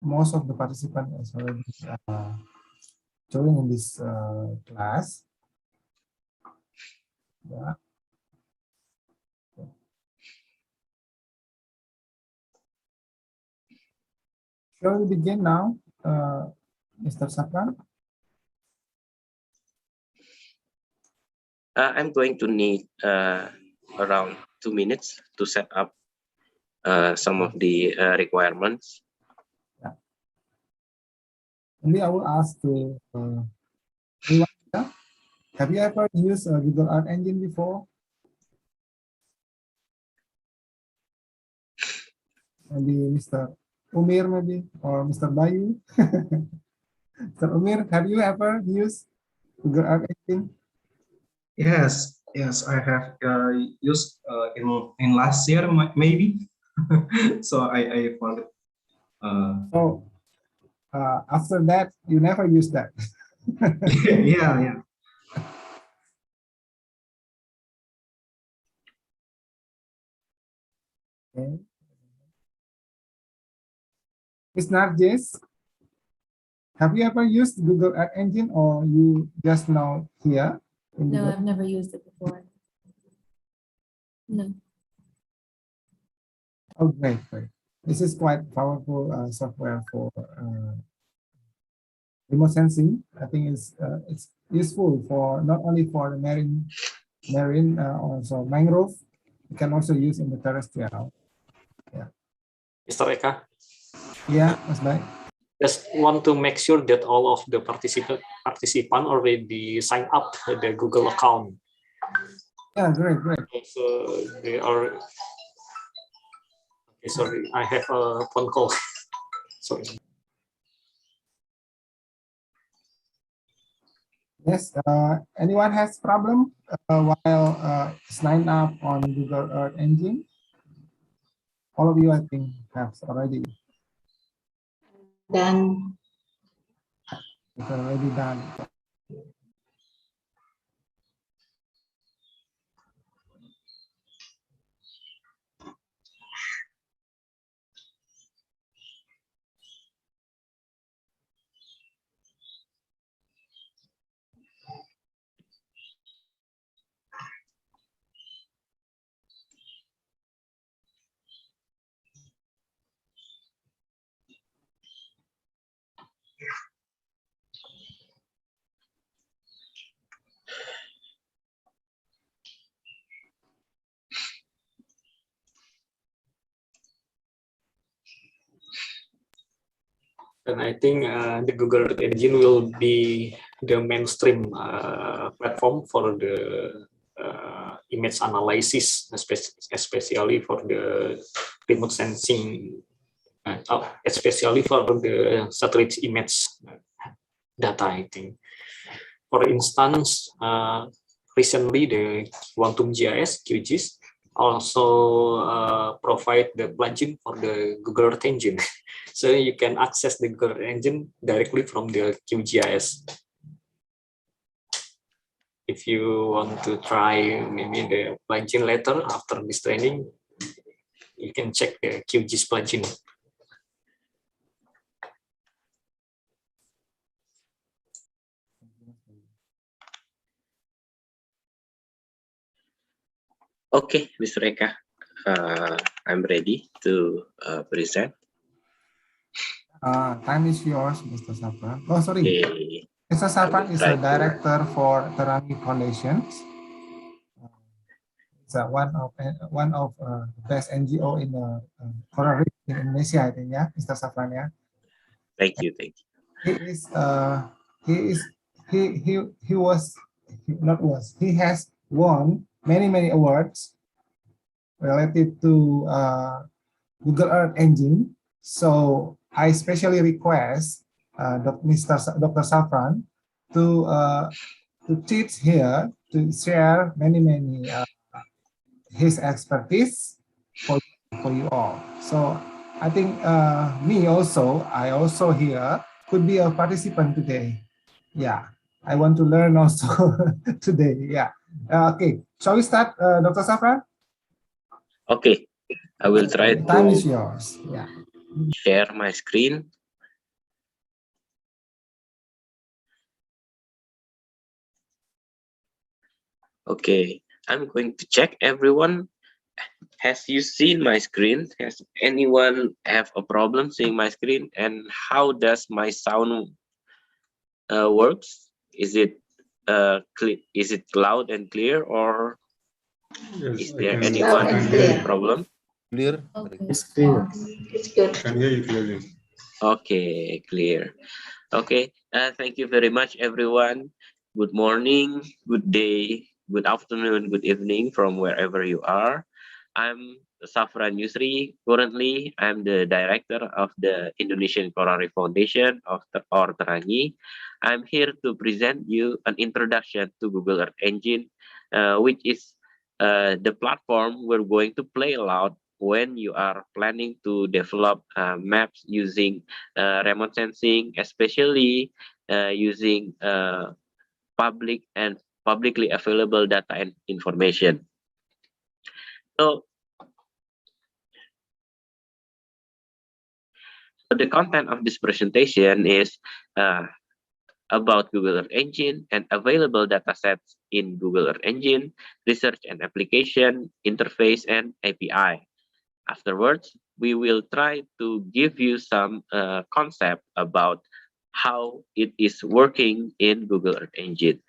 most of the participants has already joined in this class. Yeah. Shall we begin now, Mr. Sapran? I'm going to need around 2 minutes to set up some of the requirements. Yeah. Maybe I will ask to everyone, yeah? Have you ever used Google Art Engine before? Maybe Mr. Umir, maybe, or Mr. Bayu. Mr. Umir, have you ever used Google Art Engine? Yes, I have used in last year maybe. So I found it. So after that, you never use that. Yeah. Okay. Ms. Narjis, have you ever used Google Art Engine or you just now here? No, I've never used it before. No. Oh, great. This is quite powerful software for remote sensing. I think it's useful for not only for the marine also mangrove. You can also use in the terrestrial. Yeah. Mr. Eka? Yeah, Mas Bay. Just want to make sure that all of the participant already signed up the Google account. Yeah, great. So they are. Okay, sorry, I have a phone call. Sorry. Yes. Anyone has problem while sign up on Google Earth Engine? All of you, I think, have already. Done. It's already done. And I think the Google Earth Engine will be the mainstream platform for the image analysis, especially for the remote sensing, especially for the satellite image data, I think. For instance, recently the Quantum GIS, QGIS, also provide the plugin for the Google Earth Engine. So you can access the Google Earth Engine directly from the QGIS. If you want to try maybe the plugin later after this training, you can check the QGIS plugin. Okay, Mr. Eka, I'm ready to present. Time is yours, Mr. Safran. Oh, sorry. Okay. Mr. Safran is a director for Terangi Foundations. It's one of the best NGO in the coral reef in Indonesia, I think. Yeah, Mr. Safran. Yeah. Thank you. He has won many awards related to Google Earth Engine. So I especially request Dr. Safran to teach here, to share many his expertise for you all. So I think I also here could be a participant today. Yeah, I want to learn also today. Yeah. Okay, shall we start, Dr. Safran? Okay, I will try Time to is yours. Yeah. share my screen. Okay, I'm going to check everyone. Has you seen my screen? Has anyone have a problem seeing my screen? And how does my sound works? Is it is it loud and clear, or Yes, is I there can. anyone Loud and with clear. problem? Clear. Okay. It's clear. It's good. Can hear you clearly. Okay, clear. Okay, thank you very much, everyone. Good morning, good day, good afternoon, good evening from wherever you are. I'm Safran Yusri. Currently, I'm the director of the Indonesian Coronary Foundation or Terangi. I'm here to present you an introduction to Google Earth Engine, which is the platform we're going to play aloud when you are planning to develop maps using remote sensing, especially using public and publicly available data and information. So the content of this presentation is about Google Earth Engine and available datasets in Google Earth Engine, research and application, interface, and API. Afterwards, we will try to give you some concept about how it is working in Google Earth Engine.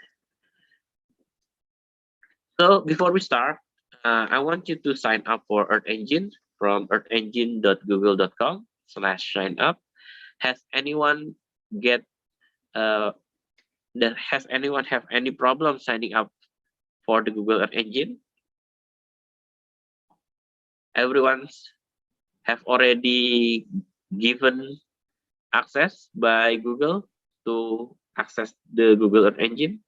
So before we start, I want you to sign up for Earth Engine from earthengine.google.com/sign up. Has anyone get has anyone have any problem signing up for the Google Earth Engine? Everyone's have already given access by Google to access the Google Earth Engine.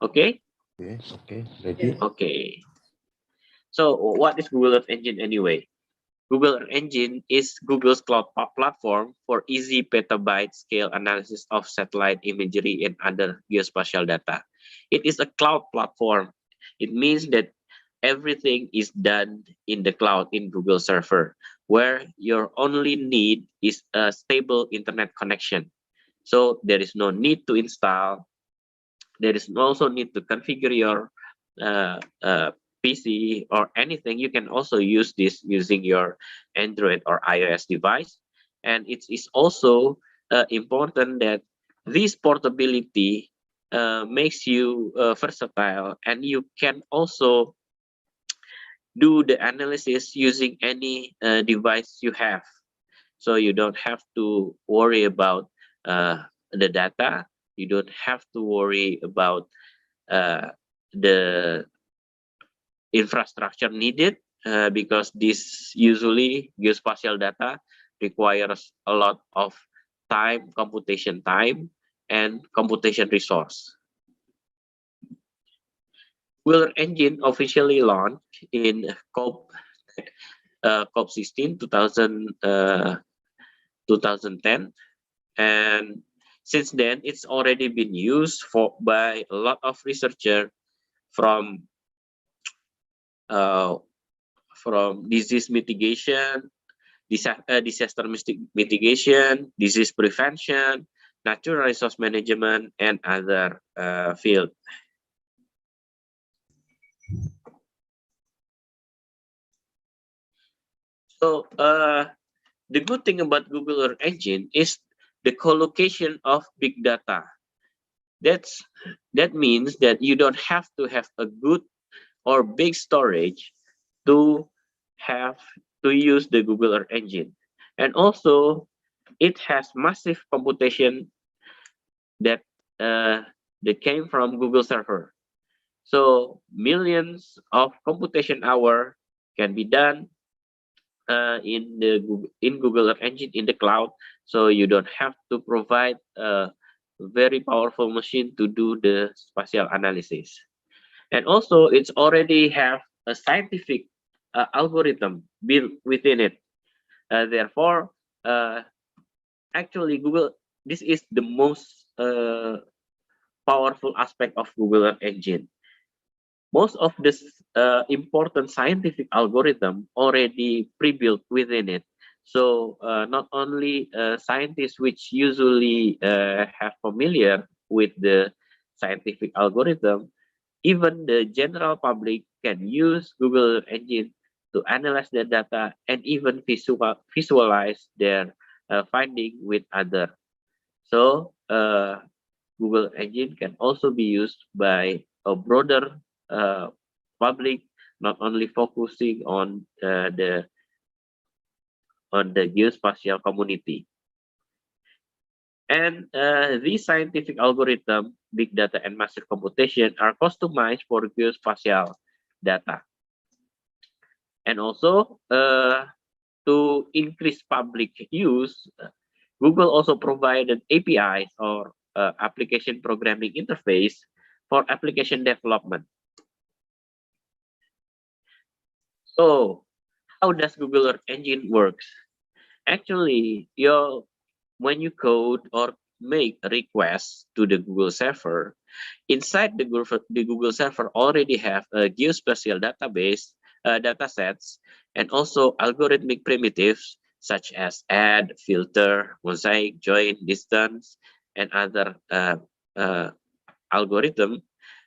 Okay. Okay. Okay. Ready. Okay. So what is Google Earth Engine anyway? Google Earth Engine is Google's cloud platform for easy petabyte scale analysis of satellite imagery and other geospatial data. It is a cloud platform. It means that everything is done in the cloud in Google server, where your only need is a stable internet connection. So there is no need to install. There is also need to configure your PC or anything. You can also use this using your Android or iOS device. And it is also important that this portability makes you versatile, and you can also do the analysis using any device you have. So you don't have to worry about the data. You don't have to worry about the infrastructure needed because this usually geospatial data requires a lot of time, and computation resource. Google Engine officially launched in COP16 2010, and since then it's already been used by a lot of researchers from uh, disease mitigation, disaster mitigation, disease prevention, natural resource management, and other fields. So the good thing about Google Earth Engine is the collocation of big data. That means that you don't have to have a good or big storage to have to use the Google Earth Engine. And also it has massive computation that that came from Google server. So millions of computation hour can be done in Google Earth Engine in the cloud. So you don't have to provide a very powerful machine to do the spatial analysis. And also it's already have a scientific algorithm built within it. Therefore, actually this is the most powerful aspect of Google Earth Engine. Most of this important scientific algorithm already pre-built within it. So not only scientists which usually have familiar with the scientific algorithm, even the general public can use Google Engine to analyze their data and even visualize their finding with other. So Google Engine can also be used by a broader public, not only focusing on the geospatial community. And these scientific algorithm, big data, and massive computation are customized for geospatial data. And also, to increase public use, Google also provided APIs or application programming interface for application development. So, how does Google Earth Engine works? Actually, when you code or make a request to the Google server, inside the Google server already have a geospatial database, datasets, and also algorithmic primitives such as add, filter, mosaic, join, distance, and other algorithm,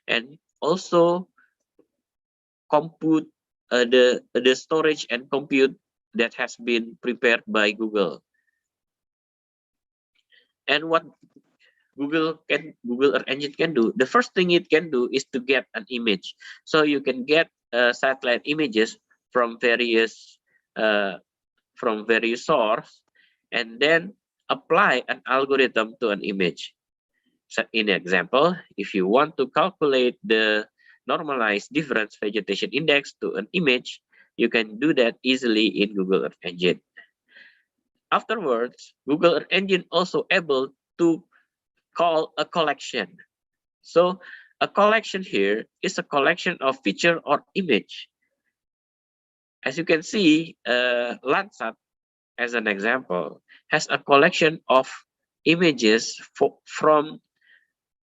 and also compute the storage and compute that has been prepared by Google. And what Google Earth Engine can do, the first thing it can do is to get an image. So you can get satellite images from various source, and then apply an algorithm to an image. So in example, if you want to calculate the normalized difference vegetation index to an image, you can do that easily in Google Earth Engine. Afterwards, Google Earth Engine also able to call a collection. So a collection here is a collection of feature or image. As you can see, Landsat, as an example, has a collection of images from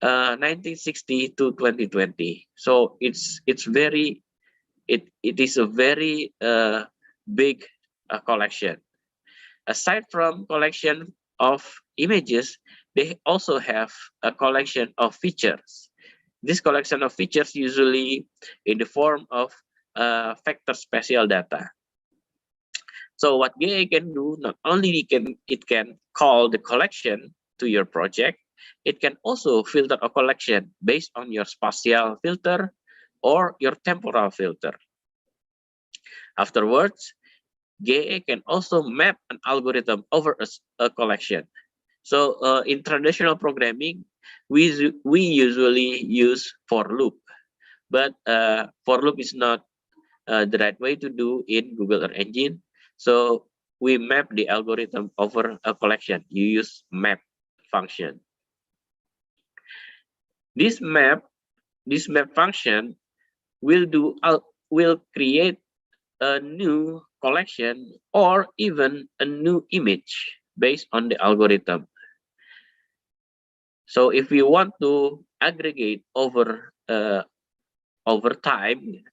1960 to 2020. So it is a very big collection. Aside from collection of images, they also have a collection of features. This collection of features usually in the form of vector spatial data. So what GA can do, not only it can call the collection to your project, it can also filter a collection based on your spatial filter or your temporal filter. Afterwards, GA can also map an algorithm over a collection. So in traditional programming, we usually use for loop, but for loop is not the right way to do in Google Earth Engine. So we map the algorithm over a collection. You use map function. This map function will create a new collection or even a new image based on the algorithm. So if we want to aggregate over time,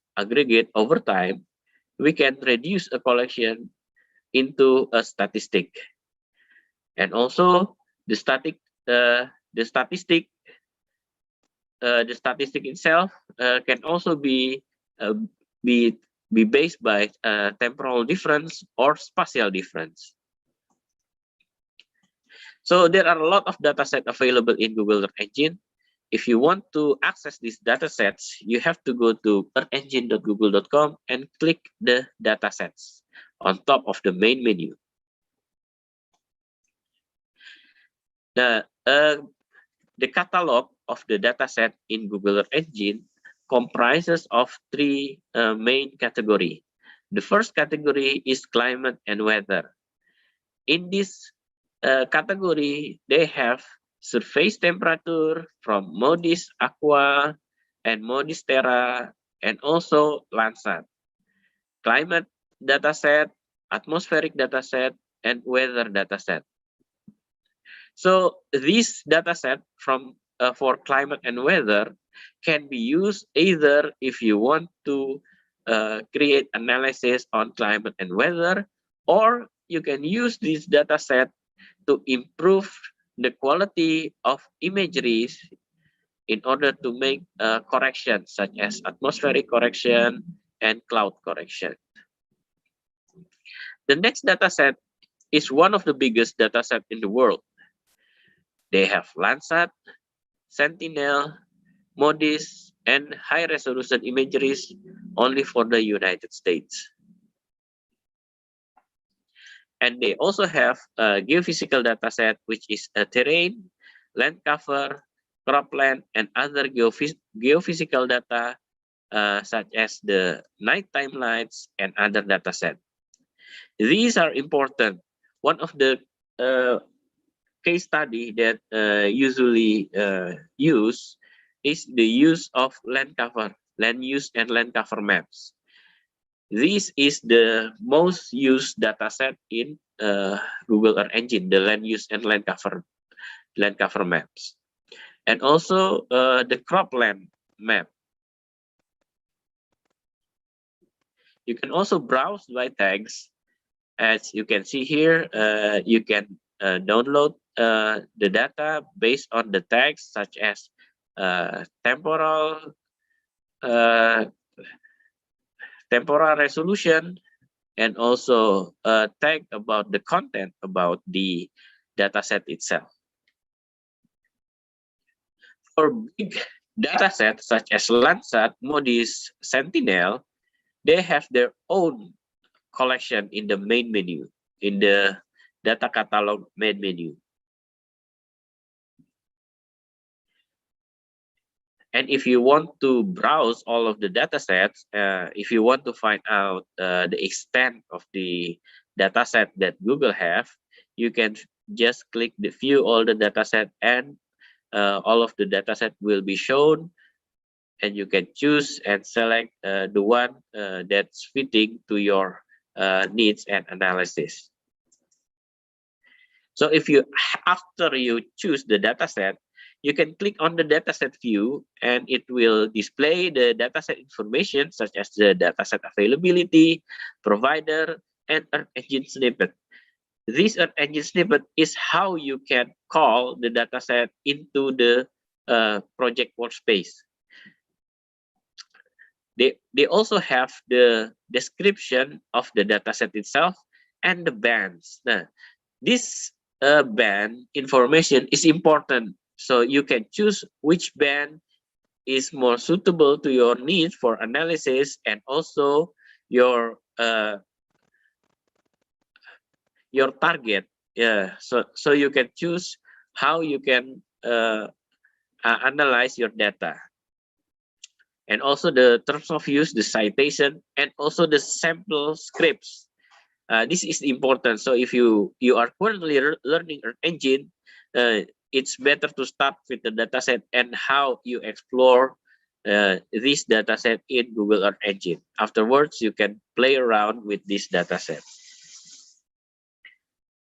we can reduce a collection into a statistic, and also the statistic itself can also be based by temporal difference or spatial difference. So there are a lot of datasets available in Google Earth Engine. If you want to access these datasets, you have to go to earthengine.google.com and click the datasets on top of the main menu. The catalog of the dataset in Google Earth Engine comprises of three main categories. The first category is climate and weather. In this category, they have surface temperature from MODIS Aqua and MODIS Terra, and also Landsat. Climate dataset, atmospheric dataset, and weather dataset. So this dataset for climate and weather can be used either if you want to create analysis on climate and weather, or you can use this dataset to improve the quality of imageries in order to make corrections such as atmospheric correction and cloud correction. The next dataset is one of the biggest dataset in the world. They have Landsat, Sentinel, MODIS, and high-resolution imageries only for the United States. And they also have a geophysical dataset, which is a terrain, land cover, cropland, and other geophysical data, such as the nighttime lights and other dataset. These are important. One of the case study that usually use is the use of land cover, land use and land cover maps. This is the most used dataset in Google Earth Engine, the land use and land cover maps, and also the cropland map. You can also browse by tags. As you can see here, you can download the data based on the tags such as temporal resolution, and also a tag about the content about the dataset itself. For big datasets such as Landsat, MODIS, Sentinel, they have their own collection in the main menu, in the data catalog main menu. And if you want to browse all of the datasets, if you want to find out the extent of the dataset that Google have, you can just click the view all the dataset, and all of the dataset will be shown, and you can choose and select the one that's fitting to your needs and analysis. So if you, after you choose the dataset, you can click on the dataset view, and it will display the dataset information such as the dataset availability, provider, and Earth Engine snippet. This Earth Engine snippet is how you can call the dataset into the project workspace. They also have the description of the dataset itself and the bands. Now, this band information is important, so you can choose which band is more suitable to your needs for analysis, and also your target. Yeah, so you can choose how you can analyze your data, and also the terms of use, the citation, and also the sample scripts. This is important. So if you are currently learning Earth Engine, it's better to start with the dataset and how you explore this dataset in Google Earth Engine. Afterwards, you can play around with this dataset.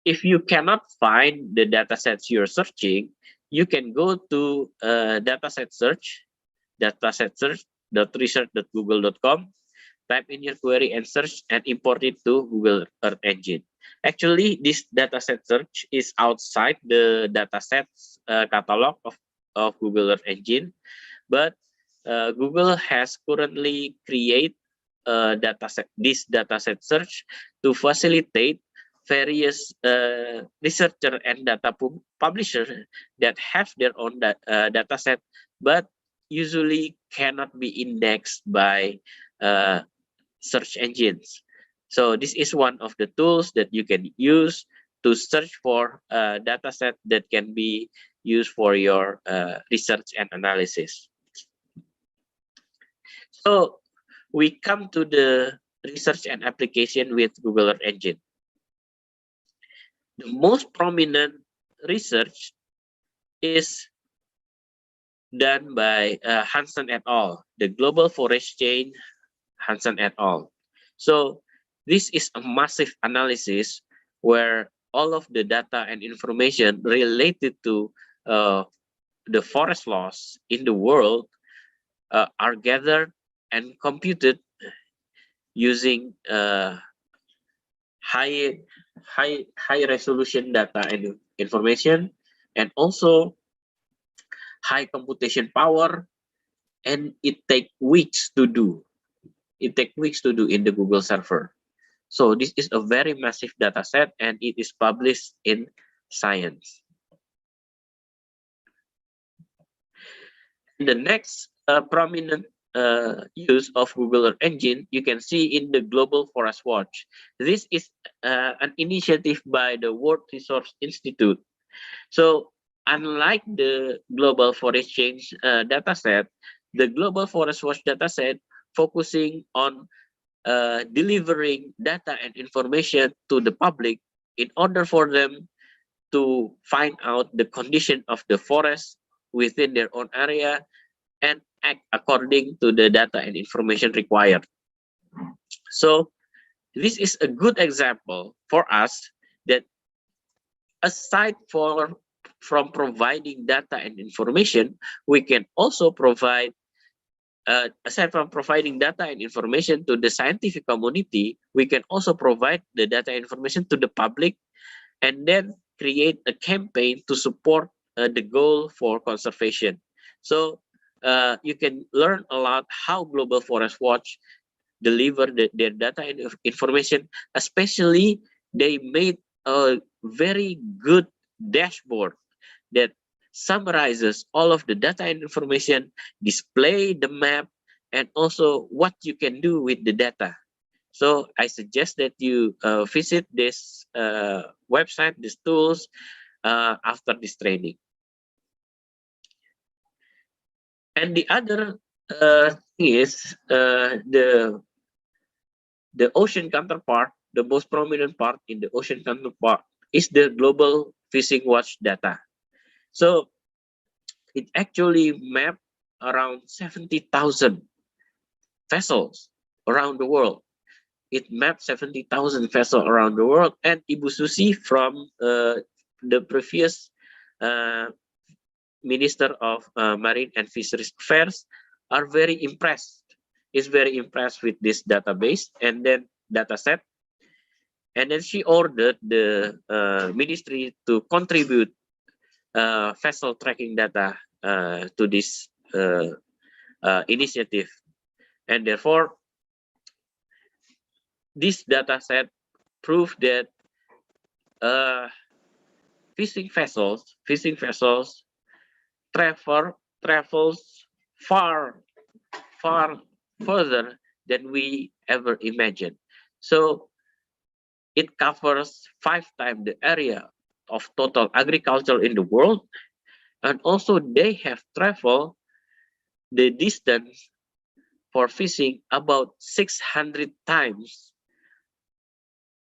If you cannot find the datasets you're searching, you can go to dataset search, datasetsearch.research.google.com, type in your query and search, and import it to Google Earth Engine. Actually, this dataset search is outside the datasets catalog of Google Earth Engine, but Google has currently created this dataset search to facilitate various researcher and data publishers that have their own dataset, but usually cannot be indexed by search engines. So this is one of the tools that you can use to search for a dataset that can be used for your research and analysis. So we come to the research and application with Google Earth Engine. The most prominent research is done by Hansen et al., the Global Forest Chain, Hansen et al. So this is a massive analysis where all of the data and information related to the forest loss in the world are gathered and computed using high resolution data and information, and also high computation power, and it takes weeks to do. It takes weeks to do in the Google server. So this is a very massive data set, and it is published in Science. The next prominent use of Google Earth Engine, you can see in the Global Forest Watch. This is an initiative by the World Resource Institute. So unlike the Global Forest Change dataset, the Global Forest Watch dataset focusing on delivering data and information to the public in order for them to find out the condition of the forest within their own area and act according to the data and information required. So this is a good example for us that aside from providing data and information, we can also provide aside from providing data and information to the scientific community, we can also provide the data and information to the public and then create a campaign to support the goal for conservation. So you can learn a lot how Global Forest Watch deliver their data and information, especially they made a very good dashboard that summarizes all of the data and information, display the map, and also what you can do with the data. So I suggest that you visit this website, these tools, after this training. And the other thing is the ocean counterpart, the most prominent part in the ocean counterpart is the Global Fishing Watch data. So it actually mapped around 70,000 vessels around the world. It mapped 70,000 vessels around the world, and Ibu Susi from the previous Minister of Marine and Fisheries Affairs are very impressed. Is very impressed with this database and then data set. And then she ordered the ministry to contribute vessel tracking data to this initiative. And therefore, this data set proved that fishing vessels travels far further than we ever imagined. So it covers 5 times the area of total agriculture in the world, and also they have traveled the distance for fishing about 600 times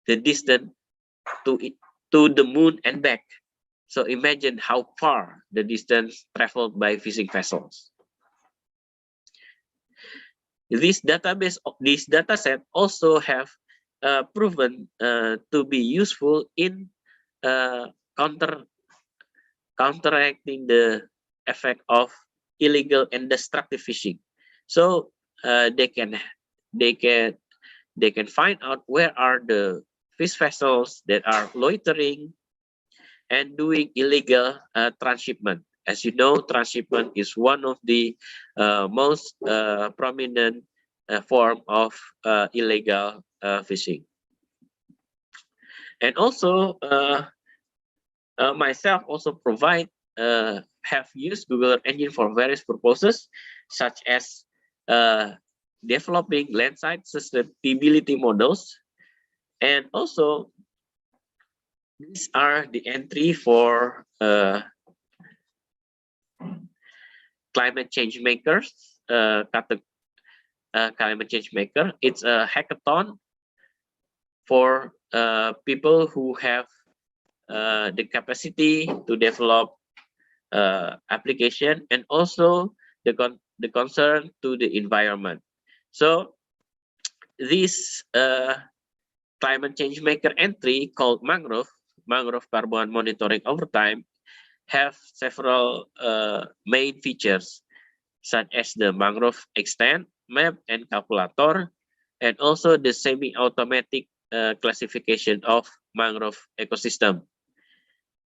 the distance to the moon and back. So imagine how far the distance traveled by fishing vessels. This data set also have proven to be useful in counteracting the effect of illegal and destructive fishing. So they can find out where are the fish vessels that are loitering and doing illegal transshipment. As you know, transshipment is one of the most prominent form of illegal fishing. And also, myself also have used Google Earth Engine for various purposes, such as developing landside sustainability models, and also these are the entry for climate change makers. Climate change maker. It's a hackathon for people who have the capacity to develop application and also the concern to the environment. So this climate change maker entry called Mangrove carbon monitoring over time have several main features such as the mangrove extent, map, and calculator, and also the semi-automatic classification of mangrove ecosystem.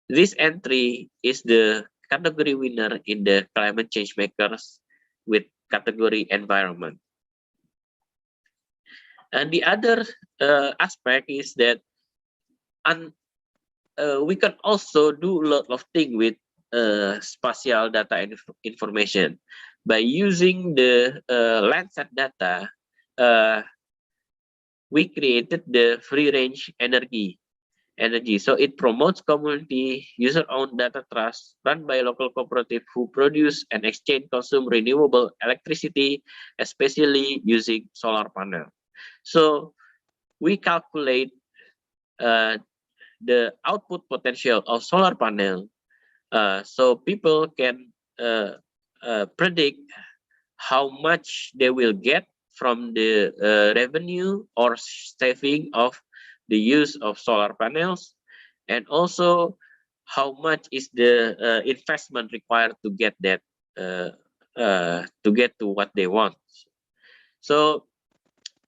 This entry is the category winner in the climate change makers with category environment. And the other aspect is that we can also do a lot of things with spatial data and information. By using the Landsat data, we created the free range energy. So it promotes community user-owned data trust run by a local cooperative who produce and exchange consume renewable electricity, especially using solar panel. So we calculate the output potential of solar panel, so people can predict how much they will get from the revenue or saving of the use of solar panels, and also how much is the investment required to get that to get to what they want. So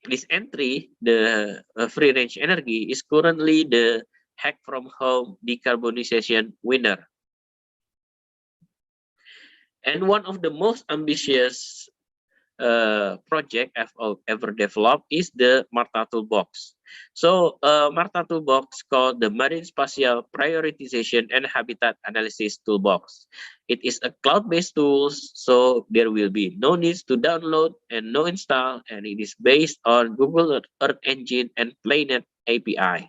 this entry, the free range energy, is currently the hack from home decarbonization winner. And one of the most ambitious project I've ever developed is the MARTA Toolbox. So MARTA Toolbox, called the Marine Spatial Prioritization and Habitat Analysis Toolbox. It is a cloud-based tool, so there will be no needs to download and no install, and it is based on Google Earth Engine and Planet API.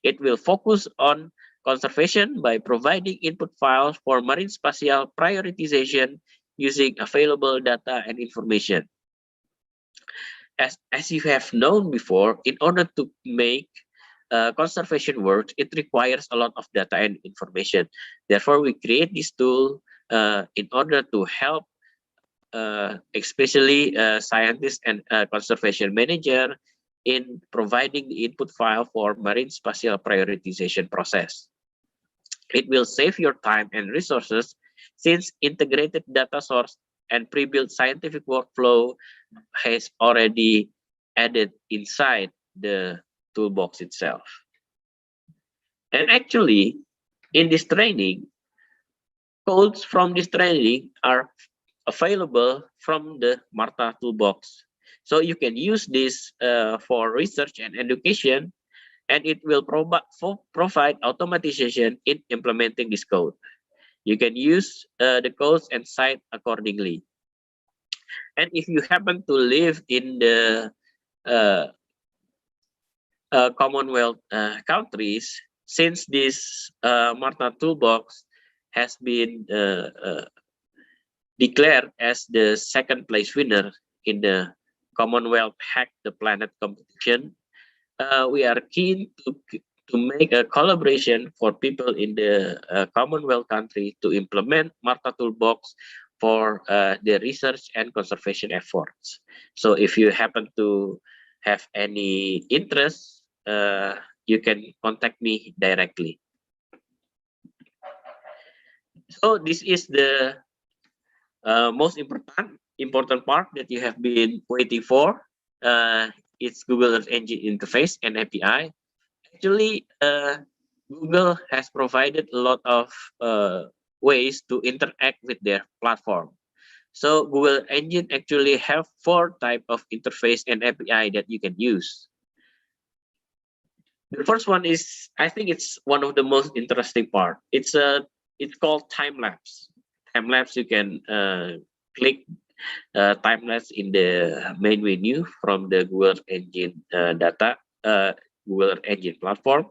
It will focus on conservation by providing input files for marine spatial prioritization using available data and information. As you have known before, in order to make conservation work, it requires a lot of data and information. Therefore, we create this tool in order to help especially scientists and conservation manager in providing the input file for marine spatial prioritization process. It will save your time and resources since integrated data source and pre-built scientific workflow has already added inside the toolbox itself. And actually, in this training, codes from this training are available from the MARTA toolbox. So you can use this for research and education, and it will provide automatization in implementing this code. You can use the codes and cite accordingly. And if you happen to live in the Commonwealth countries, since this MARTA toolbox has been declared as the second place winner in the Commonwealth Hack the Planet competition, we are keen to make a collaboration for people in the Commonwealth country to implement MARTA toolbox for the research and conservation efforts. So if you happen to have any interest, you can contact me directly. So this is the most important part that you have been waiting for. It's Google Earth Engine interface and API. Actually, Google has provided a lot of ways to interact with their platform. So Google Engine actually have 4 types of interface and API that you can use. The first one is, I think it's one of the most interesting part. It's called time lapse. Time lapse, you can click time lapse in the main menu from the Google Engine Google Engine platform.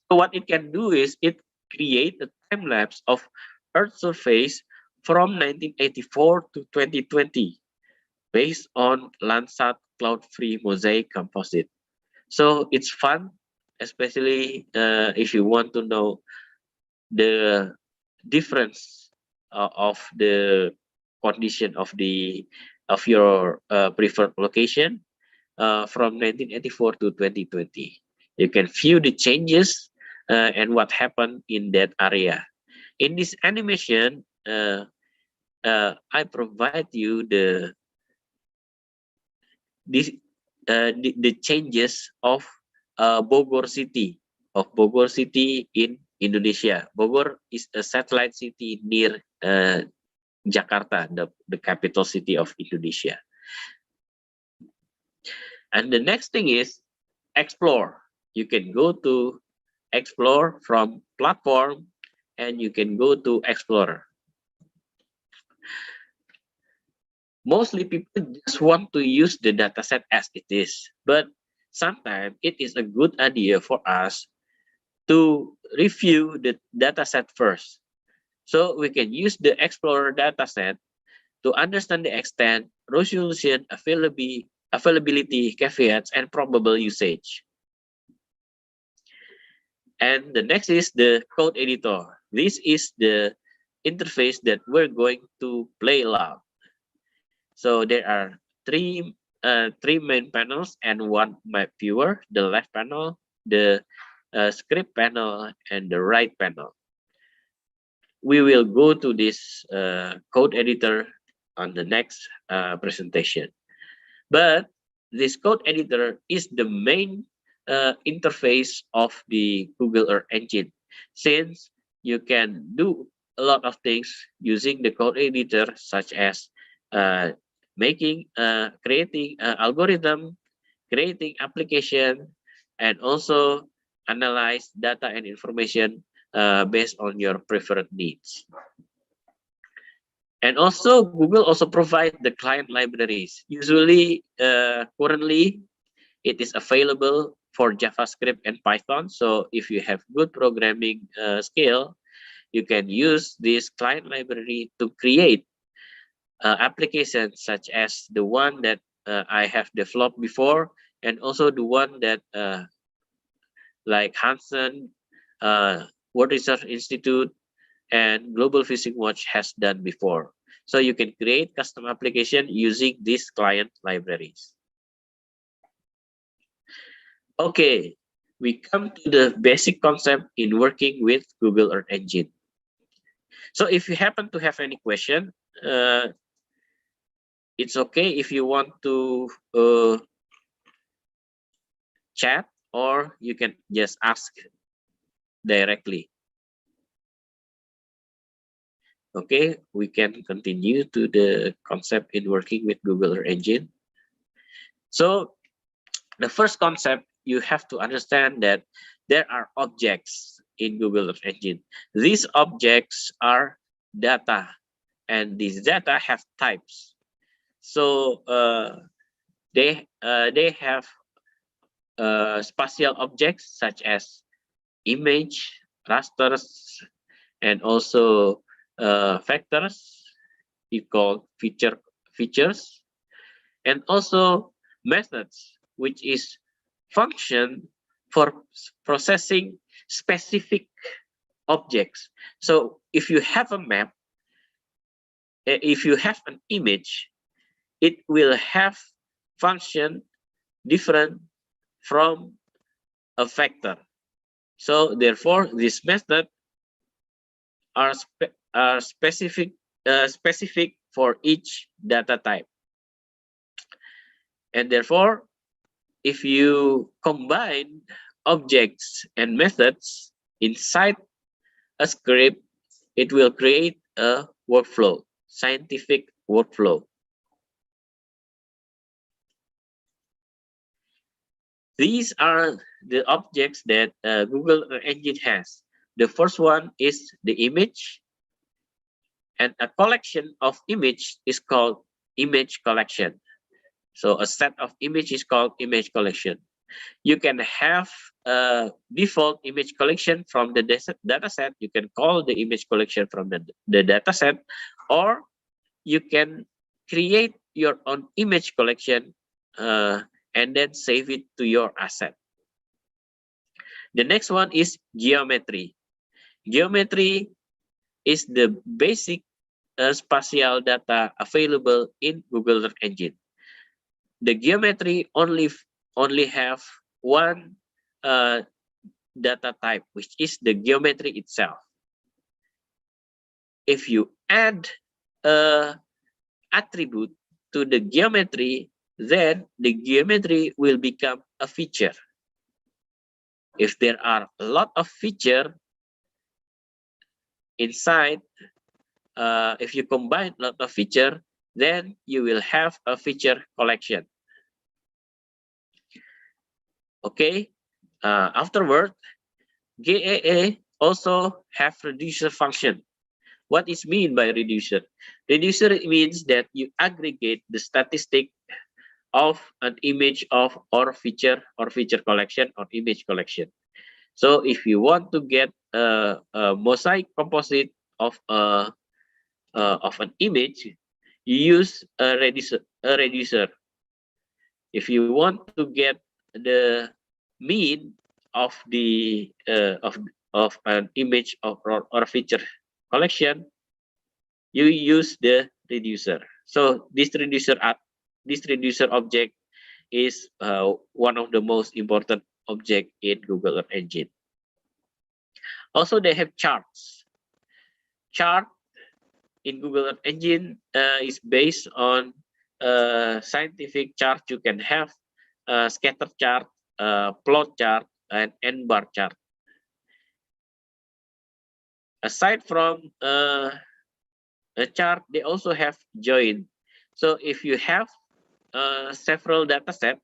So what it can do is it create a time lapse of Earth surface from 1984 to 2020 based on Landsat cloud-free mosaic composite. So it's fun, especially if you want to know the difference of the condition of your preferred location from 1984 to 2020. You can view the changes and what happened in that area. In this animation, I provide you the changes of Bogor City in Indonesia. Bogor is a satellite city near Jakarta, the capital city of Indonesia. And the next thing is explore. You can go to explore from platform, and you can go to Explorer. Mostly people just want to use the dataset as it is, but sometimes it is a good idea for us to review the dataset first. So we can use the Explorer dataset to understand the extent, resolution, availability, caveats, and probable usage. And the next is the code editor. This is the interface that we're going to play along. So there are three main panels and one map viewer: the left panel, the script panel, and the right panel. We will go to this code editor on the next presentation. But this code editor is the main interface of the Google Earth Engine, since you can do a lot of things using the code editor, such as creating algorithm, creating application, and also analyze data and information based on your preferred needs. And also, Google also provides the client libraries. Usually, currently, it is available for JavaScript and Python. So if you have good programming skill, you can use this client library to create applications such as the one that I have developed before, and also the one that like Hansen, World Research Institute, and Global Fishing Watch has done before. So you can create custom application using these client libraries. Okay, we come to the basic concept in working with Google Earth Engine. So if you happen to have any question, it's okay if you want to chat, or you can just ask directly. Okay, we can continue to the concept in working with Google Earth Engine. So the first concept, you have to understand that there are objects in Google Earth Engine. These objects are data, and these data have types. So they have spatial objects such as image, rasters, and also vectors, we call features, and also methods, which is function for processing specific objects. So if you have a map, if you have an image, it will have function different from a vector. So therefore, this method are specific for each data type. And therefore, if you combine objects and methods inside a script, it will create a workflow, scientific workflow. These are the objects that Google Earth Engine has. The first one is the image, and a collection of image is called image collection. So a set of image is called image collection. You can have a default image collection from the data set. You can call the image collection from the data set, or you can create your own image collection and then save it to your asset. The next one is geometry. Geometry is the basic spatial data available in Google Earth Engine. The geometry only have one data type, which is the geometry itself. If you add a attribute to the geometry, then the geometry will become a feature. If there are a lot of features, inside, if you combine a lot of feature, then you will have a feature collection. Okay. Afterward, GAA also have reducer function. What is mean by reducer? Reducer means that you aggregate the statistic of an image of or feature collection or image collection. So if you want to get a mosaic composite of an image, you use a reducer. If you want to get the mean of the of an image or feature collection, you use the reducer. So this reducer object is one of the most important object in Google Earth Engine. Also, they have charts. Chart in Google Earth Engine is based on scientific chart. You can have scatter chart, plot chart, and n-bar chart. Aside from a chart, they also have join. So if you have several data set,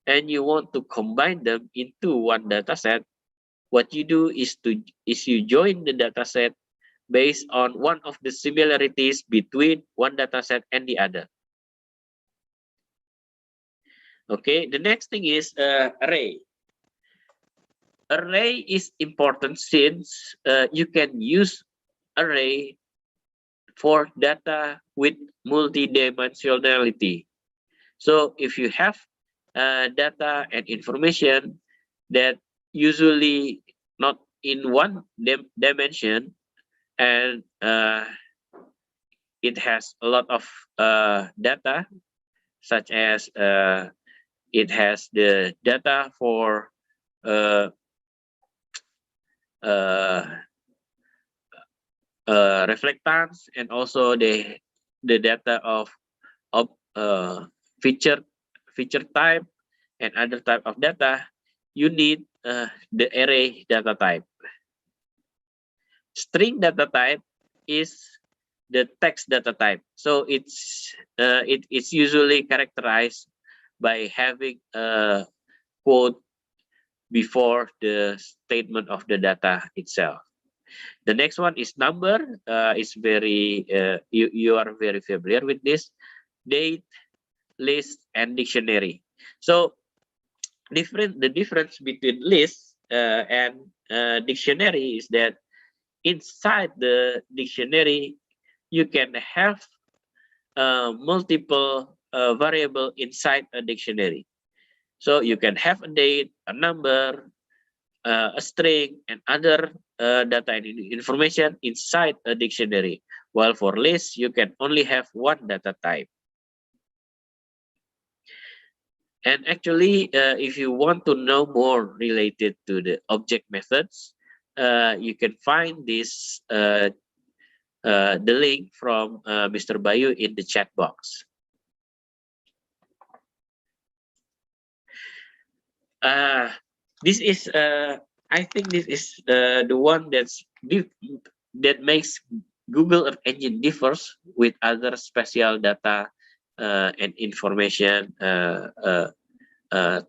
and you want to combine them into one data set, what you do is you join the data set based on one of the similarities between one data set and the other. Okay, the next thing is array. Array is important since you can use array for data with multidimensionality. So if you have data and information that usually not in one dimension, and it has a lot of data, such as it has the data for reflectance, and also the data of feature type and other type of data. You need the array data type. String data type is the text data type. So it's usually characterized by having a quote before the statement of the data itself. The next one is number. It's very you are very familiar with this. Date, list, and dictionary. So the difference between list and dictionary is that inside the dictionary you can have multiple variable inside a dictionary. So you can have a date, a number, a string, and other data and information inside a dictionary. While for lists, you can only have one data type. And actually, if you want to know more related to the object methods, you can find this the link from Mr. Bayu in the chat box. This is I think this is the one that makes Google Earth Engine differs with other spatial data and information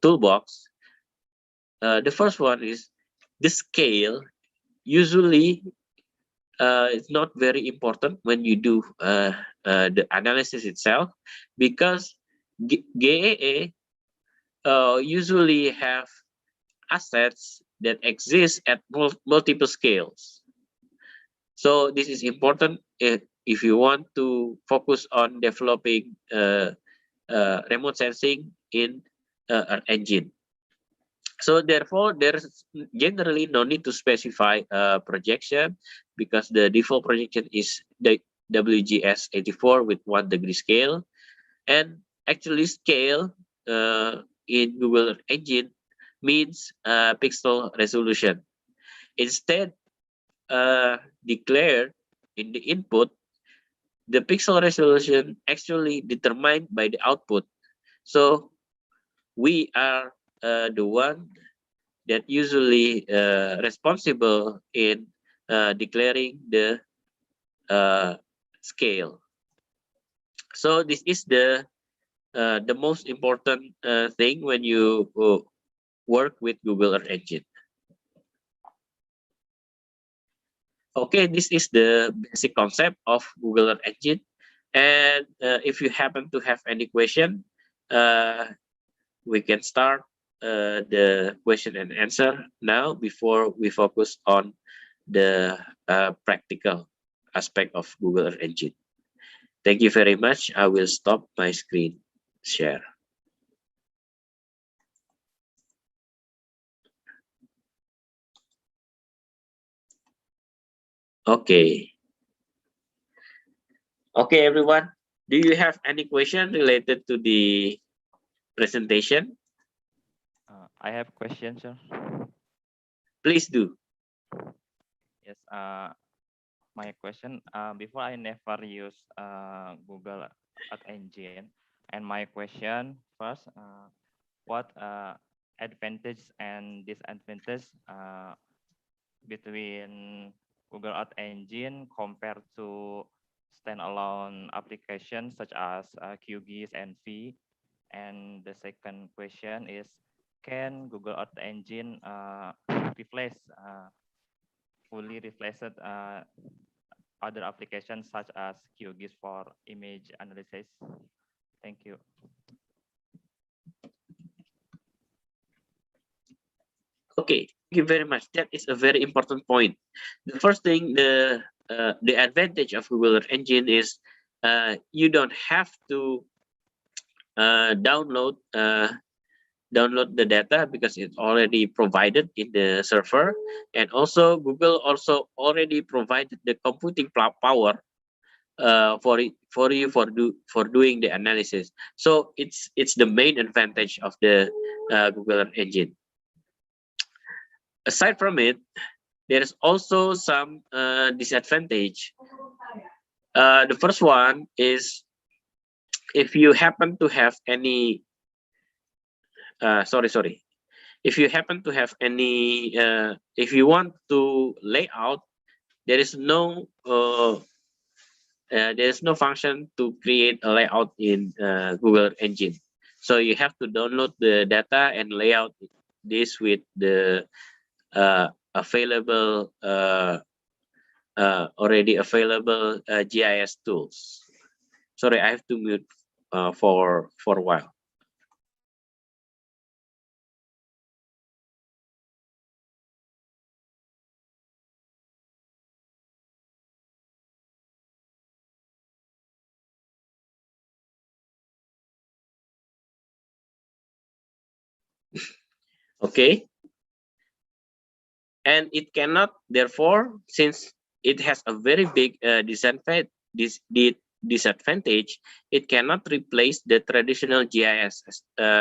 toolbox. The first one is the scale. Usually it's not very important when you do the analysis itself, because GAA usually have assets that exist at multiple scales. So this is important if you want to focus on developing remote sensing in Earth Engine. So therefore, there's generally no need to specify a projection, because the default projection is the WGS 84 with 1 degree scale. And actually scale in Google Earth Engine means pixel resolution. Instead, declared in the input, the pixel resolution actually determined by the output. So we are the one that usually responsible in declaring the scale. So this is the most important thing when you work with Google Earth Engine. Okay, this is the basic concept of Google Earth Engine. And if you happen to have any question, we can start the question and answer now before we focus on the practical aspect of Google Earth Engine. Thank you very much. I will stop my screen share. Okay. Okay, everyone. Do you have any question related to the presentation? I have questions, sir. Please do. Yes. My question. Before I never use Google Earth Engine, and my question first, what advantage and disadvantage between Google Earth Engine compared to standalone applications such as QGIS and V? And the second question is, can Google Earth Engine replace fully replace other applications such as QGIS for image analysis? Thank you. Okay, thank you very much. That is a very important point. The first thing, the advantage of Google Earth Engine is you don't have to download the data because it's already provided in the server, and also Google also already provided the computing power for doing the analysis. So it's the main advantage of the Google Earth Engine. Aside from it, there is also some disadvantage. The first one is if you happen to have any if you happen to have any if you want to lay out, there is no function to create a layout in Google Engine. So you have to download the data and lay out this with the already available GIS tools. Sorry, I have to mute for a while. Okay, and it cannot, therefore, since it has a very big disadvantage, it cannot replace the traditional GIS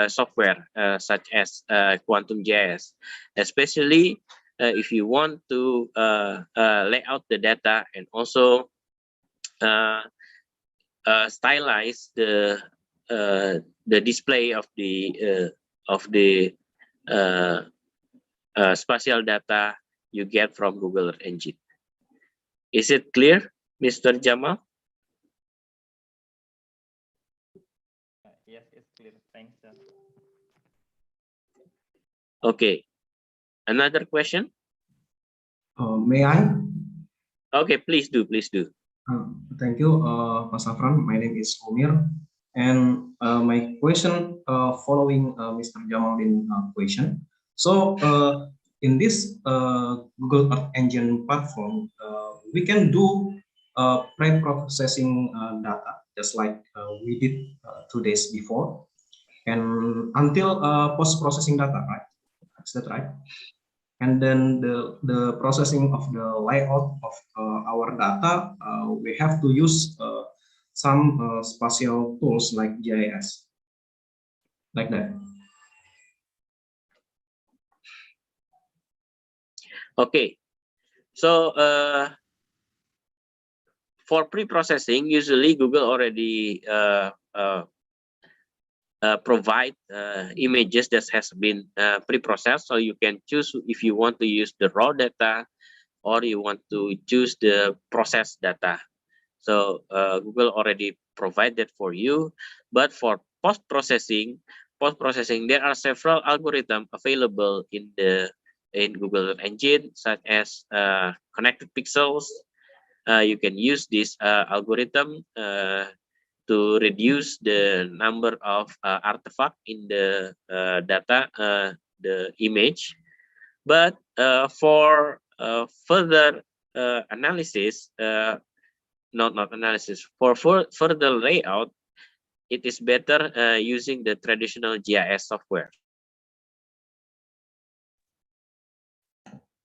software such as Quantum GIS, especially if you want to lay out the data and also stylize the display of the spatial data you get from Google Earth Engine. Is it clear, Mr. Jamal? Yes, it's clear. Thanks, sir. Okay. Another question? May I? Okay, please do. Thank you, Pak Safran. My name is Omir, and my question following Mr. Jamal's question. So, in this Google Earth Engine platform, we can do pre-processing data just like we did 2 days before, and until post-processing data, right? Is that right? And then the processing of the layout of our data, we have to use some spatial tools like GIS, like that. Okay. So for pre-processing, usually Google already provide images that has been pre-processed, so you can choose if you want to use the raw data or you want to choose the processed data. So Google already provided for you, but for post-processing, there are several algorithms available in Google Engine, such as connected pixels. You can use this algorithm to reduce the number of artifacts in the data, the image. But for further analysis, not analysis, for further layout, it is better using the traditional GIS software.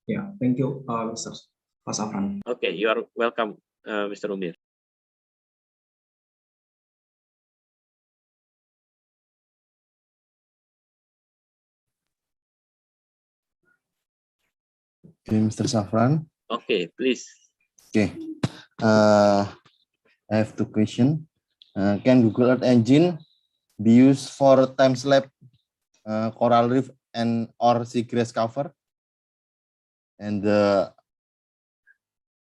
Yeah, thank you, Mr. Safran. Okay, you are welcome, Mr. Umir. Okay, Mr. Safran. Okay, please. Okay. I have two questions. Can Google Earth Engine be used for time-lapse coral reef and or seagrass cover? And the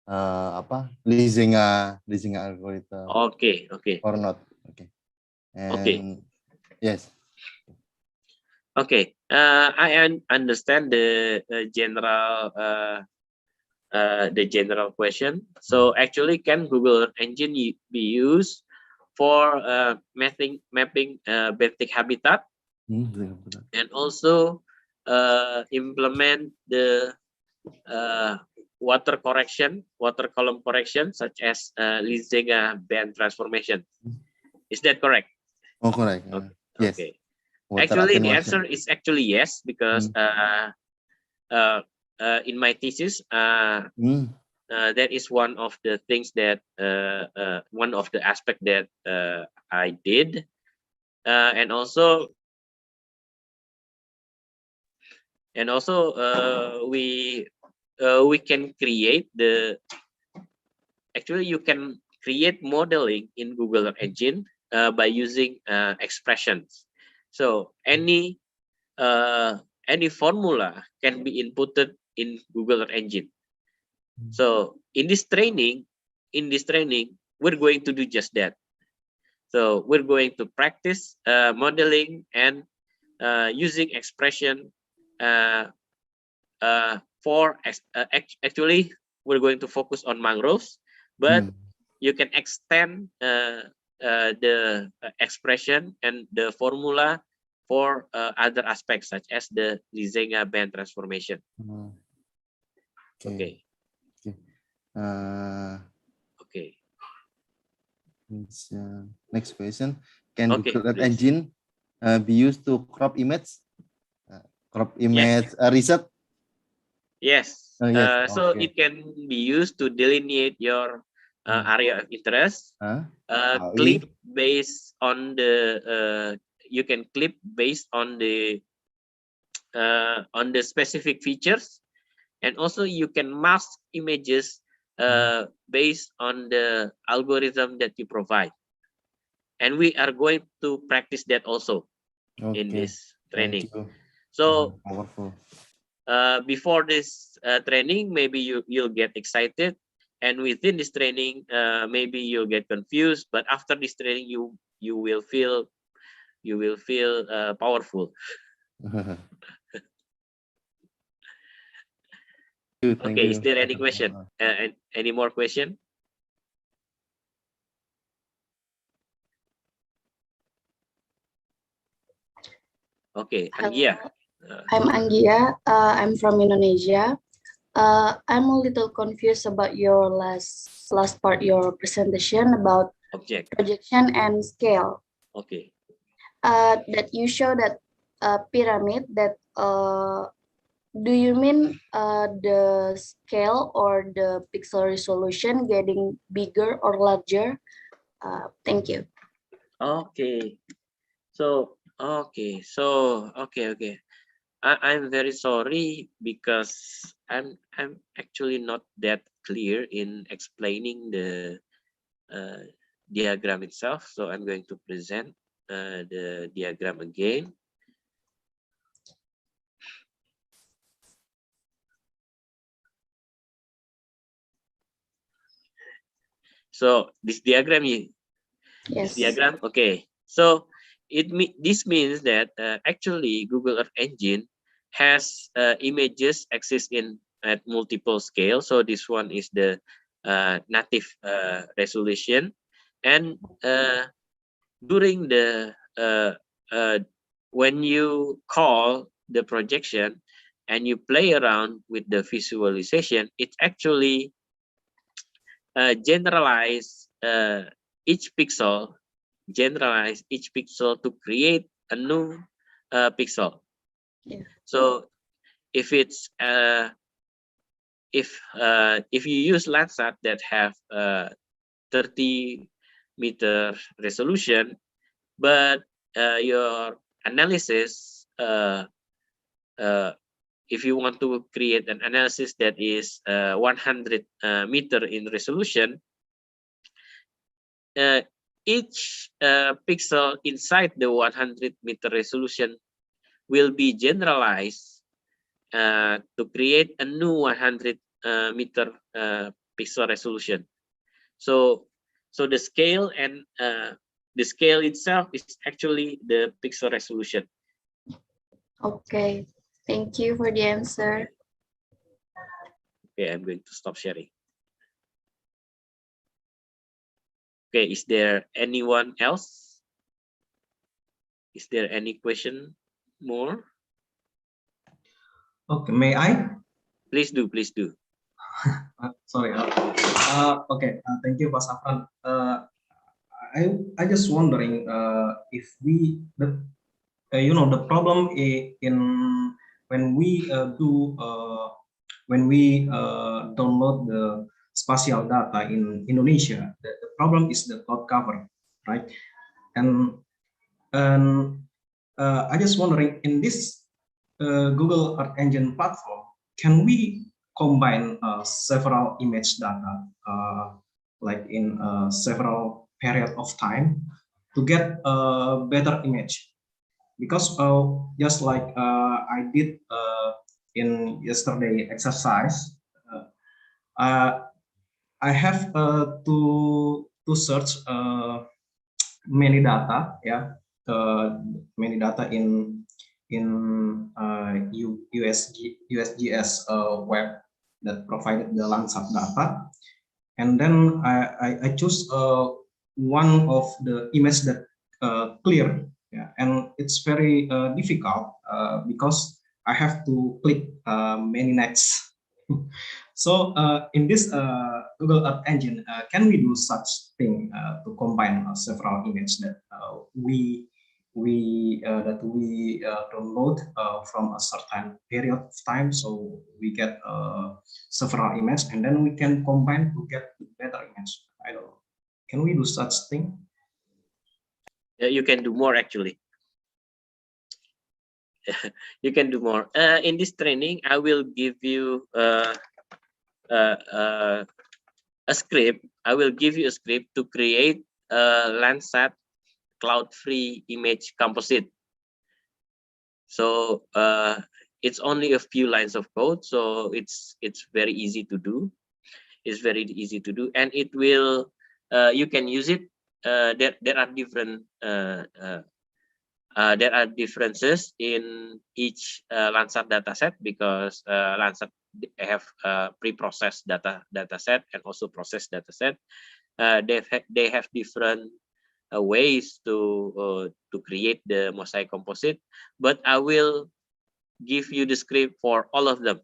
Lizinga algorithm Okay. or not? Okay. And Okay. yes. Okay. I understand the general question. So actually, can Google Earth Engine be used for mapping benthic habitat, and also implement the water column correction, such as Lizinga band transformation? Is that correct? Oh, correct. Okay. Yes. Okay. Water Actually, the attenuation. answer is actually yes, because in my thesis, that is one of the things that one of the aspect that I did, and also we can create the, actually you can create modeling in Google Earth Engine by using expressions. So any formula can be inputted in Google Earth Engine. So in this training, we're going to do just that. So we're going to practice modeling and using expression actually we're going to focus on mangroves, but you can extend the expression and the formula for other aspects, such as the Lizinga band transformation. Okay. Okay. Next question. Can Okay, Google Earth please. Engine be used to crop image? Reset? Yes. Yes. So Okay. it can be used to delineate your area of interest. Clip Based on the you can clip based on the specific features, and also you can mask images based on the algorithm that you provide, and we are going to practice that also in this training. So powerful. Before this training, maybe you'll get excited, and within this training maybe you'll get confused, but after this training you will feel powerful. Thank Okay, you. is there any question? Any more question? Okay, Anggia. I'm Anggia. I'm from Indonesia. I'm a little confused about your last part, your presentation about object projection and scale. Okay. That you show that pyramid. That do you mean the scale or the pixel resolution getting bigger or larger? Thank you. Okay. So okay. I'm very sorry, because I'm actually not that clear in explaining the diagram itself. So I'm going to present. the diagram again. So this diagram, Yes. okay. So this means that actually Google Earth Engine has images exist in at multiple scales. So this one is the native resolution, and during the when you call the projection and you play around with the visualization, it actually generalize each pixel to create a new pixel. Yeah. So if it's if you use Landsat that have 30-meter resolution, but your analysis if you want to create an analysis that is 100 meter in resolution, each pixel inside the 100-meter resolution will be generalized to create a new 100-meter pixel resolution. So the scale and the scale itself is actually the pixel resolution. Okay. Thank you for the answer. Okay, I'm going to stop sharing. Okay, is there anyone else? Is there any question more? Okay, may I? Please do, please do. Sorry. Okay. Thank you, Pak Safran. I just wondering if we the the problem in when we download the spatial data in Indonesia, the problem is the cloud cover, right? And I just wondering in this Google Earth Engine platform, can we combine several image data, like in several period of time, to get a better image? Because just like I did in yesterday exercise, I have to search many data, many data in USGS web that provided the Landsat data, and then I choose one of the image that clear, and it's very difficult because I have to click many next. So in this Google Earth Engine, can we do such thing to combine several images that we download from a certain period of time, so we get several images, and then we can combine to get better image? I don't know. Can we do such thing? You can do more actually. You can do more. In this training, I will give you a script. I will give you a script to create a Landsat cloud-free image composite. So it's only a few lines of code, so it's very easy to do. It's very easy to do, and it will you can use it. There are different there are differences in each Landsat dataset, because Landsat have pre-processed dataset and also processed dataset. They have different ways to create the mosaic composite, but I will give you the script for all of them,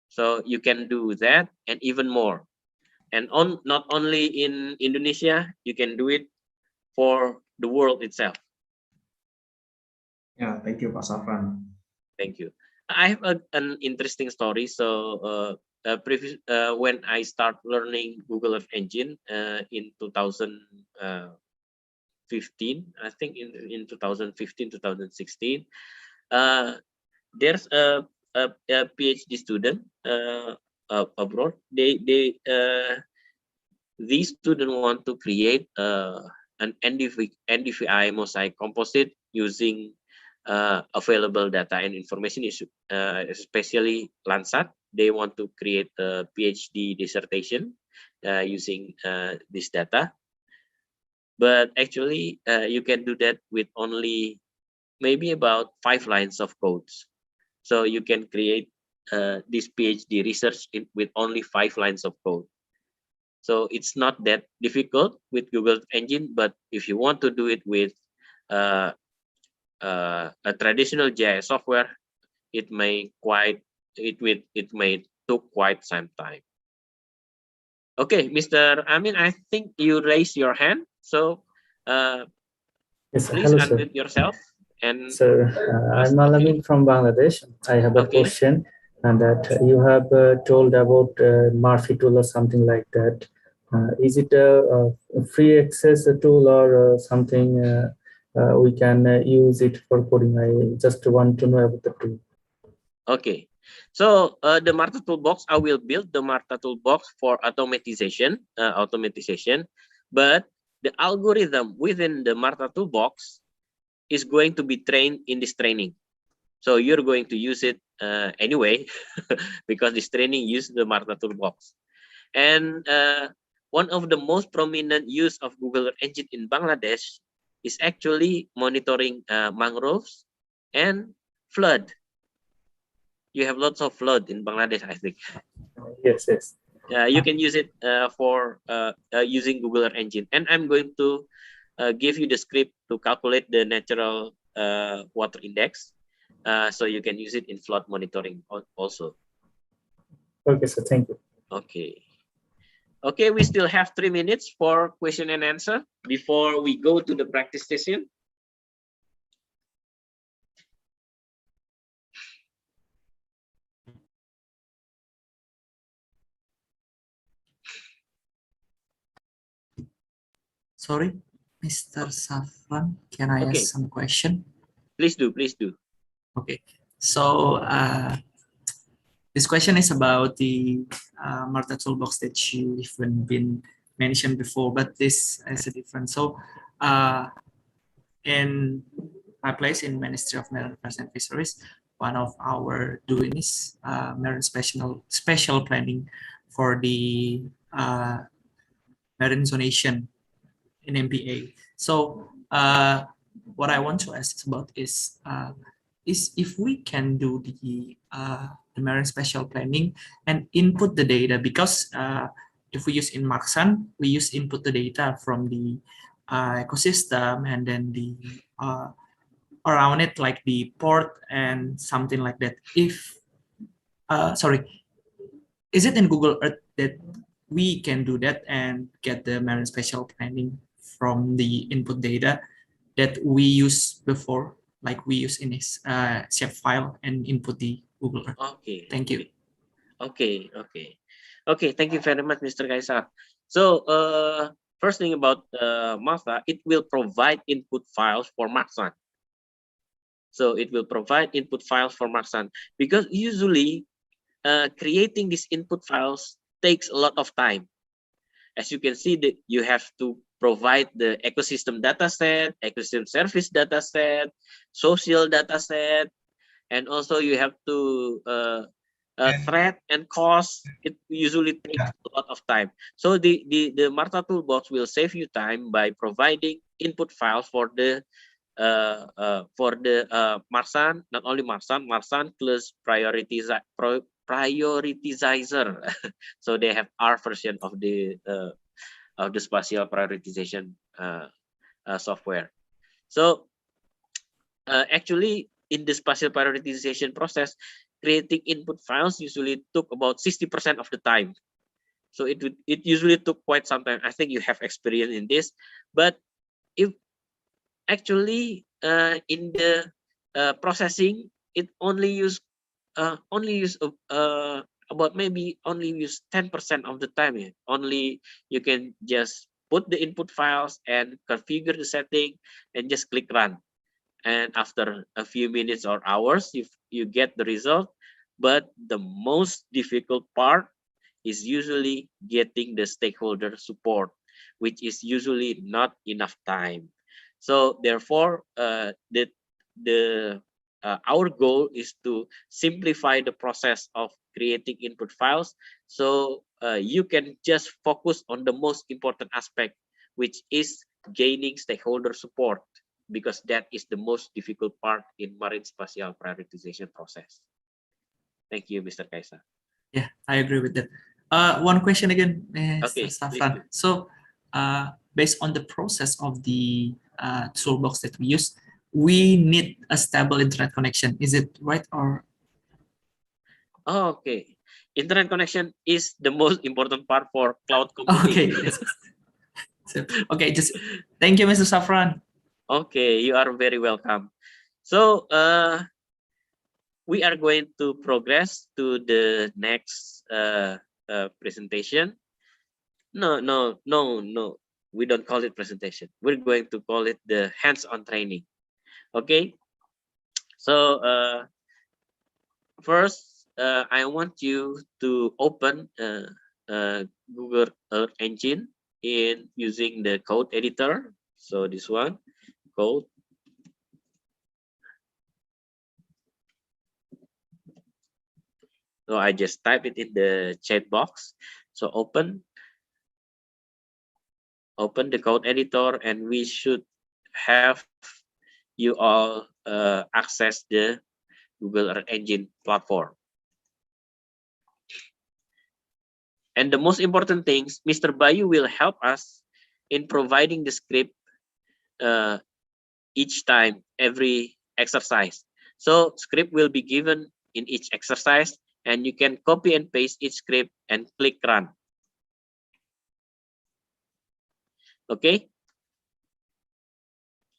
so you can do that and even more. And not only in Indonesia, you can do it for the world itself. Yeah, thank you, Pak Safran. Thank you. I have an interesting story. So when I start learning Google Earth Engine in 2015, I think in 2015, 2016, there's a PhD student abroad. These students want to create an NDVI mosaic composite using available data and information, especially Landsat. They want to create a PhD dissertation using this data. But actually, you can do that with only maybe about 5 lines of codes. So you can create this PhD research with only 5 lines of code. So it's not that difficult with Google Engine, but if you want to do it with a traditional GIS software, it may took quite some time. Okay, Mr. Amin, I think you raised your hand, so Yes, please hello, sir. unmute yourself. And Sir, I'm Malamin from Bangladesh. I have a question, and that you have told about Murphy tool or something like that. Is it a free access tool or something we can use it for coding? I just want to know about the tool. Okay, so the Marta Toolbox, I will build the Marta Toolbox for automatization, but the algorithm within the Marta Toolbox is going to be trained in this training. So you're going to use it anyway, because this training uses the Marta Toolbox. And one of the most prominent use of Google Earth Engine in Bangladesh is actually monitoring mangroves and flood. You have lots of flood in Bangladesh, I think. Yes, yes. You can use it for using Google Earth Engine. And I'm going to give you the script to calculate the natural water index. So you can use it in flood monitoring also. Okay, sir. Thank you. Okay. Okay, we still have 3 minutes for question and answer before we go to the practice session. Sorry, Mr. Safran, can I ask some question? Please do, please do. Okay, so this question is about the Marta Toolbox that you even been mentioned before, but this is a different. So in my place in Ministry of Marine Affairs and Fisheries, one of our doing is marine special planning for the marine zonation in MPA. So what I want to ask about is if we can do the marine special planning and input the data, because if we use in Marsan, we use input the data from the ecosystem and then the around it, like the port and something like that. If sorry, is it in Google Earth that we can do that and get the marine special planning from the input data that we used before, like we use in this shape file and input the Google Earth? Okay. Thank you. Okay. Thank you very much, Mr. Kaisar. So first thing about Martha, it will provide input files for Marsan. So it will provide input files for Marsan, because usually creating these input files takes a lot of time. As you can see, that you have to provide the ecosystem dataset, ecosystem service dataset, social dataset, and also you have to threat and cost. It usually takes a lot of time. So the Marta Toolbox will save you time by providing input files for the Marsan, not only Marsan plus prioritizer. So they have our version of the spatial prioritization software. So actually, in the spatial prioritization process, creating input files usually took about 60% of the time. So it usually took quite some time. I think you have experience in this, but if actually in the processing, it only use about maybe only use 10% of the time. Only you can just put the input files and configure the setting and just click run. And after a few minutes or hours, you get the result. But the most difficult part is usually getting the stakeholder support, which is usually not enough time. So therefore, our goal is to simplify the process of creating input files, so you can just focus on the most important aspect, which is gaining stakeholder support, because that is the most difficult part in marine spatial prioritization process. Thank you, Mr. Kaisa. Yeah, I agree with that. One question again, Mr. Okay, Safran. So, based on the process of the toolbox that we use, we need a stable internet connection. Is it right or? Oh, okay. Internet connection is the most important part for cloud computing. Okay. So, okay, just thank you, Mr. Safran. Okay, you are very welcome. So we are going to progress to the next presentation. No. We don't call it presentation. We're going to call it the hands-on training. Okay. So first, I want you to open Google Earth Engine in using the code editor. So this one, code. So I just type it in the chat box. So open the code editor, and we should have you all access the Google Earth Engine platform. And the most important things, Mr. Bayu will help us in providing the script each time, every exercise. So script will be given in each exercise, and you can copy and paste each script and click run. Okay.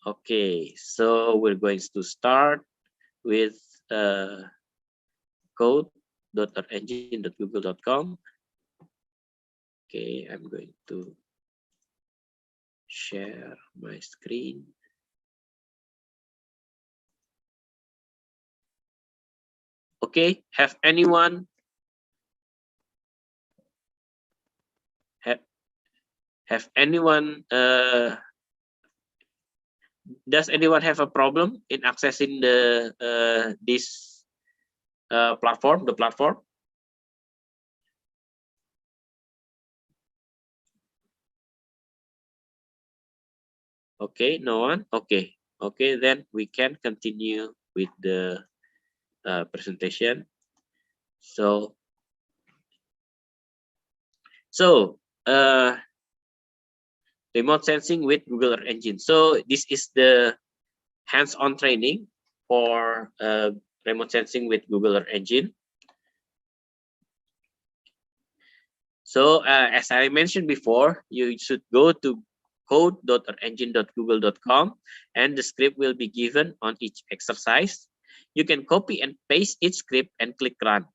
Okay, so we're going to start with code.engine.google.com. Okay, I'm going to share my screen. Okay, have anyone does anyone have a problem in accessing the this platform, the platform? Okay, no one. Okay, then we can continue with the presentation. So remote sensing with Google Earth Engine. So this is the hands-on training for remote sensing with Google Earth Engine. So as I mentioned before, you should go to code.engine.google.com, and the script will be given on each exercise. You can copy and paste each script and click run.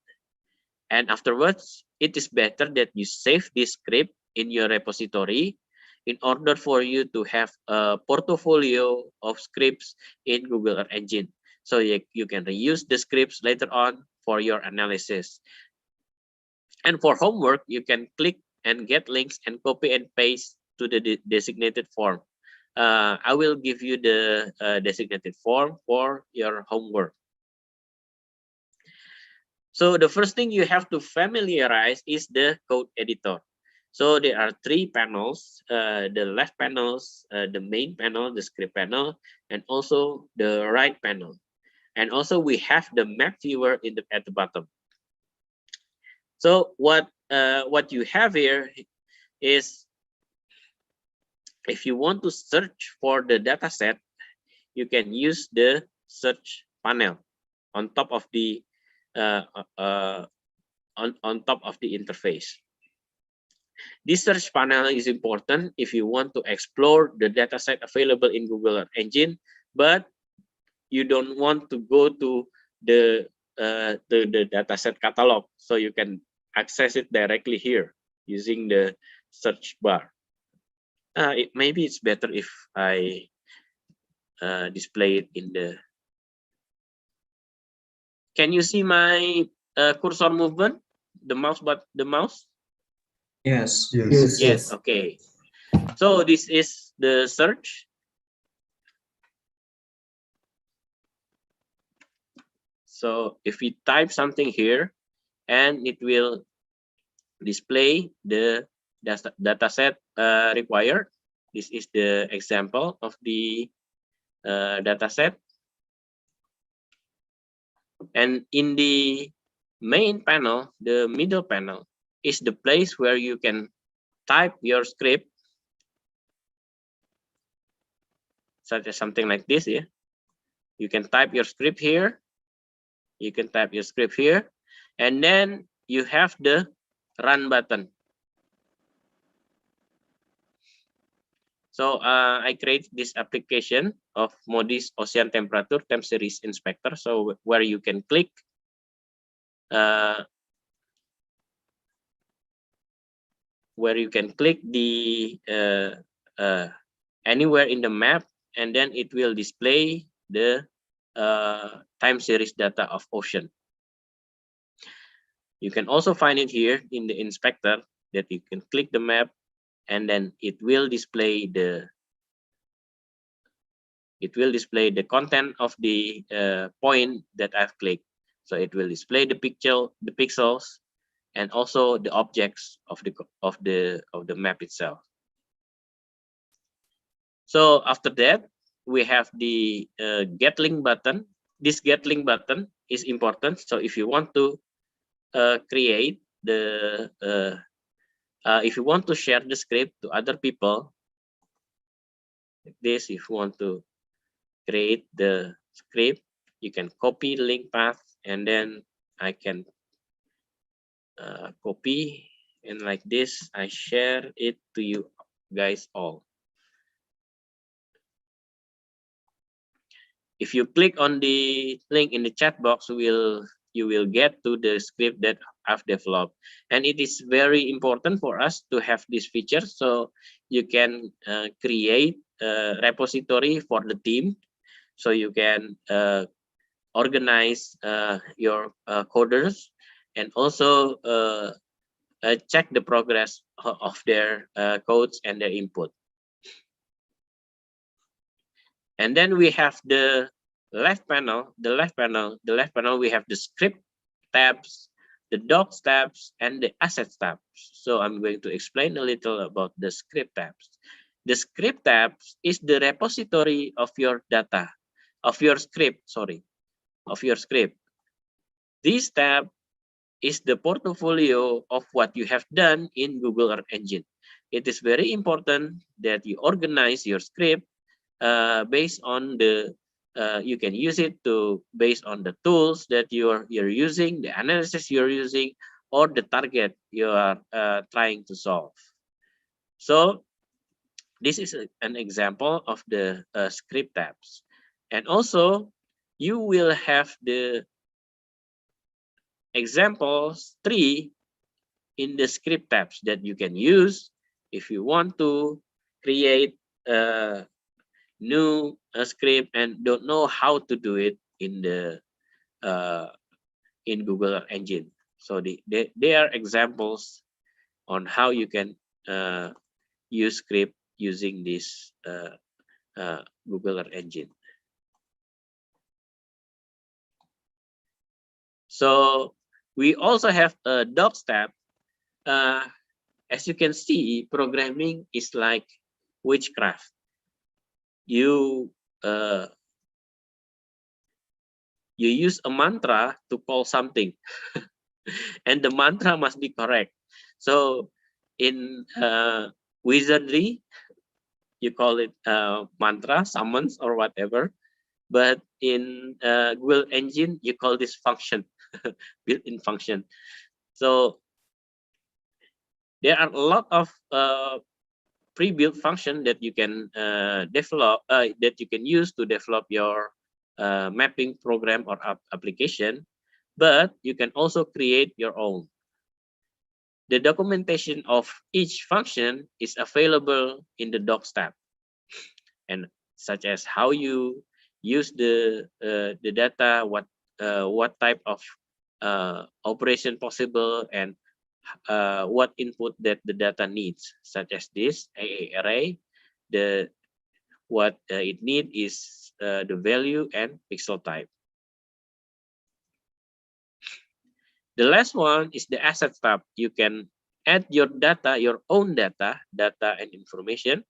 And afterwards, it is better that you save this script in your repository in order for you to have a portfolio of scripts in Google Earth Engine. So you can reuse the scripts later on for your analysis. And for homework, you can click and get links and copy and paste to the designated form. I will give you the designated form for your homework. So the first thing you have to familiarize is the code editor. So there are three panels, the left panels, the main panel, the script panel, and also the right panel. And also we have the map viewer at the bottom. So what you have here is, if you want to search for the data set, you can use the search panel on top of the on top of the interface. This search panel is important if you want to explore the dataset available in Google Earth Engine, but you don't want to go to the dataset catalog, so you can access it directly here using the search bar. Maybe it's better if I display it in the. Can you see my cursor movement? The mouse, but the mouse. Yes. Yes. Yes. Okay. So this is the search. So if we type something here, and it will display the data set required. This is the example of the data set. And in the main panel, the middle panel is the place where you can type your script, such as something like this. Yeah, you can type your script here. You can type your script here, and then you have the run button. So I create this application of Modis Ocean Temperature Time Series Inspector. So where you can click the anywhere in the map, and then it will display the time series data of ocean. You can also find it here in the inspector, that you can click the map, and then it will display the content of the point that I've clicked. So it will display the pixels, and also the objects of the map itself. So after that, we have the get link button. This get link button is important. So if you want to create the if you want to share the script to other people, like this, if you want to create the script, you can copy link path, and then I can copy, and like this I share it to you guys all. If you click on the link in the chat box, you will get to the script that I've developed. And it is very important for us to have this feature, so you can create a repository for the team, so you can organize your coders, and also check the progress of their codes and their input. And then we have the left panel. The left panel, we have the script tabs, the docs tabs, and the assets tabs. So I'm going to explain a little about the script tabs. The script tabs is the repository of your data, of your script. This tab is the portfolio of what you have done in Google Earth Engine. It is very important that you organize your script based on the you can use it to based on the tools that you're using, the analysis you're using, or the target you are trying to solve. So this is an example of the script tabs. And also you will have the examples 3 in the script tabs that you can use if you want to create new script and don't know how to do it in the in Google Engine. So they are examples on how you can use script using this Google Engine. So we also have a docs tab. As you can see, programming is like witchcraft. You use a mantra to call something, and the mantra must be correct. So in wizardry, you call it mantra, summons, or whatever. But in Google Engine, you call this function, built-in function. So there are a lot of pre-built function that you can develop, that you can use to develop your mapping program or application, but you can also create your own. The documentation of each function is available in the docs tab, and such as how you use the data, what type of operation possible, and what input that the data needs, such as this AA array. What it needs is the value and pixel type. The last one is the asset tab. You can add your data, your own data and information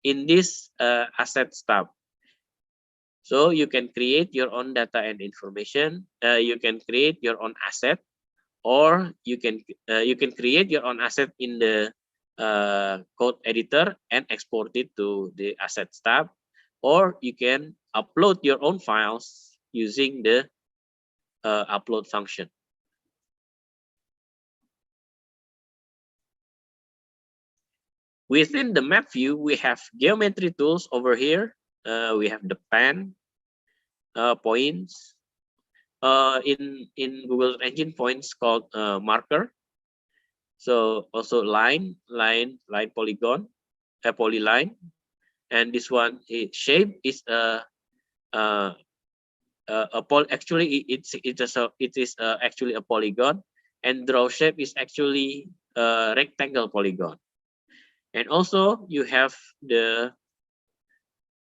in this assets tab. So you can create your own data and information. You can create your own asset, or you can create your own asset in the code editor and export it to the assets tab, or you can upload your own files using the upload function. Within the map view, we have geometry tools over here. We have the pen, points. In Google Engine, points called marker. So also line, polygon, polyline, and this one shape is actually it is actually a polygon, and draw shape is actually a rectangle polygon. And also you have the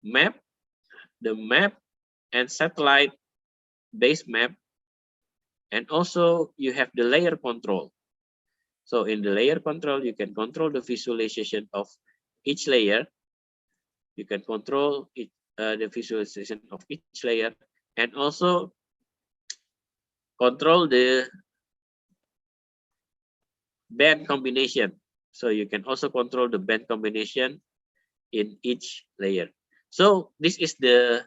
map and satellite base map, and also you have the layer control. So in the layer control, you can control the visualization of each layer. You can control the visualization of each layer, and also control the band combination. So you can also control the band combination in each layer. So this is the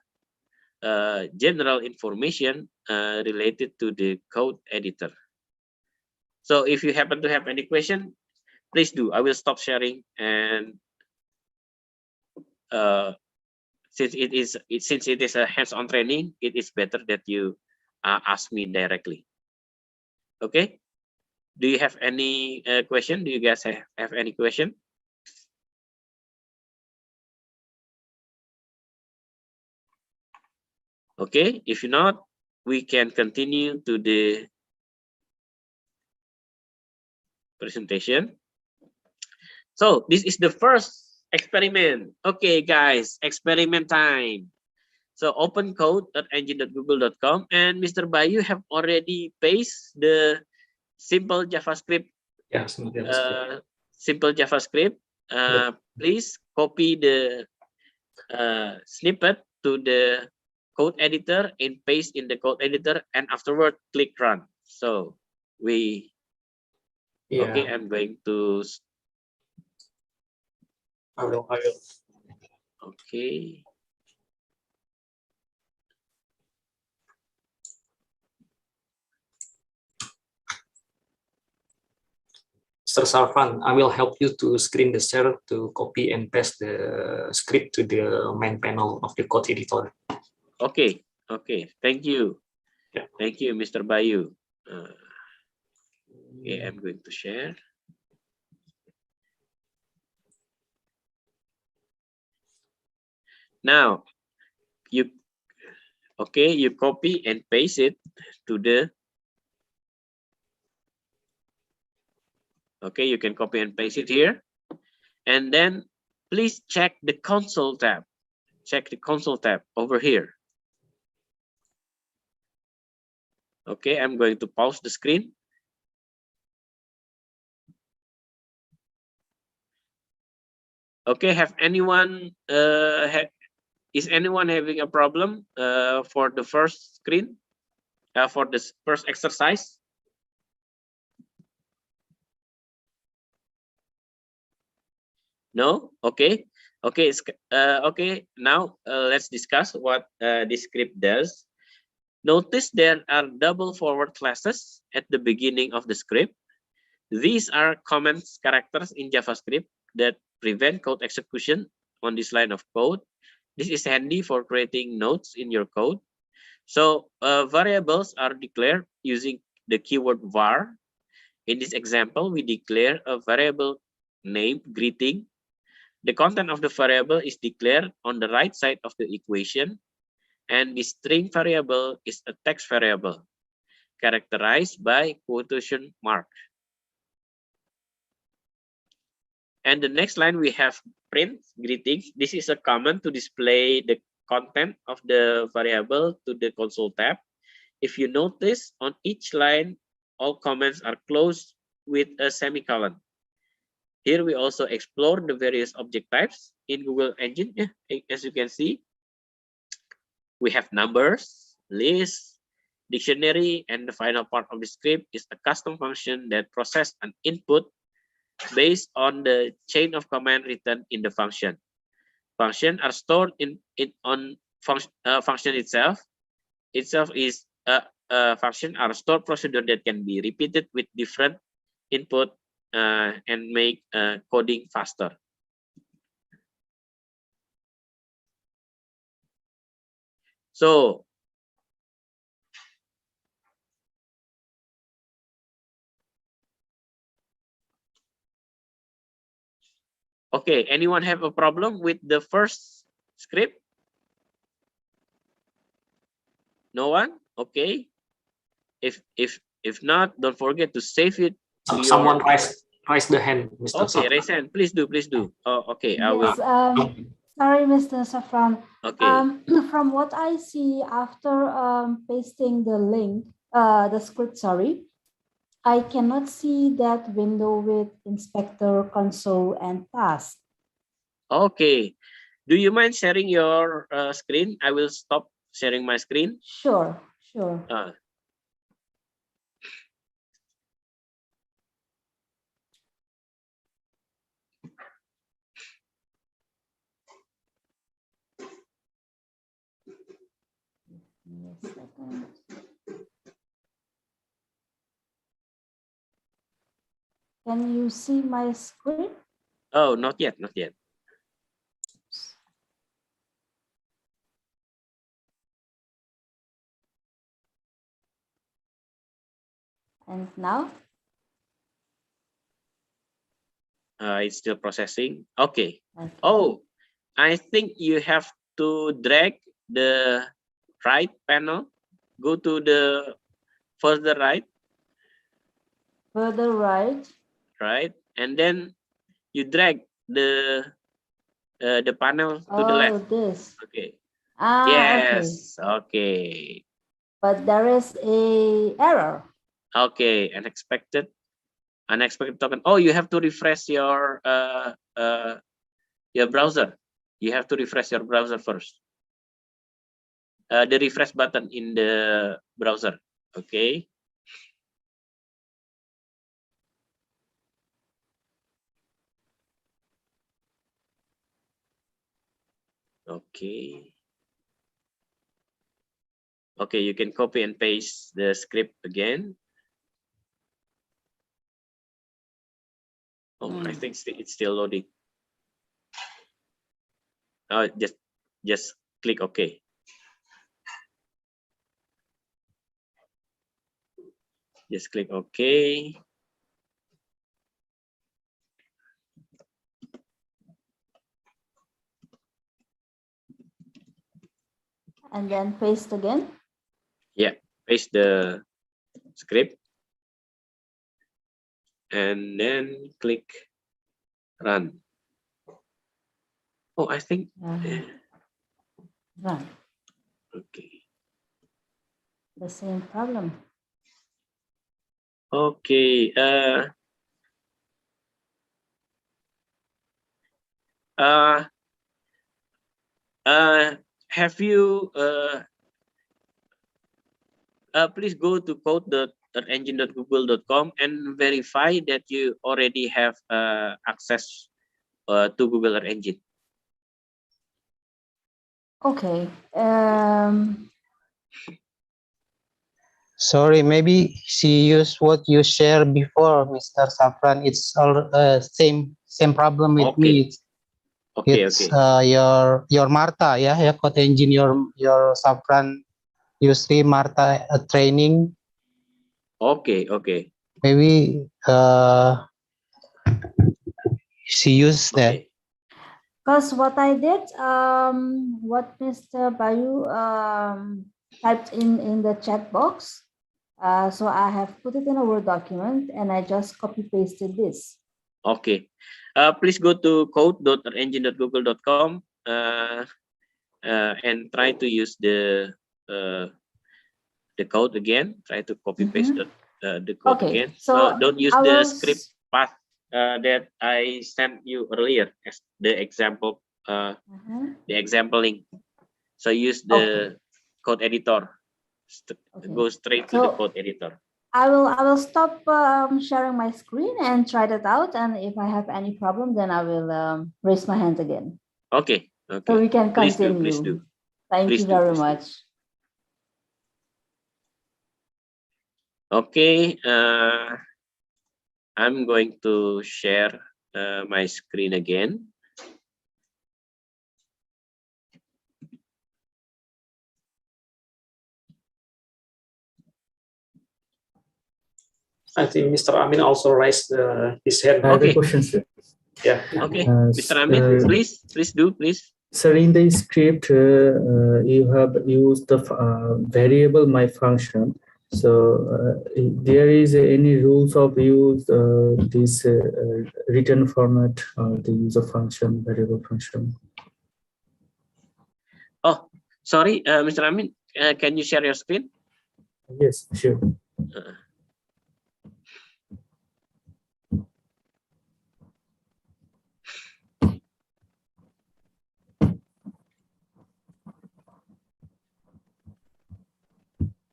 general information related to the code editor. So if you happen to have any question, please do. I will stop sharing, and since it is a hands-on training, it is better that you ask me directly. Okay. Do you have any question? Do you guys have any question? Okay, if not, we can continue to the presentation. So this is the first experiment. Okay, guys, experiment time. So open code.engine.google.com, and Mr. Bayu have already pasted the simple JavaScript. Yeah, simple JavaScript. Simple JavaScript. Please copy the snippet to the code editor and paste in the code editor, and afterward click run. So okay, I'm going to I will. Okay. Mr. Sarfan, I will help you to screen the share to copy and paste the script to the main panel of the code editor. Okay, okay, thank you. Yeah. Thank you, Mr. Bayu. Okay, I'm going to share. Now, you copy and paste it to the. Okay, you can copy and paste it here, and then please check the console tab. Check the console tab over here. Okay, I'm going to pause the screen. Okay, have anyone is anyone having a problem for the first screen, for this first exercise? No? Okay. Okay. Okay. Now let's discuss what this script does. Notice there are double forward classes at the beginning of the script. These are comments characters in JavaScript that prevent code execution on this line of code. This is handy for creating nodes in your code. So variables are declared using the keyword var. In this example, we declare a variable named greeting. The content of the variable is declared on the right side of the equation, and the string variable is a text variable characterized by quotation mark. And the next line we have print greetings. This is a command to display the content of the variable to the console tab. If you notice, on each line, all comments are closed with a semicolon. Here we also explore the various object types in Google Engine. Yeah, as you can see, we have numbers, lists, dictionary, and the final part of the script is a custom function that processes an input based on the chain of command written in the function. Functions are stored on function itself. Itself is a function are stored procedure that can be repeated with different input and make coding faster. So okay, anyone have a problem with the first script? No one? Okay. If not, don't forget to save it to Someone your... raise the hand, Mr. Okay, Safran. raise hand. Please do, please do. Oh, okay, I will. Yes, sorry, Mr. Safran. Okay. From what I see after pasting the link, the script, sorry, I cannot see that window with inspector, console, and task. Okay. Do you mind sharing your screen? I will stop sharing my screen. Sure, sure. Can you see my screen? Oh, not yet, not yet. And now? It's still processing. Okay. Oh, I think you have to drag the right panel. Go to the further right. Further right. Right, and then you drag the panel to the left. This. Okay. Yes. Okay. But there is a error. Okay, unexpected token. Oh, you have to refresh your browser. You have to refresh your browser first. The refresh button in the browser. Okay. Okay. Okay, you can copy and paste the script again. Oh, I think it's still loading. Oh, just click OK. Just click OK. And then paste again. Yeah, paste the script. And then click run. Oh, I think. Run. Okay. The same problem. Okay. Have you please go to code.engine.google.com and verify that you already have access to Google Earth Engine. Okay. Sorry, maybe she used what you shared before, Mr. Safran. It's all same problem with me. It's your Marta, yeah, code engine, your Safran usually Marta training. Okay. Maybe she used that. Because what I did, what Mr. Bayu typed in the chat box, so I have put it in a Word document and I just copy pasted this. Okay. Please go to code.engine.google.com and try to use the code again. Try to copy paste the code Okay, again. so Don't use I the will script path that I sent you earlier as the example, the example link. So use the code editor. Go straight to the So code editor. I will stop sharing my screen and try that out. And if I have any problem, then I will raise my hand again. Okay. Okay. So we can Please continue. do. Please do. Thank Please you do, very please do. much. Okay. I'm going to share my screen again. I think Mr. Amin also raised his hand. I have a Okay. question, sir. Yeah. Okay, Mr. Amin, please do, please. Sir, in the script, you have used the variable my function. So there is any rules of use this written format or the use of function, variable function? Oh, sorry, Mr. Amin, can you share your screen? Yes, sure.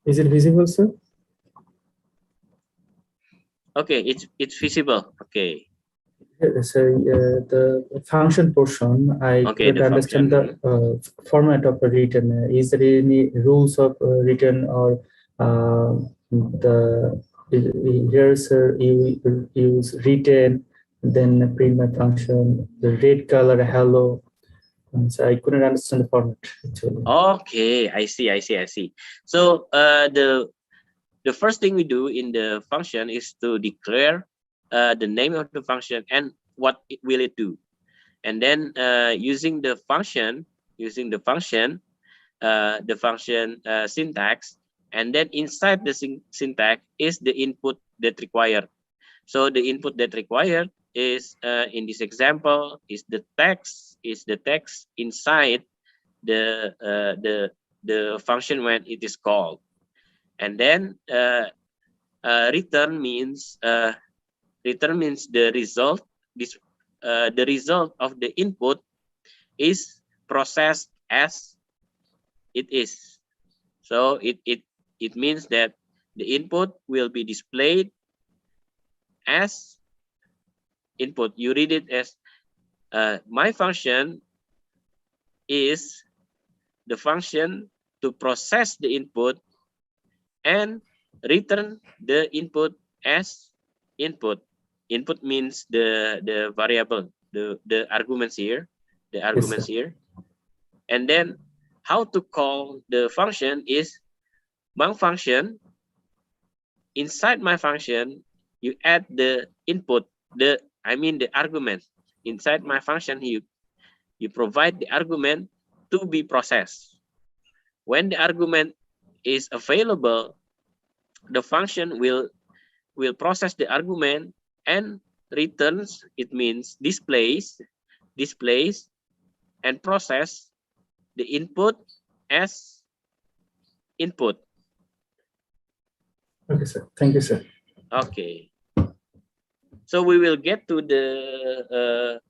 Is it visible, sir? Okay, it's visible. Okay. So the function portion, I Okay, couldn't understand the format of a written. Is there any rules of written or here, sir, you use written, then print my function, the red color, hello. And so I couldn't understand the format actually. Okay, I see. So the first thing we do in the function is to declare the name of the function and what will it do, and then using the function syntax, and then inside the syntax is the input that required. So the input that required is in this example is the text inside the function when it is called, and then return means the result. The result of the input is processed as it is. So it means that the input will be displayed as input. You read it as my function is the function to process the input and return the input as input. Input means the variable, the arguments here, here. And then how to call the function is my function. Inside my function, you add the input, the argument. Inside my function, you provide the argument to be processed. When the argument is available, the function will process the argument and returns. It means displays and process the input as input. Okay, sir. Thank you, sir. Okay. So we will get to the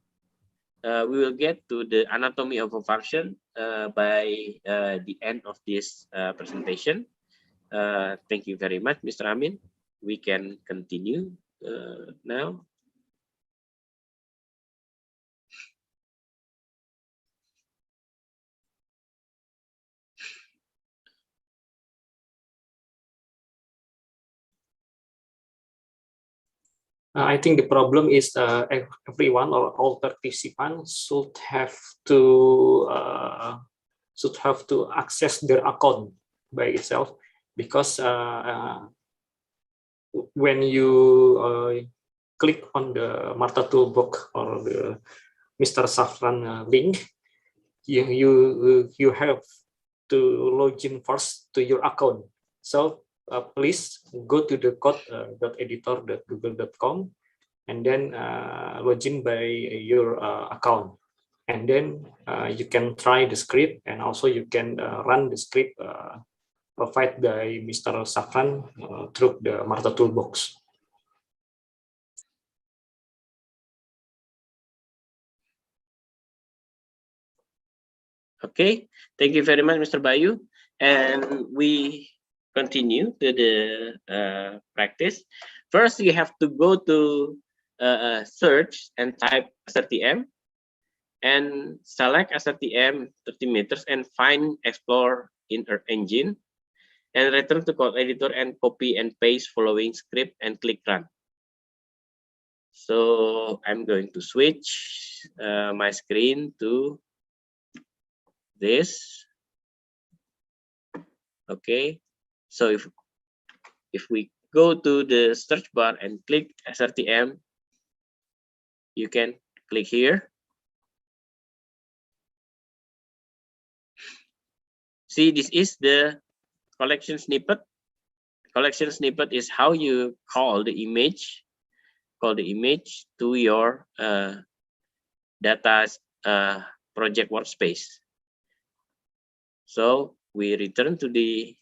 anatomy of a function by the end of this presentation. Thank you very much, Mr. Amin. We can continue now. I think the problem is everyone or all participants should have to access their account by itself, because when you click on the Marta Toolbox or the Mr. Safran link, you have to log in first to your account. So please go to the code.editor.google.com and then log in by your account. And then you can try the script, and also you can run the script provided by Mr. Safran through the Marta Toolbox. Okay, thank you very much, Mr. Bayu. And we continue to the practice. First, you have to go to search and type SRTM and select SRTM 30 meters and find explore in Earth Engine and return to code editor and copy and paste following script and click run. So I'm going to switch my screen to this. Okay, so if we go to the search bar and click SRTM, you can click here. See, this is the collection snippet. Collection snippet is how you call the image to your data project workspace. So we return to the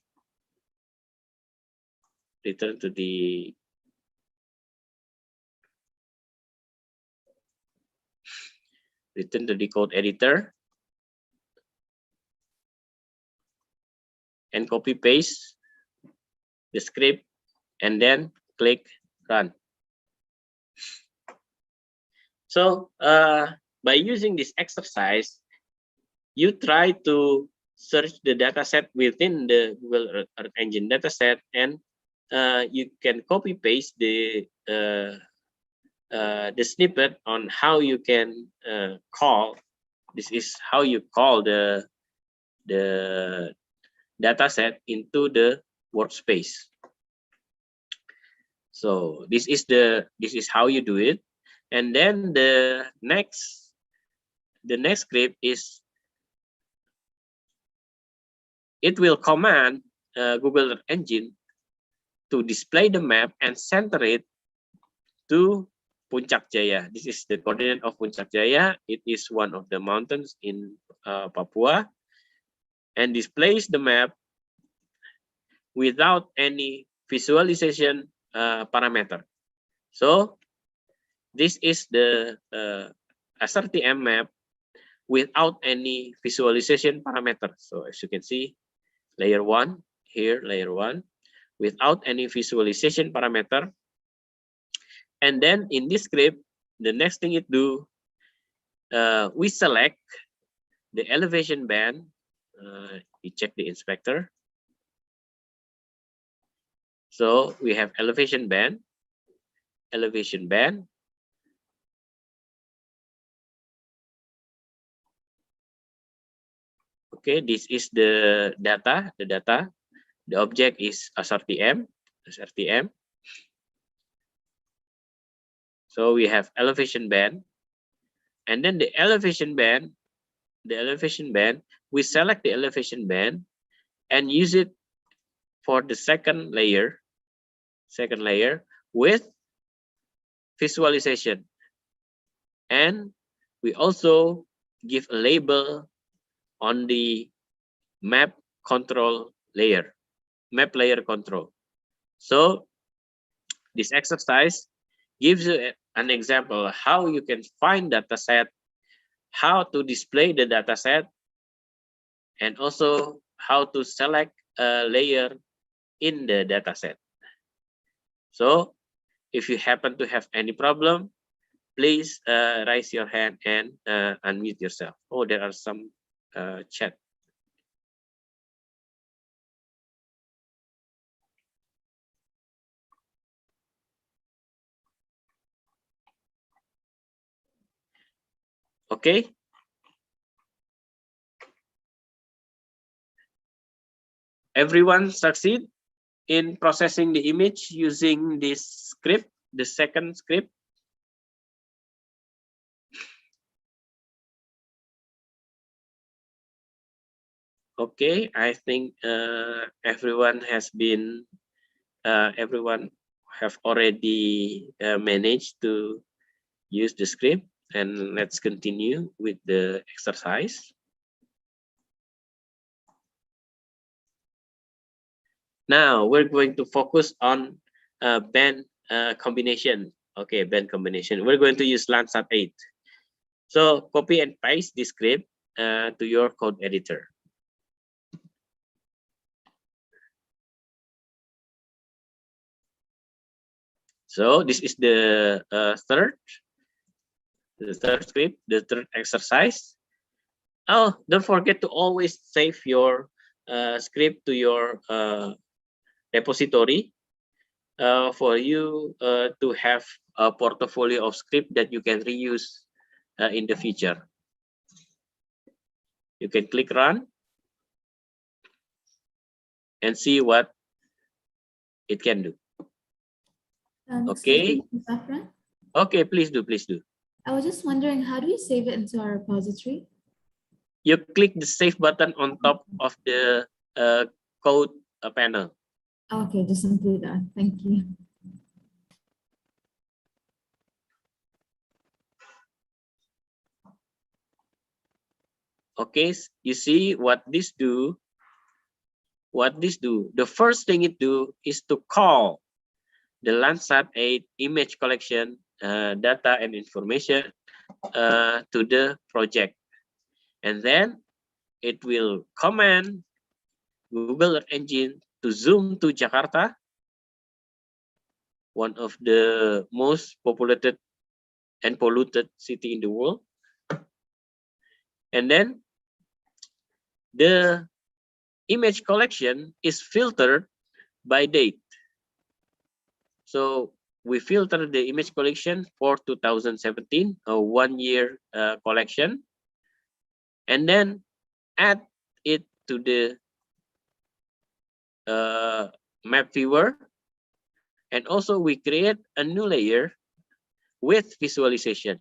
code editor and copy paste the script and then click run. So by using this exercise, you try to search the dataset within the Google Earth Engine dataset, and you can copy paste the snippet on how you can call. This is how you call the dataset into the workspace. So this is how you do it, and then the next script is it will command Google Earth Engine to display the map and center it to Puncak Jaya. This is the coordinate of Puncak Jaya. It is one of the mountains in Papua, and displays the map without any visualization parameter. So this is the SRTM map without any visualization parameter. So as you can see, layer 1 here, layer 1 without any visualization parameter. And then in this script, the next thing it do, we select the elevation band. We check the inspector. So we have elevation band. Okay, this is the data. The object is SRTM. So we have elevation band, and then the elevation band, we select the elevation band and use it for the second layer with visualization. And we also give a label on the map control layer, map layer control. So this exercise gives you an example how you can find data set, how to display the data set, and also how to select a layer in the data set. So if you happen to have any problem, please raise your hand and unmute yourself. Oh, there are some chat. Okay. Everyone succeed in processing the image using this script, the second script. Okay, I think everyone has been have already managed to use the script, and let's continue with the exercise. Now we're going to focus on band combination. Okay, band combination. We're going to use Landsat 8. So copy and paste the script to your code editor. So this is the third script, the third exercise. Oh, don't forget to always save your script to your repository for you to have a portfolio of script that you can reuse in the future. You can click run and see what it can do. Okay. Okay, please do, please do. I was just wondering, how do we save it into our repository? You click the save button on top of the code panel. Okay, just simply that. Thank you. Okay, you see what this do? What this do? The first thing it do is to call the Landsat 8 image collection data and information to the project, and then it will command Google Earth Engine to zoom to Jakarta, one of the most populated and polluted city in the world. And then the image collection is filtered by date. So we filter the image collection for 2017, a 1-year collection, and then add it to the map viewer. And also we create a new layer with visualization.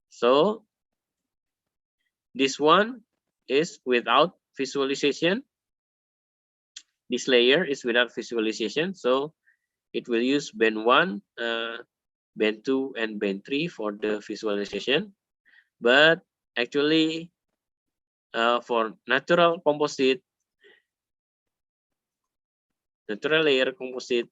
So this one is without visualization. This layer is without visualization. So it will use band 1, band 2, and band 3 for the visualization. But actually, for natural composite, natural layer composite,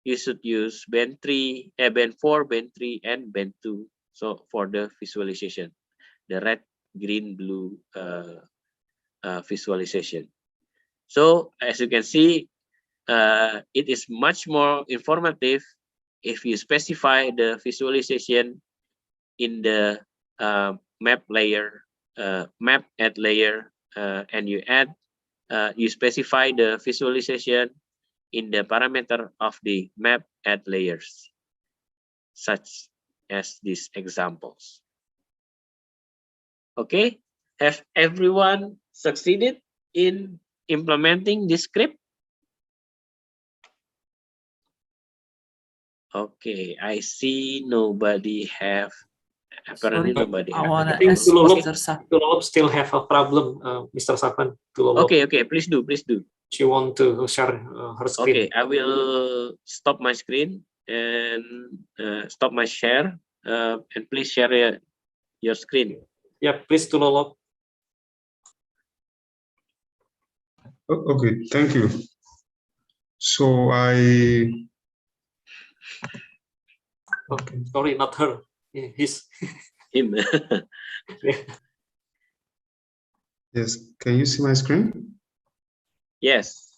you should use band 3, band 4, band 3, and band 2. So for the visualization, the red, green, blue visualization. So as you can see, it is much more informative if you specify the visualization in the map layer, map add layer, and you add, you specify the visualization in the parameter of the map add layers, such as these examples. Okay, have everyone succeeded in implementing this script? Okay, I see nobody have. Apparently, Sorry, nobody I have. wanna Okay. ask Mr. Tulolop still have a problem, Mr. Safran. Okay, okay, please do, please do. She want to share her screen. Okay, I will stop my screen and stop my share, and please share your screen. Yeah, please Tulolop. Okay, thank you. So okay, sorry, not her. He's him. Yes, can you see my screen? Yes.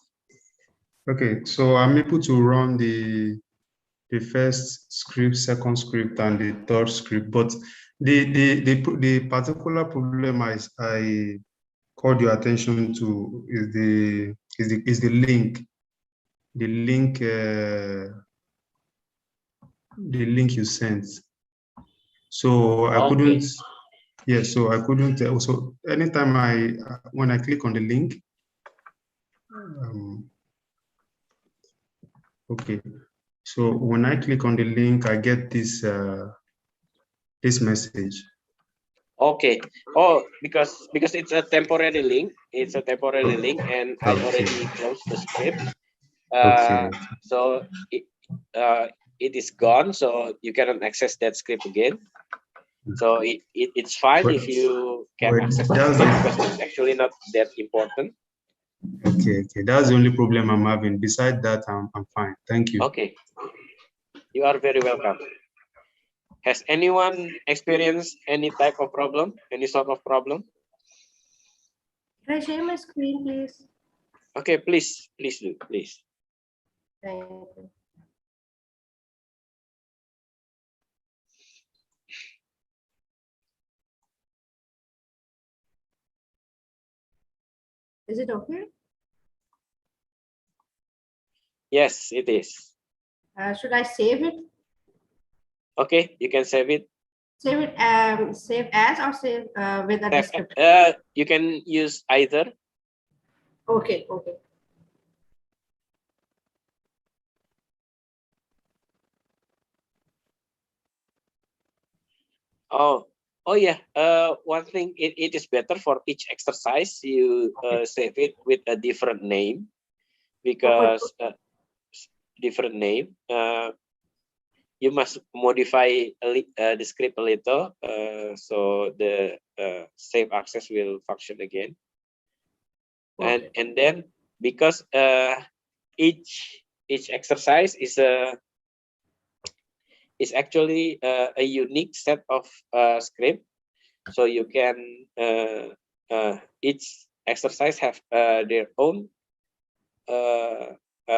Okay, so I'm able to run the first script, second script, and the third script. But the particular problem I called your attention to is the link. The link you sent. So I couldn't. Yeah, so I couldn't. Also, anytime when I click on the link. Okay, so when I click on the link, I get this this message. Okay. Oh, because it's a temporary link. It's a temporary link, and I already closed the script. Okay. So it is gone, so you cannot access that script again. So it's fine if you can access that script because it's actually not that important. Okay, that's the only problem I'm having. Besides that, I'm fine. Thank you. Okay, you are very welcome. Has anyone experienced any type of problem, any sort of problem? Can I share my screen, please? Okay, please do, please. Thank you. Is it okay? Yes, it is. Should I save it? Okay, you can save it. Save it, save as or save with a description? You can use either. Okay. Oh yeah. One thing, it is better for each exercise you save it with a different name, because different name. You must modify the script a little, so the save access will function again. Okay. And then because each exercise is actually a unique set of script, so you can each exercise have their own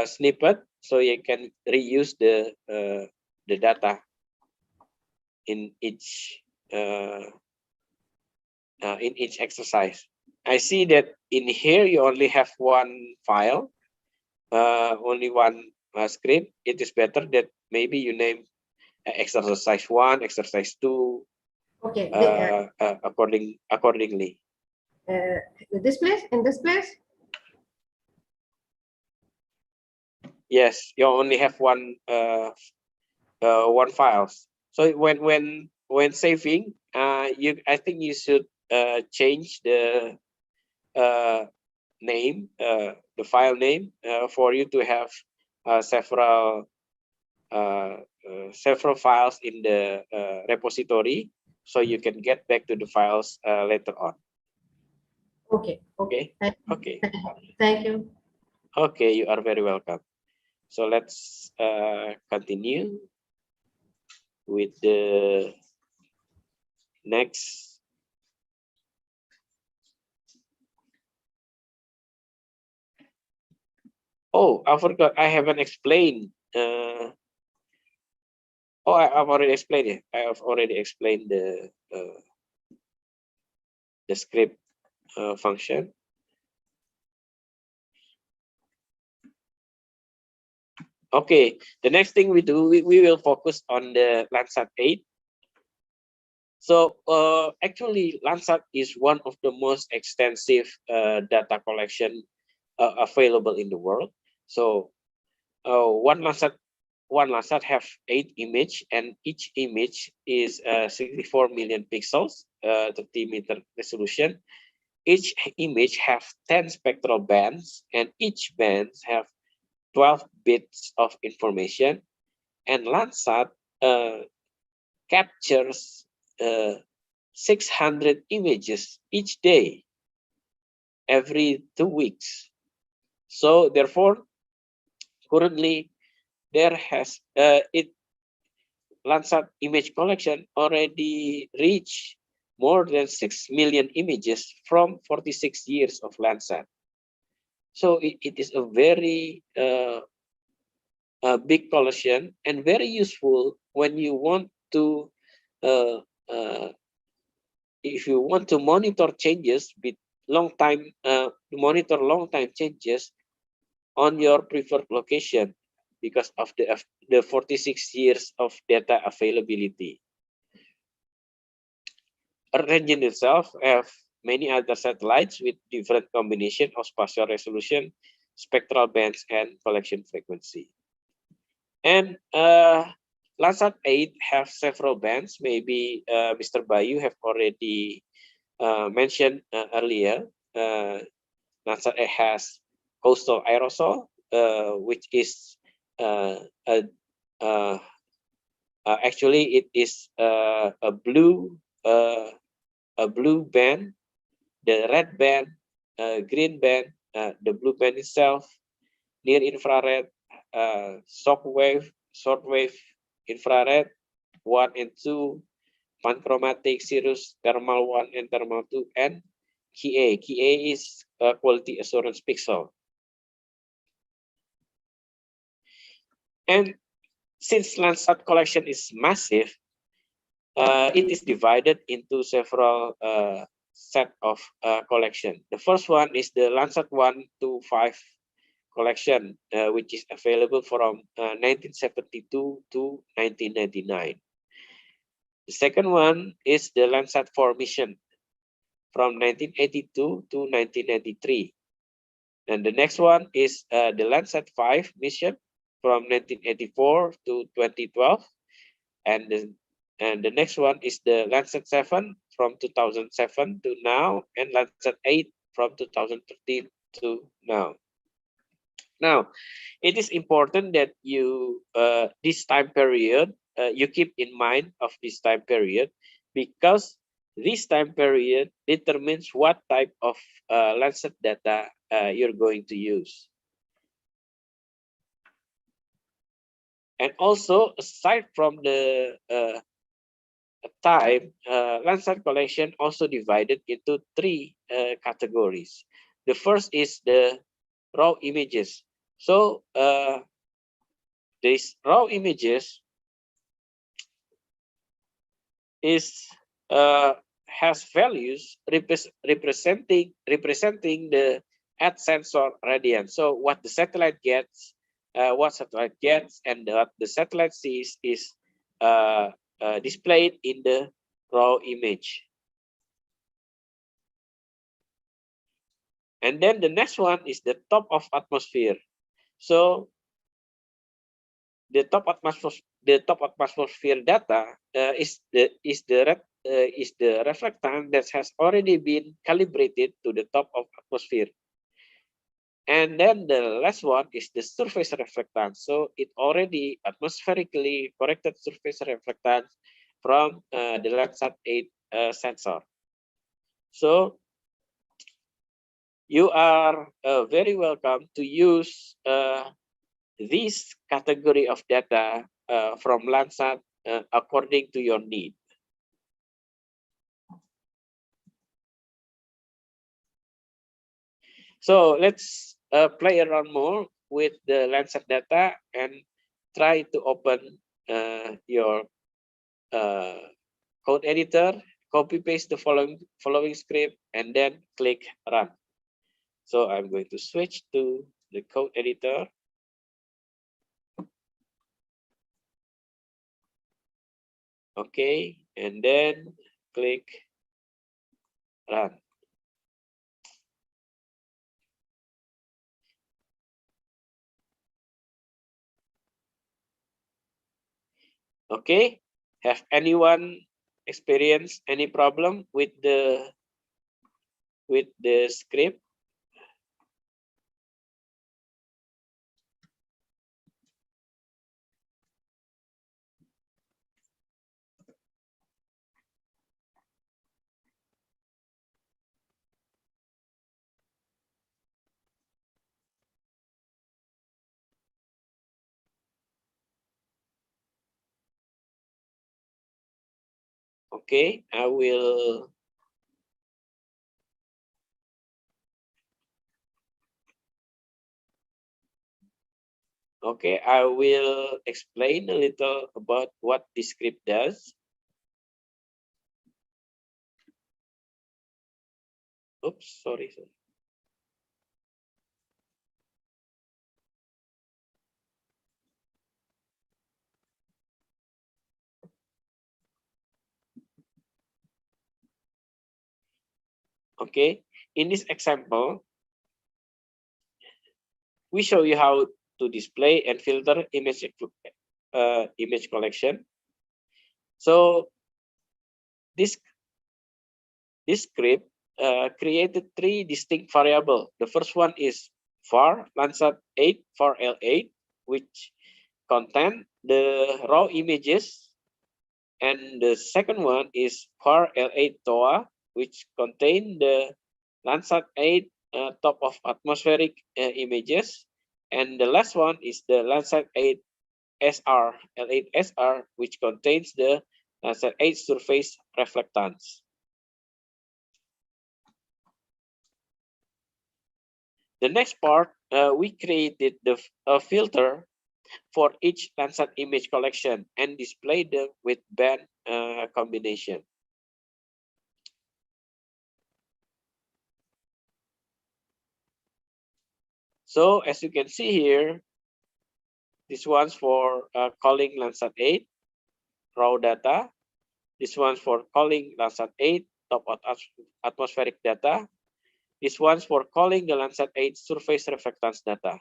snippet, so you can reuse the data in each exercise. I see that in here you only have one file, only one script. It is better that maybe you name exercise 1, exercise 2, Okay. accordingly. This place, in this place? Yes, you only have one files. So when saving, I think you should change the name, the file name, for you to have several files in the repository, so you can get back to the files later on. Okay. Okay. Thank you. Okay, you are very welcome. So let's continue with the next. Oh, I forgot. I haven't explained. I've already explained it. I have already explained the script function. Okay, the next thing we do, we will focus on the Landsat 8. So actually, Landsat is one of the most extensive data collection available in the world. So one Landsat have 8 images, and each image is 64 million pixels, 30-meter resolution. Each image have 10 spectral bands, and each band have 12 bits of information. And Landsat captures 600 images each day, every 2 weeks. So therefore, currently there has Landsat image collection already reached more than 6 million images from 46 years of Landsat. So it is a very big collection and very useful when you want to if you want to monitor changes with monitor long time changes on your preferred location, because of the 46 years of data availability. Earth Engine itself have many other satellites with different combination of spatial resolution, spectral bands, and collection frequency. And Landsat 8 have several bands. Maybe Mr. Bayu have already mentioned earlier. Landsat 8 has coastal aerosol, which is actually it is a blue band, the red band, green band, the blue band itself, near infrared, short wave, infrared 1 and 2, panchromatic, cirrus, thermal 1 and thermal 2, and KA. KA is quality assurance pixel. And since Landsat collection is massive, it is divided into several set of collection. The first one is the Landsat 1 to 5 collection, which is available from 1972 to 1999. The second one is the Landsat 4 mission from 1982 to 1993. And the next one is the Landsat 5 mission from 1984 to 2012. And the next one is the Landsat 7 from 2007 to now, and Landsat 8 from 2013 to now. Now, it is important that you this time period you keep in mind of this time period, because this time period determines what type of Landsat data you're going to use. And also, aside from the time, Landsat collection also divided into 3 categories. The first is the raw images. So these raw images is has values representing the at sensor radiance. So what the satellite gets, and what the satellite sees is displayed in the raw image. And then the next one is the top of atmosphere. So the top atmosphere data is the reflectance that has already been calibrated to the top of atmosphere. And then the last one is the surface reflectance. So it already atmospherically corrected surface reflectance from the Landsat 8 sensor. So you are very welcome to use this category of data from Landsat according to your need. So let's play around more with the Landsat data and try to open your code editor, copy paste the following script, and then click run. So I'm going to switch to the code editor. Okay, and then click run. Okay, have anyone experienced any problem with the script? Okay, I will explain a little about what this script does. Oops, sorry. Okay, in this example, we show you how to display and filter image collection. So this script created 3 distinct variables. The first one is var Landsat 8 for L8, which contain the raw images, and the second one is var L8 TOA, which contain the Landsat 8 top of atmospheric images, and the last one is the Landsat 8 SR, L8 SR, which contains the Landsat 8 surface reflectance. The next part, we created a filter for each Landsat image collection and display them with band combination. So as you can see here, this one's for calling Landsat 8 raw data. This one's for calling Landsat 8 top of atmospheric data. This one's for calling the Landsat 8 surface reflectance data.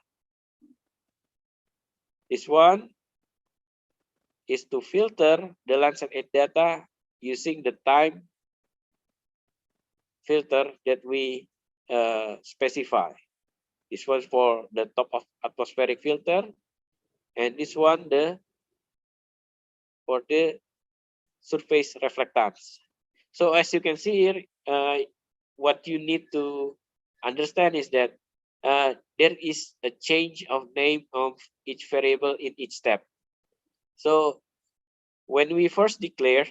This one is to filter the Landsat 8 data using the time filter that we specify. This one for the top of atmospheric filter, and this one for the surface reflectance. So as you can see here, what you need to understand is that there is a change of name of each variable in each step. So when we first declare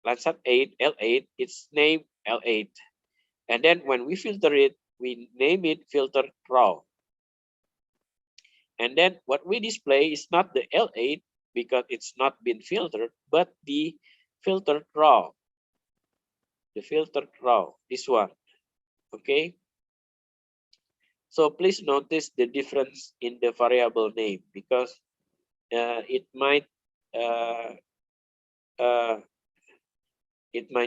Landsat 8 L8, it's named L8, and then when we filter it, we name it filter raw. And then what we display is not the L8 because it's not been filtered, but the filtered raw. The filtered raw, this one. Okay. So please notice the difference in the variable name because it might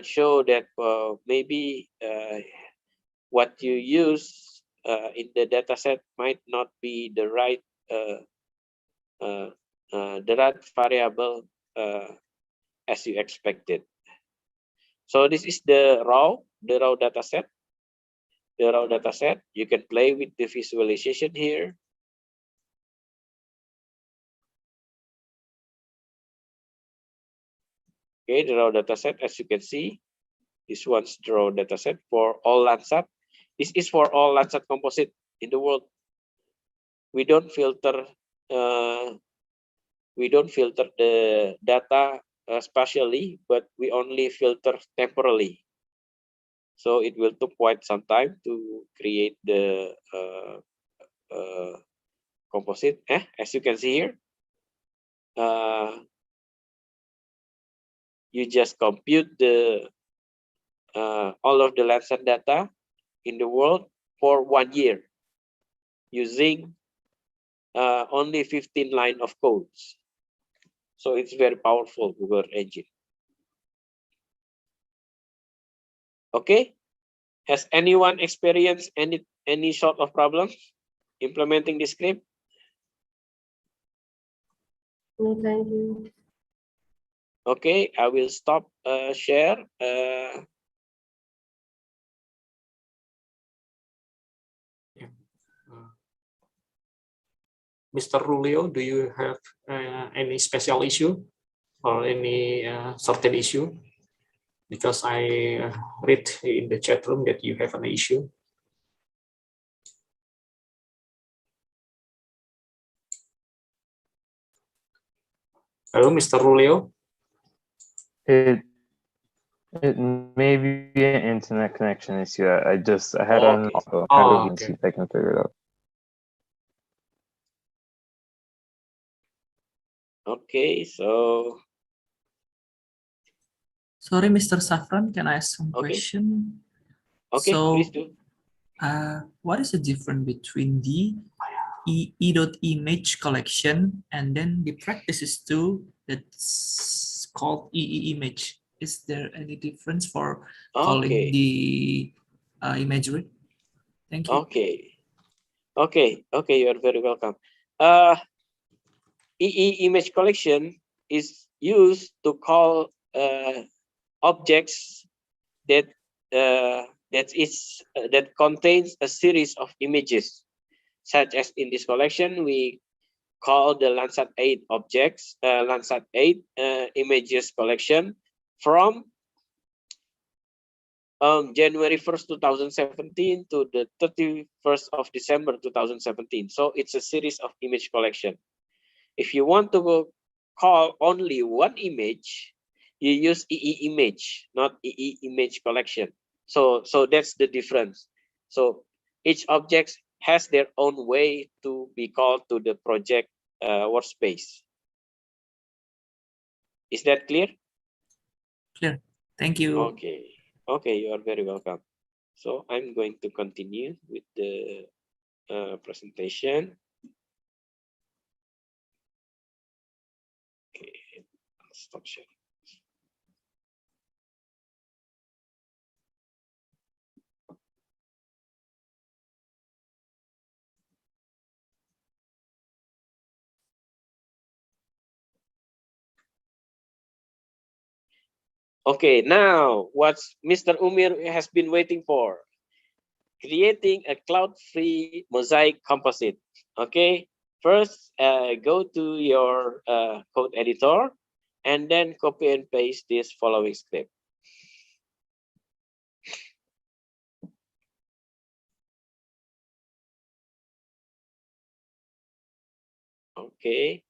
show that maybe what you use in the dataset might not be the right variable as you expected. So this is the raw dataset. The raw dataset. You can play with the visualization here. Okay, the raw dataset, as you can see, this one's the raw dataset for all Landsat. This is for all Landsat composite in the world. We don't filter the data spatially, but we only filter temporally. So it will take quite some time to create the composite. As you can see here, you just compute the all of the Landsat data in the world for 1 year using only 15 lines of codes. So it's very powerful Google engine. Okay, has anyone experienced any sort of problems implementing this script? No, thank you. Okay, I will stop share. Mr. Rulio, do you have any special issue or any certain issue? Because I read in the chat room that you have an issue. Hello, Mr. Rulio. It may be an internet connection issue. I had on also. I'm trying to see if I can figure it out. Okay, so. Sorry, Mr. Safran, can I ask some question? Okay, so, please do. What is the difference between the E.image collection and then the practices tool that's called EE-image? Is there any difference for calling the imagery? Thank you. Okay, you are very welcome. EE-image collection is used to call objects that contains a series of images. such as in this collection, we call the Landsat 8 objects, Landsat 8 images collection from January 1st, 2017 to the 31st of December 2017. So it's a series of image collection. If you want to call only one image, you use EE image, not EE image collection. So that's the difference. So each object has their own way to be called to the project workspace. Is that clear? Clear. Thank you. Okay. Okay, you are very welcome. So I'm going to continue with the presentation. Okay, I'll stop sharing. Okay, now what Mr. Umir has been waiting for, creating a cloud-free mosaic composite. Okay, first go to your code editor and then copy and paste this following script. Okay,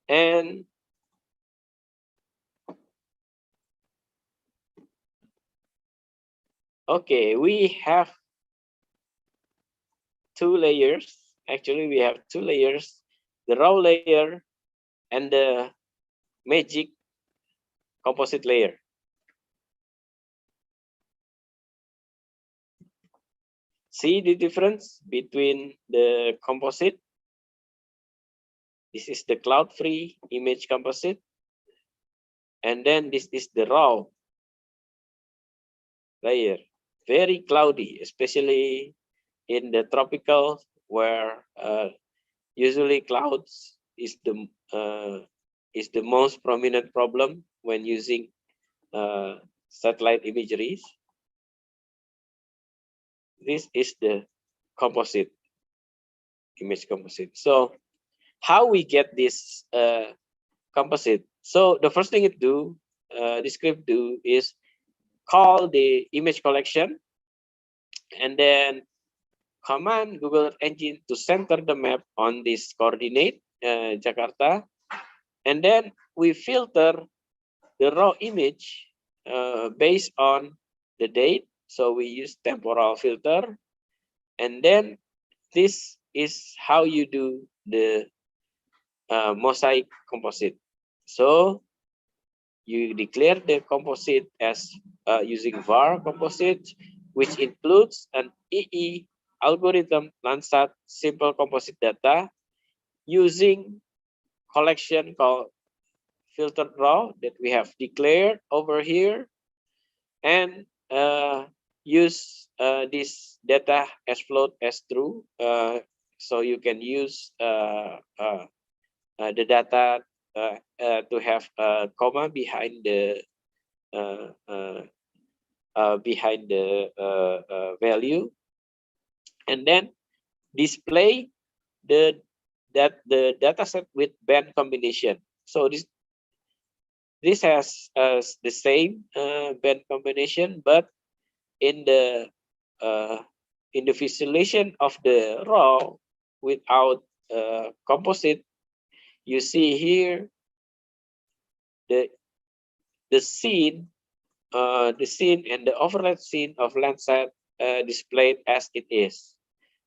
and okay, we have two layers. Actually, we have two layers, the raw layer and the magic composite layer. See the difference between the composite? This is the cloud-free image composite. And then this is the raw layer. Very cloudy, especially in the tropical, where usually clouds is the most prominent problem when using satellite imagery. This is the composite image composite. So how we get this composite? So the first thing it do, the script do, is call the image collection and then command Google Earth Engine to center the map on this coordinate, Jakarta, and then we filter the raw image based on the date. So we use temporal filter, and then this is how you do the mosaic composite. So you declare the composite as using var composite, which includes an EE algorithm Landsat simple composite data using collection called filtered raw that we have declared over here, and use this data as float as true. So you can use the data to have a comma behind the value, and then display the data set with band combination. So this has the same band combination, but in the visualization of the raw without composite, you see here the scene and the overlap scene of Landsat displayed as it is,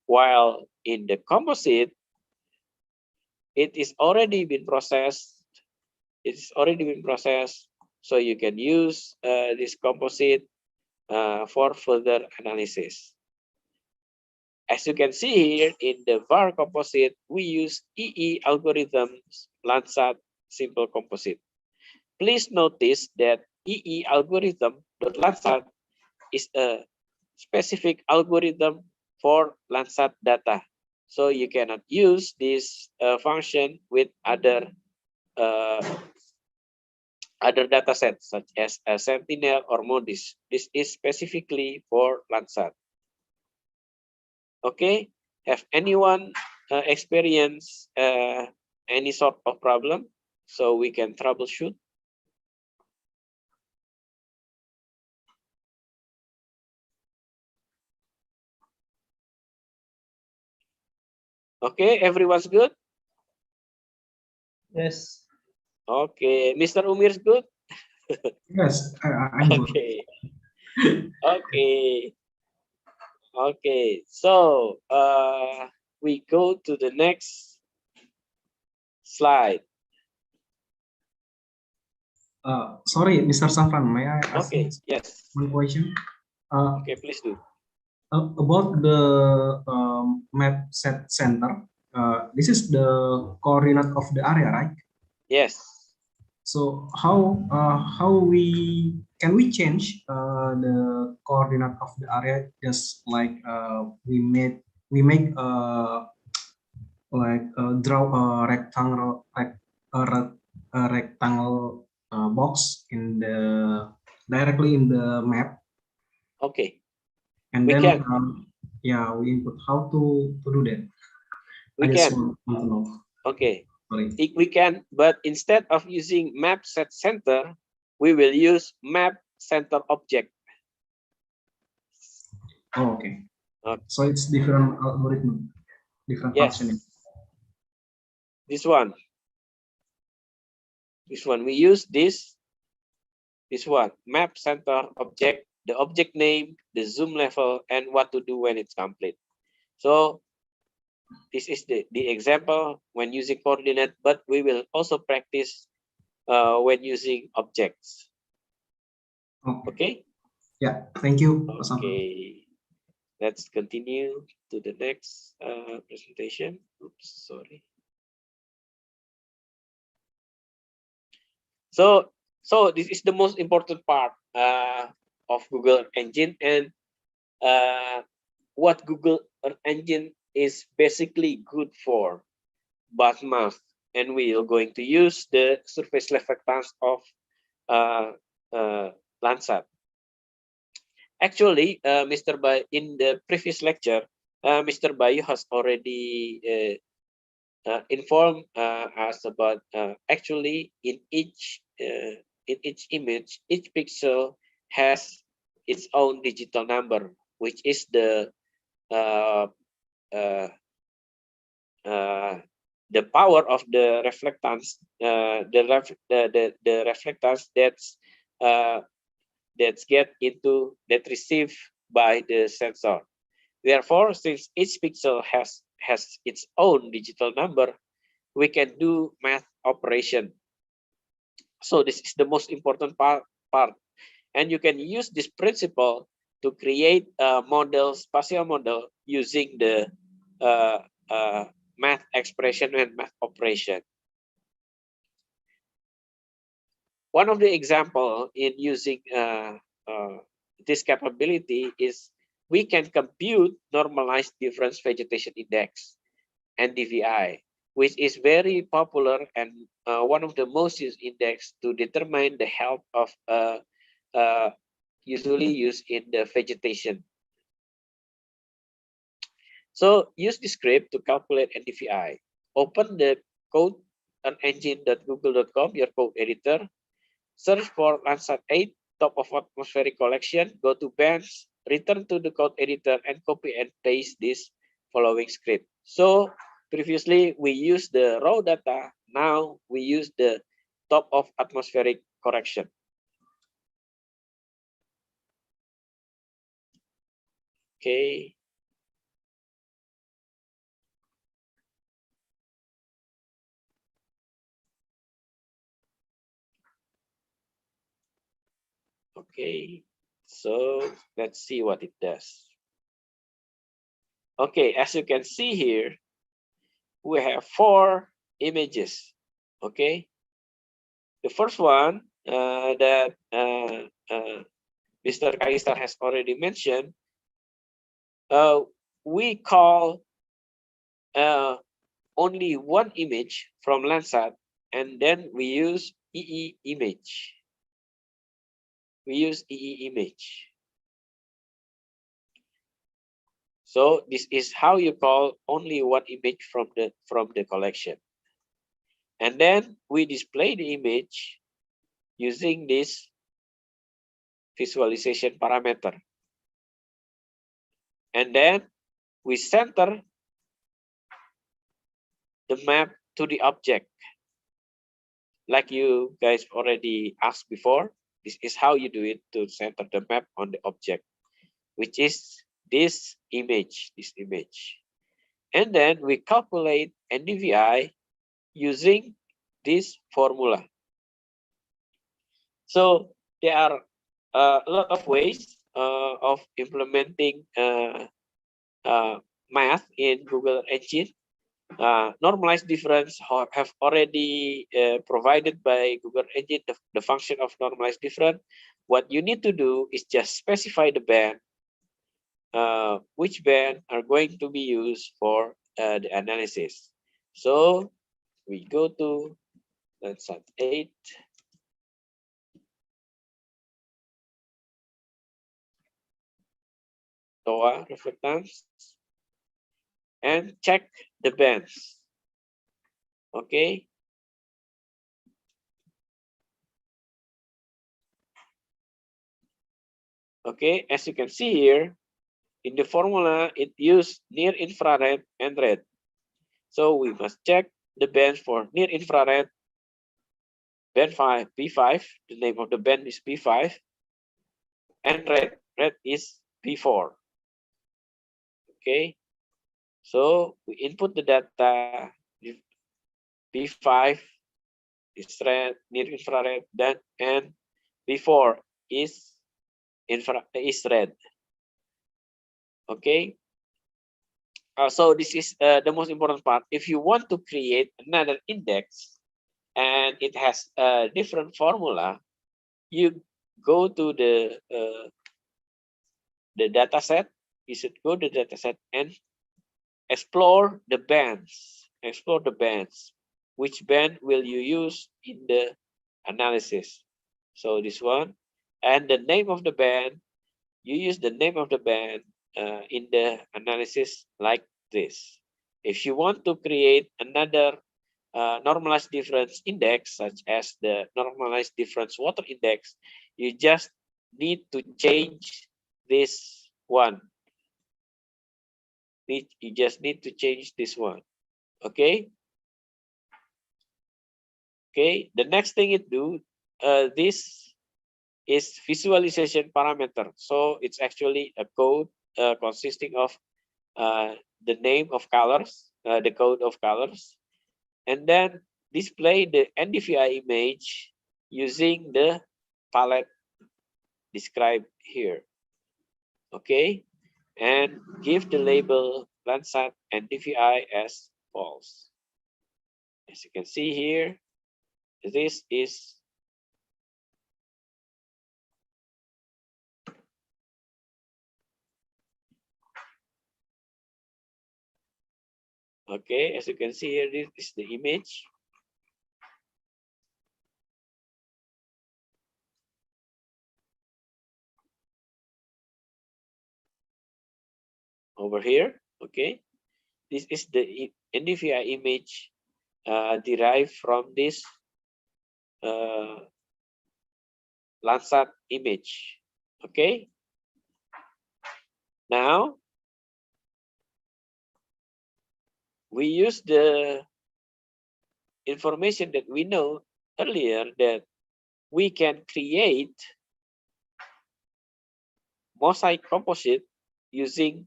while in the composite it is already been processed. It's already been processed, so you can use this composite for further analysis. As you can see here in the var composite, we use EE algorithms Landsat simple composite. Please notice that EE algorithm.landsat is a specific algorithm for Landsat data. So you cannot use this function with other data sets such as Sentinel or MODIS. This is specifically for Landsat. Okay, have anyone experience any sort of problem so we can troubleshoot? Okay, everyone's good? Yes. Okay, Mr. Umir's good? Yes, I'm good. Okay. Okay. Okay, so we go to the next slide. Sorry, Mr. Safran, may I ask yes. one question? Okay, please do. About the map set center, this is the coordinate of the area, right? Yes. So how we can we change the coordinate of the area, just like we make like draw a rectangle a rectangle box in the directly in the map. Okay. And we then can. Yeah, we input how to do that. We I just can. want to know. Okay. Sorry. We can, but instead of using map set center, we will use map center object. Oh, okay. So it's different algorithm, different functioning. This one. This one. We use this one, map center object, the object name, the zoom level, and what to do when it's complete. So this is the example when using coordinate, but we will also practice when using objects. Okay? Yeah, thank you. Okay. Let's continue to the next presentation. Oops, sorry. So this is the most important part of Google Earth Engine, and what Google Earth Engine is basically good for, but math, and we are going to use the surface reflectance of Landsat. Actually, Mr. Bay, in the previous lecture, Mr. Bayu has already informed us about actually in each image, each pixel has its own digital number, which is the power of the reflectance, the reflectance that received by the sensor. Therefore, since each pixel has its own digital number, we can do math operation. So this is the most important part, and you can use this principle to create a model, spatial model, using the math expression and math operation. One of the example in using this capability is we can compute normalized difference vegetation index, NDVI, which is very popular and one of the most used index to determine the health of usually used in the vegetation. So use the script to calculate NDVI. Open the code engine.google.com, your code editor. Search for Landsat 8, top of atmospheric collection. Go to bands, return to the code editor, and copy and paste this following script. So previously we used the raw data. Now we use the top of atmospheric correction. Okay. Okay, so let's see what it does. Okay, as you can see here, we have 4 images. Okay, the first one that Mr. Kaisar has already mentioned, we call only one image from Landsat, and then we use EE image. We use EE image. So this is how you call only one image from the collection. And then we display the image using this visualization parameter. And then we center the map to the object. Like you guys already asked before, this is how you do it to center the map on the object, which is this image. And then we calculate NDVI using this formula. So there are a lot of ways of implementing math in Google Engine. Normalized difference have already provided by Google Engine the function of normalized difference. What you need to do is just specify the band, which band are going to be used for the analysis. So we go to Landsat 8. TOA reflectance and check the bands. Okay. Okay, as you can see here, in the formula, it used near infrared and red. So we must check the bands for near infrared, band 5, P5, the name of the band is P5, and red is P4. Okay, so we input the data, P5 is red, near infrared, and P4 is red. Okay. So this is the most important part. If you want to create another index and it has a different formula, you go to the data set. You should go to the data set and explore the bands. Explore the bands. Which band will you use in the analysis? So this one, and the name of the band. You use the name of the band in the analysis like this. If you want to create another normalized difference index, such as the normalized difference water index, you just need to change this one. You just need to change this one. Okay. Okay. The next thing you do, this is visualization parameter. So it's actually a code consisting of the name of colors, the code of colors, and then display the NDVI image using the palette described here. Okay, and give the label Landsat NDVI as false. As you can see here, this is okay. As you can see here, this is the image. Over here, okay, this is the NDVI image derived from this Landsat image. Okay, now we use the information that we know earlier that we can create mosaic composite using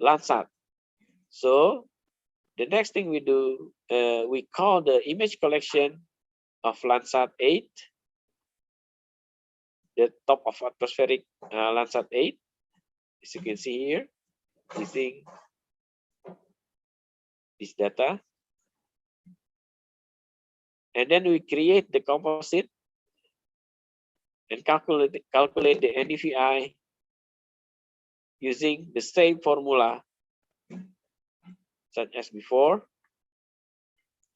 Landsat. So the next thing we do, we call the image collection of Landsat 8, the top of atmospheric Landsat 8, as you can see here, using this data. And then we create the composite and calculate the NDVI using the same formula such as before,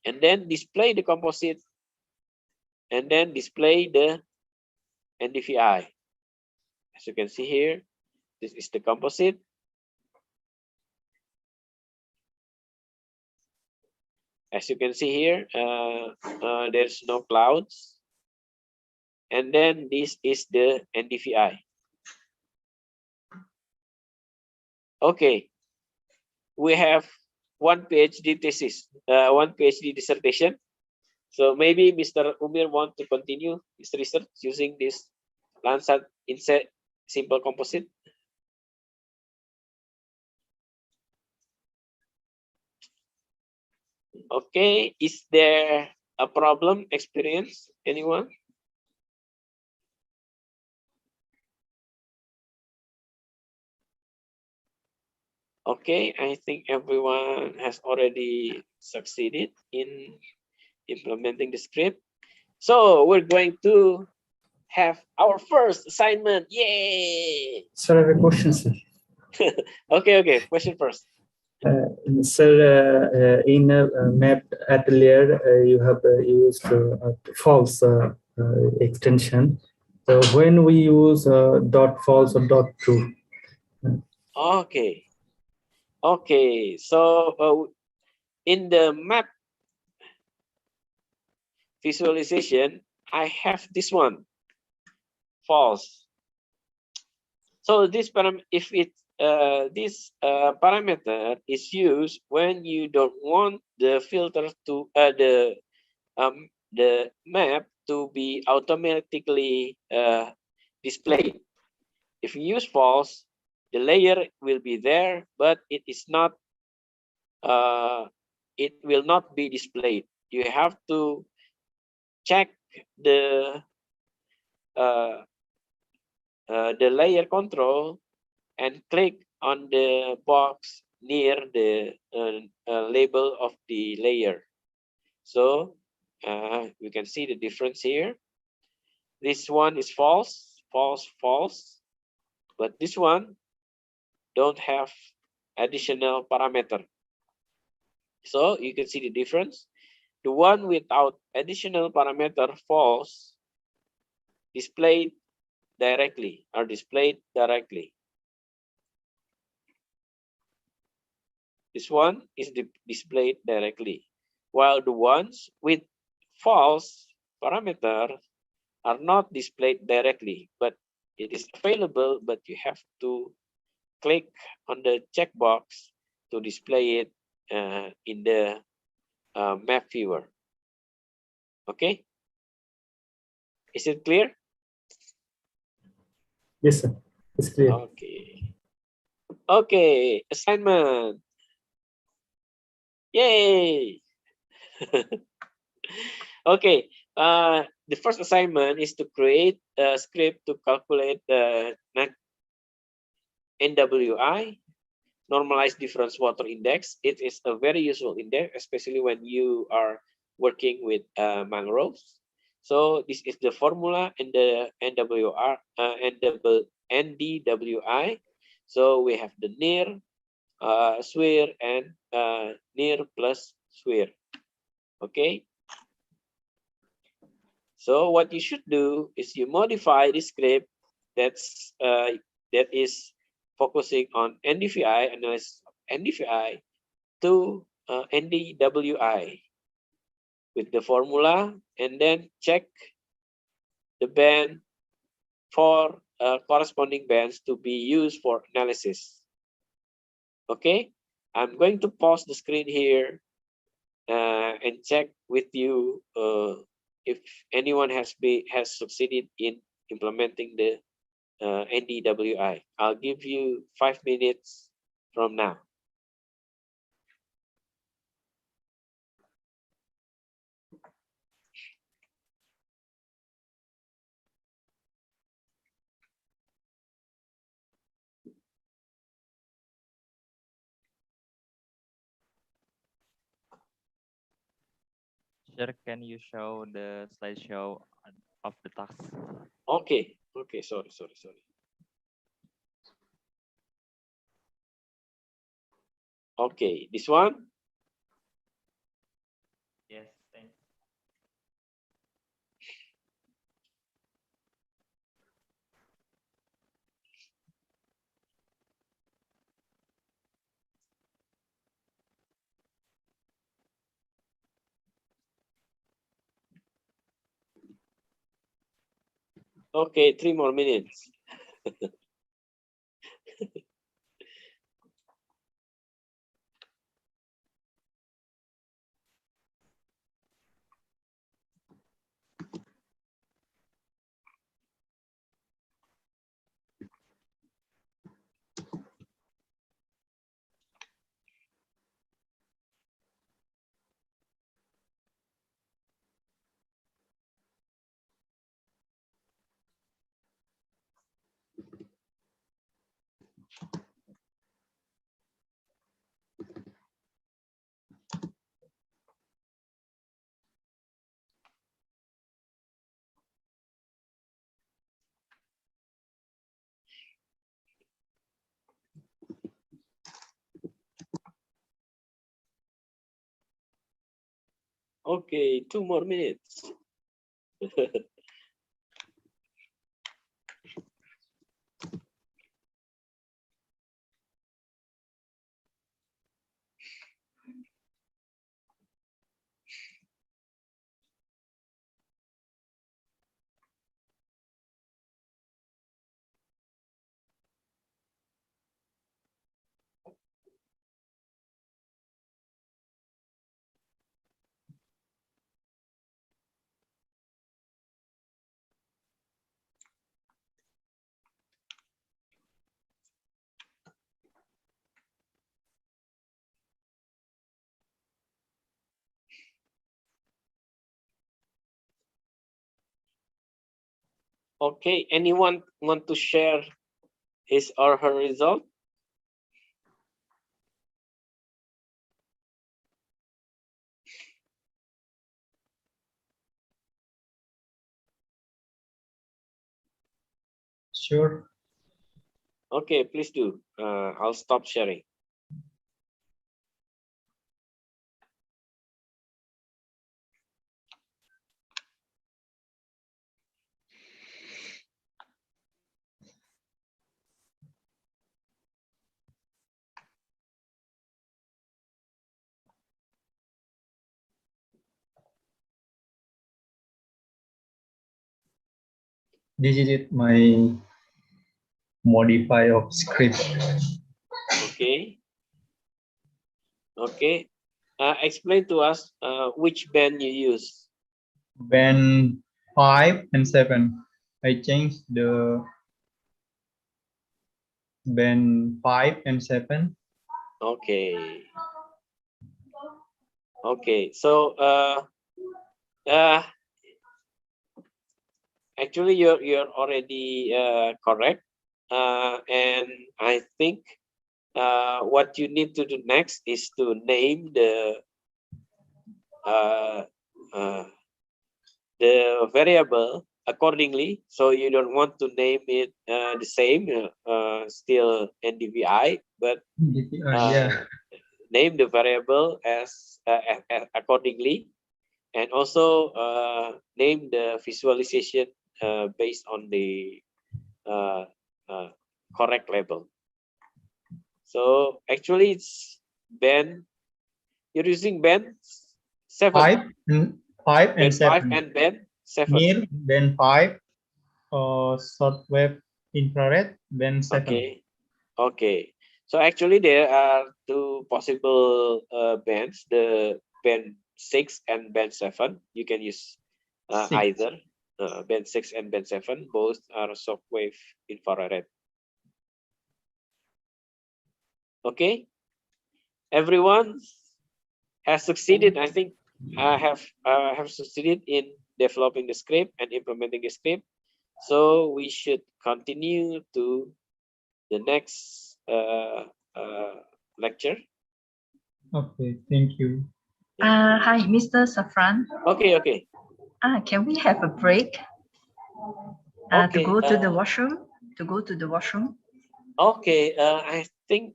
and then display the composite and then display the NDVI. As you can see here, this is the composite As you can see here, there's no clouds. And then this is the NDVI. Okay, we have one PhD thesis, one PhD dissertation. So maybe Mr. Umir want to continue his research using this Landsat Inset simple composite. Okay, is there a problem experience? Anyone? Okay, I think everyone has already succeeded in implementing the script. So we're going to have our first assignment. Yay! Sir, I have a question, sir. Okay, question first. Sir, in a map atelier, you have used false extension. So when we use dot false or dot true. Okay, so in the map visualization, I have this one, false. So this if it this parameter is used when you don't want the filter to the map to be automatically displayed. If you use false, the layer will be there, but it is not. It will not be displayed. You have to check the layer control and click on the box near the label of the layer. So you can see the difference here. This one is false, false, false, but this one don't have additional parameter. So you can see the difference. The one without additional parameter, false, displayed directly. This one is displayed directly, while the ones with false parameter are not displayed directly, but it is available, but you have to click on the checkbox to display it in the map viewer. Okay, is it clear? Yes, sir, it's clear. Okay, assignment. Yay! Okay, the first assignment is to create a script to calculate the NWI, normalized difference water index. It is a very useful index, especially when you are working with mangroves. So this is the formula in the NDWI. So we have the near, SWIR, and near plus SWIR. Okay. So what you should do is you modify the script that is focusing on NDVI, analysis of NDVI, to NDWI with the formula, and then check the band for corresponding bands to be used for analysis. Okay, I'm going to pause the screen here and check with you if anyone has succeeded in implementing the NDWI. I'll give you 5 minutes from now. Sir, can you show the slideshow of the task? Okay, sorry. Okay, this one? Yes, thanks. Okay, 3 more minutes. Okay, 2 more minutes. Okay, anyone want to share his or her result? Sure. Okay, please do. I'll stop sharing. This is it, my modify of script. Okay. Okay. Explain to us which band you use. Band 5 and 7. I changed the band 5 and 7. Okay. Okay. So actually you're already correct. And I think what you need to do next is to name the variable accordingly. So you don't want to name it the same, still NDVI, but Yeah. name the variable as accordingly, and also name the visualization based on the correct label. So actually it's band, you're using band 7. 5 and Band 5 7. and band 7. Near band 5, short wave infrared, band 7. Okay. Okay. So actually there are two possible bands, the band 6 and band 7. You can use either band 6 and band 7. Both are shockwave infrared. Okay. Everyone has succeeded. I think I have succeeded in developing the script and implementing the script. So we should continue to the next lecture. Okay, thank you. Hi, Mr. Safran. Okay, okay. Can we have a break Okay, to go to the washroom? To go to the washroom? Okay, I think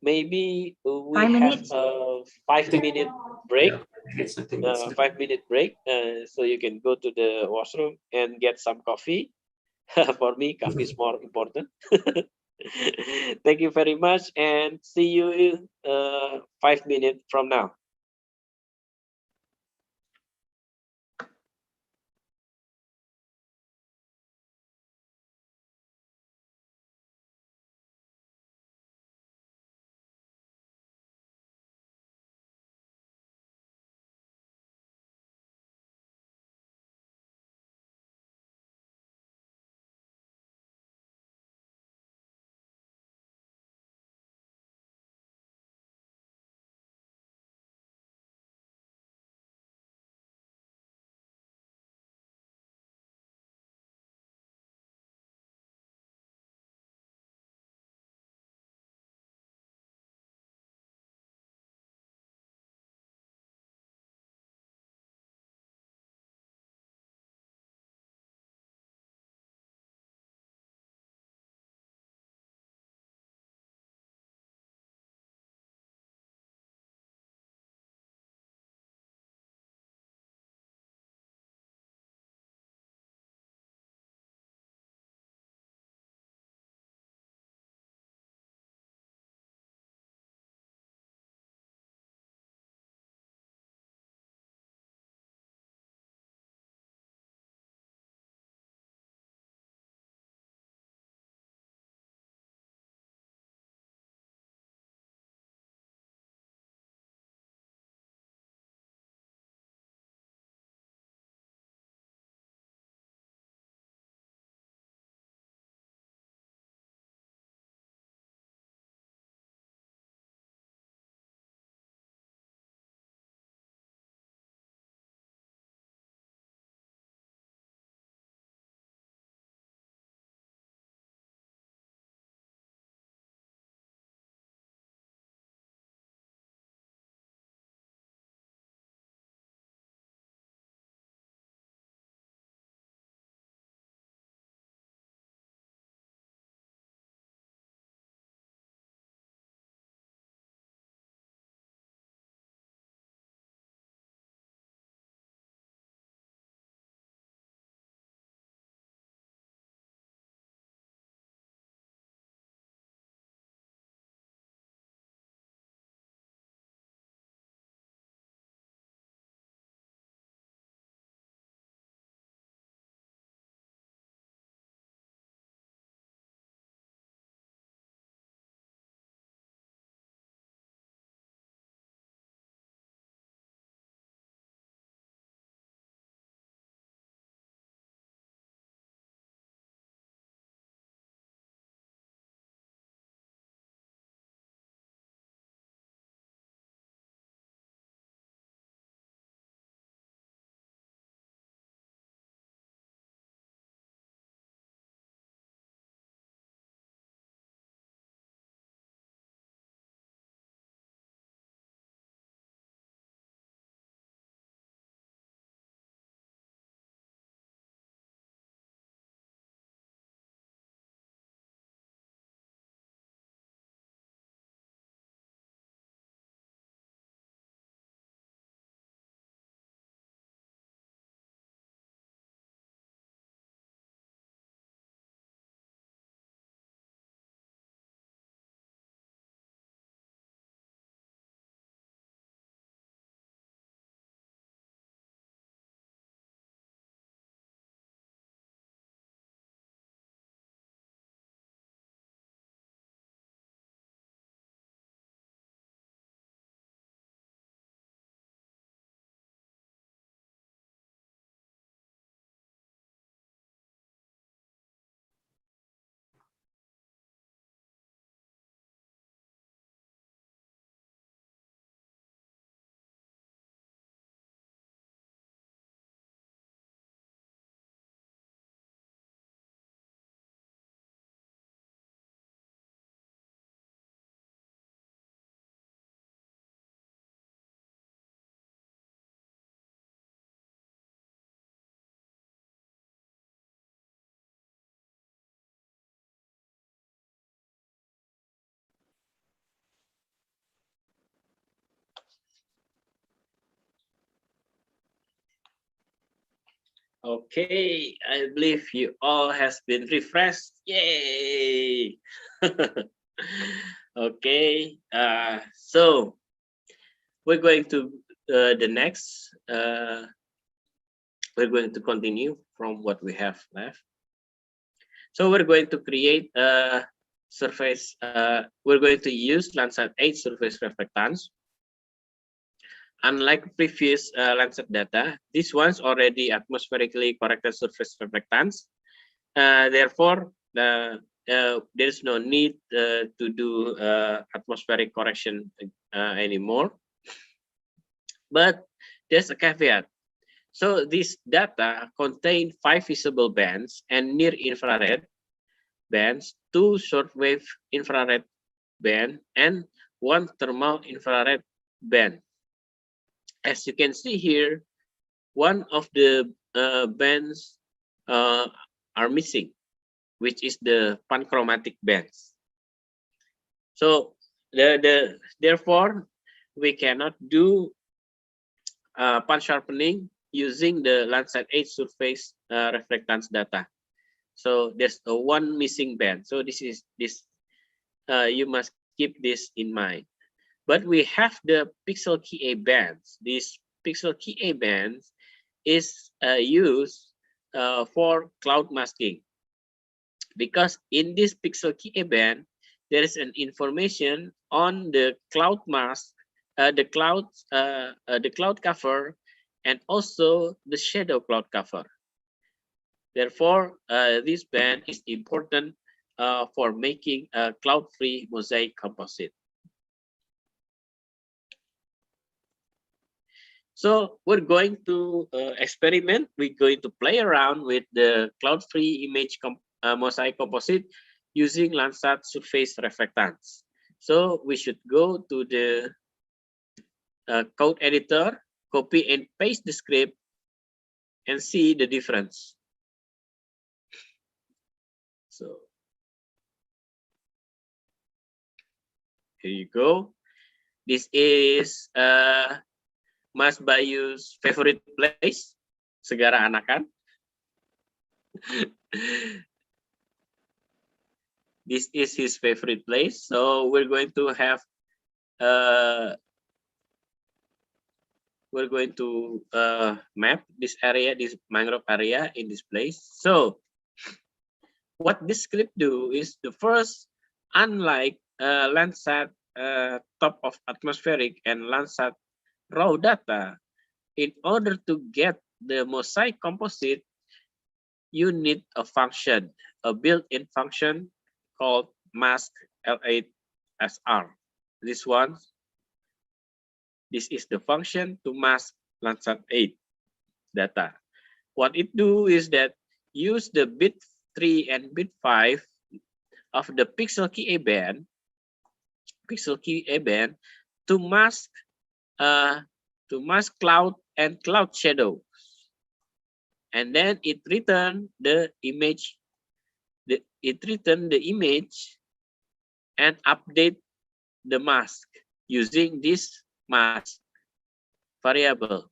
maybe we 5 have minutes? a 5-minute break. 5-minute break, so you can go to the washroom and get some coffee. For me, coffee is more important. Thank you very much, and see you 5 minutes from now. Okay, I believe you all has been refreshed. Yay! Okay, so we're going to the next. We're going to continue from what we have left. So we're going to create a surface. We're going to use Landsat 8 surface reflectance. Unlike previous Landsat data, this one's already atmospherically corrected surface reflectance. Therefore, there's no need to do atmospheric correction anymore. But there's a caveat. So this data contain 5 visible bands and near infrared bands, 2 shortwave infrared band, and 1 thermal infrared band. As you can see here, one of the bands are missing, which is the panchromatic bands. So therefore, we cannot do pan sharpening using the Landsat 8 surface reflectance data. So there's a one missing band. So this you must keep this in mind. But we have the pixel key A bands. These pixel key A bands is used for cloud masking, because in this pixel key A band there is an information on the cloud mask, the cloud cover, and also the shadow cloud cover. Therefore, this band is important for making a cloud-free mosaic composite. So we're going to experiment. We're going to play around with the cloud-free image mosaic composite using Landsat surface reflectance. So we should go to the code editor, copy and paste the script, and see the difference. So here you go. This is Mas Bayu's favorite place, Segara Anakan. This is his favorite place. So we're going to have map this area, this mangrove area in this place. So what this script do is, the first, unlike Landsat top of atmospheric and Landsat raw data, in order to get the mosaic composite, you need a function, a built-in function called mask L8SR. This one, this is the function to mask Landsat 8 data. What it do is that use the bit 3 and bit 5 of the pixel key A band, to mask cloud and cloud shadow, and then it return the image. It return the image and update the mask using this mask variable.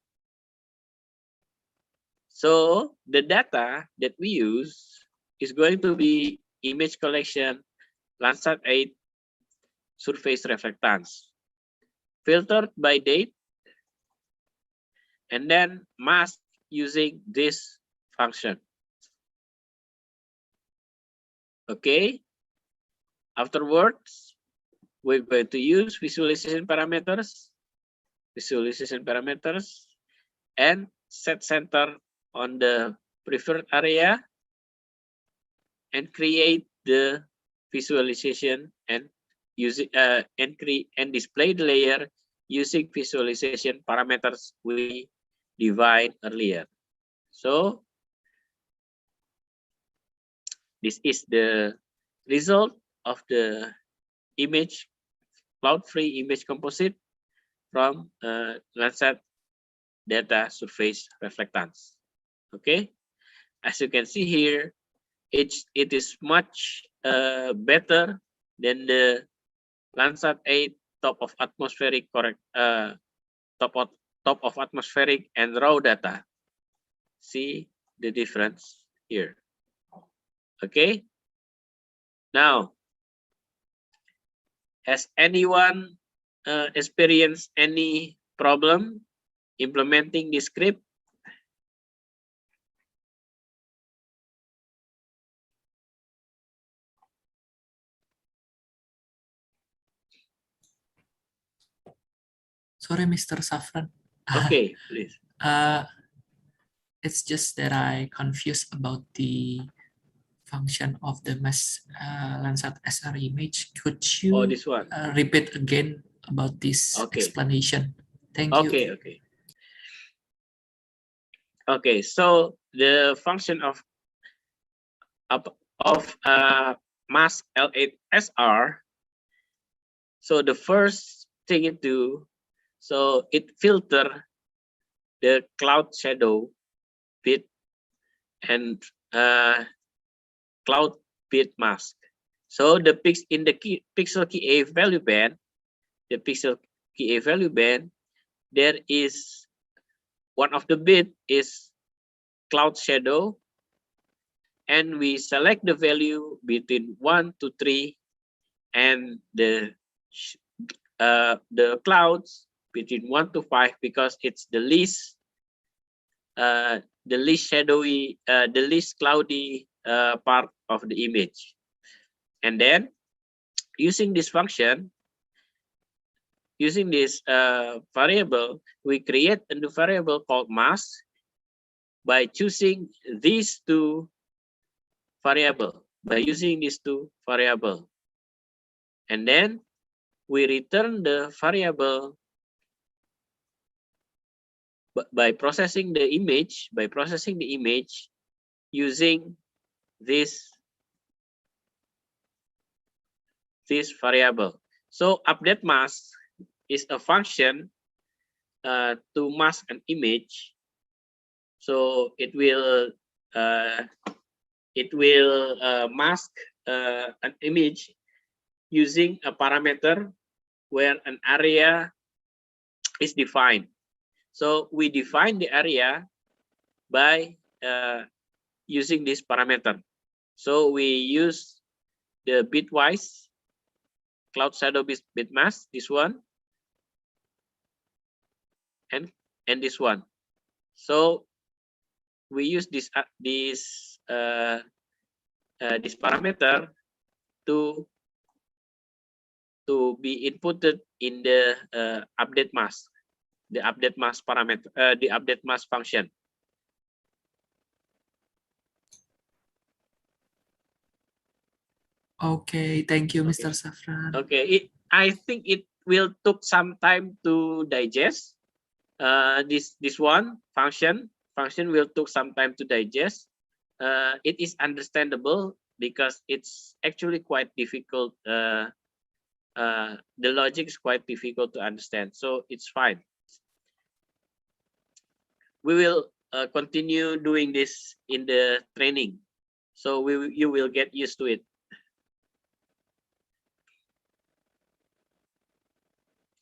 So the data that we use is going to be image collection Landsat 8 surface reflectance, filtered by date, and then mask using this function. Okay. Afterwards, we're going to use visualization parameters, and set center on the preferred area, and create the visualization and use it and display the layer using visualization parameters we defined earlier. So this is the result of the image, cloud-free image composite from Landsat data surface reflectance. Okay, as you can see here, it is much better than the Landsat 8 top of atmospheric top of atmospheric and raw data. See the difference here. Okay. Now, has anyone experienced any problem implementing this script? Sorry, Mr. Safran. Okay, please. It's just that I confused about the function of the mass Landsat SR image. Could you this one. Repeat again about this explanation? Thank you. Okay. Okay, so the function of mass L8SR. So the first thing it do, so it filter the cloud shadow bit and cloud bit mask. So the in the pixel key A value band, the pixel key A value band, there is one of the bit is cloud shadow, and we select the value between 1 to 3, and the clouds between 1 to 5 because it's the least shadowy, the least cloudy part of the image. And then using this function, using this variable, we create a new variable called mask by choosing these two variables, by using these two variables. And then we return the variable by processing the image, using this variable. So update mask is a function to mask an image. So it will mask an image using a parameter where an area is defined. So we define the area by using this parameter. So we use the bitwise cloud shadow bit mask, this one, and this one. So we use this parameter to be inputted in the update mask, the update mask parameter, the update mask function. Okay, thank you, Mr. Safran. Okay, I think it will took some time to digest. This one function will took some time to digest. It is understandable because it's actually quite difficult. The logic is quite difficult to understand, so it's fine. We will continue doing this in the training, so you will get used to it.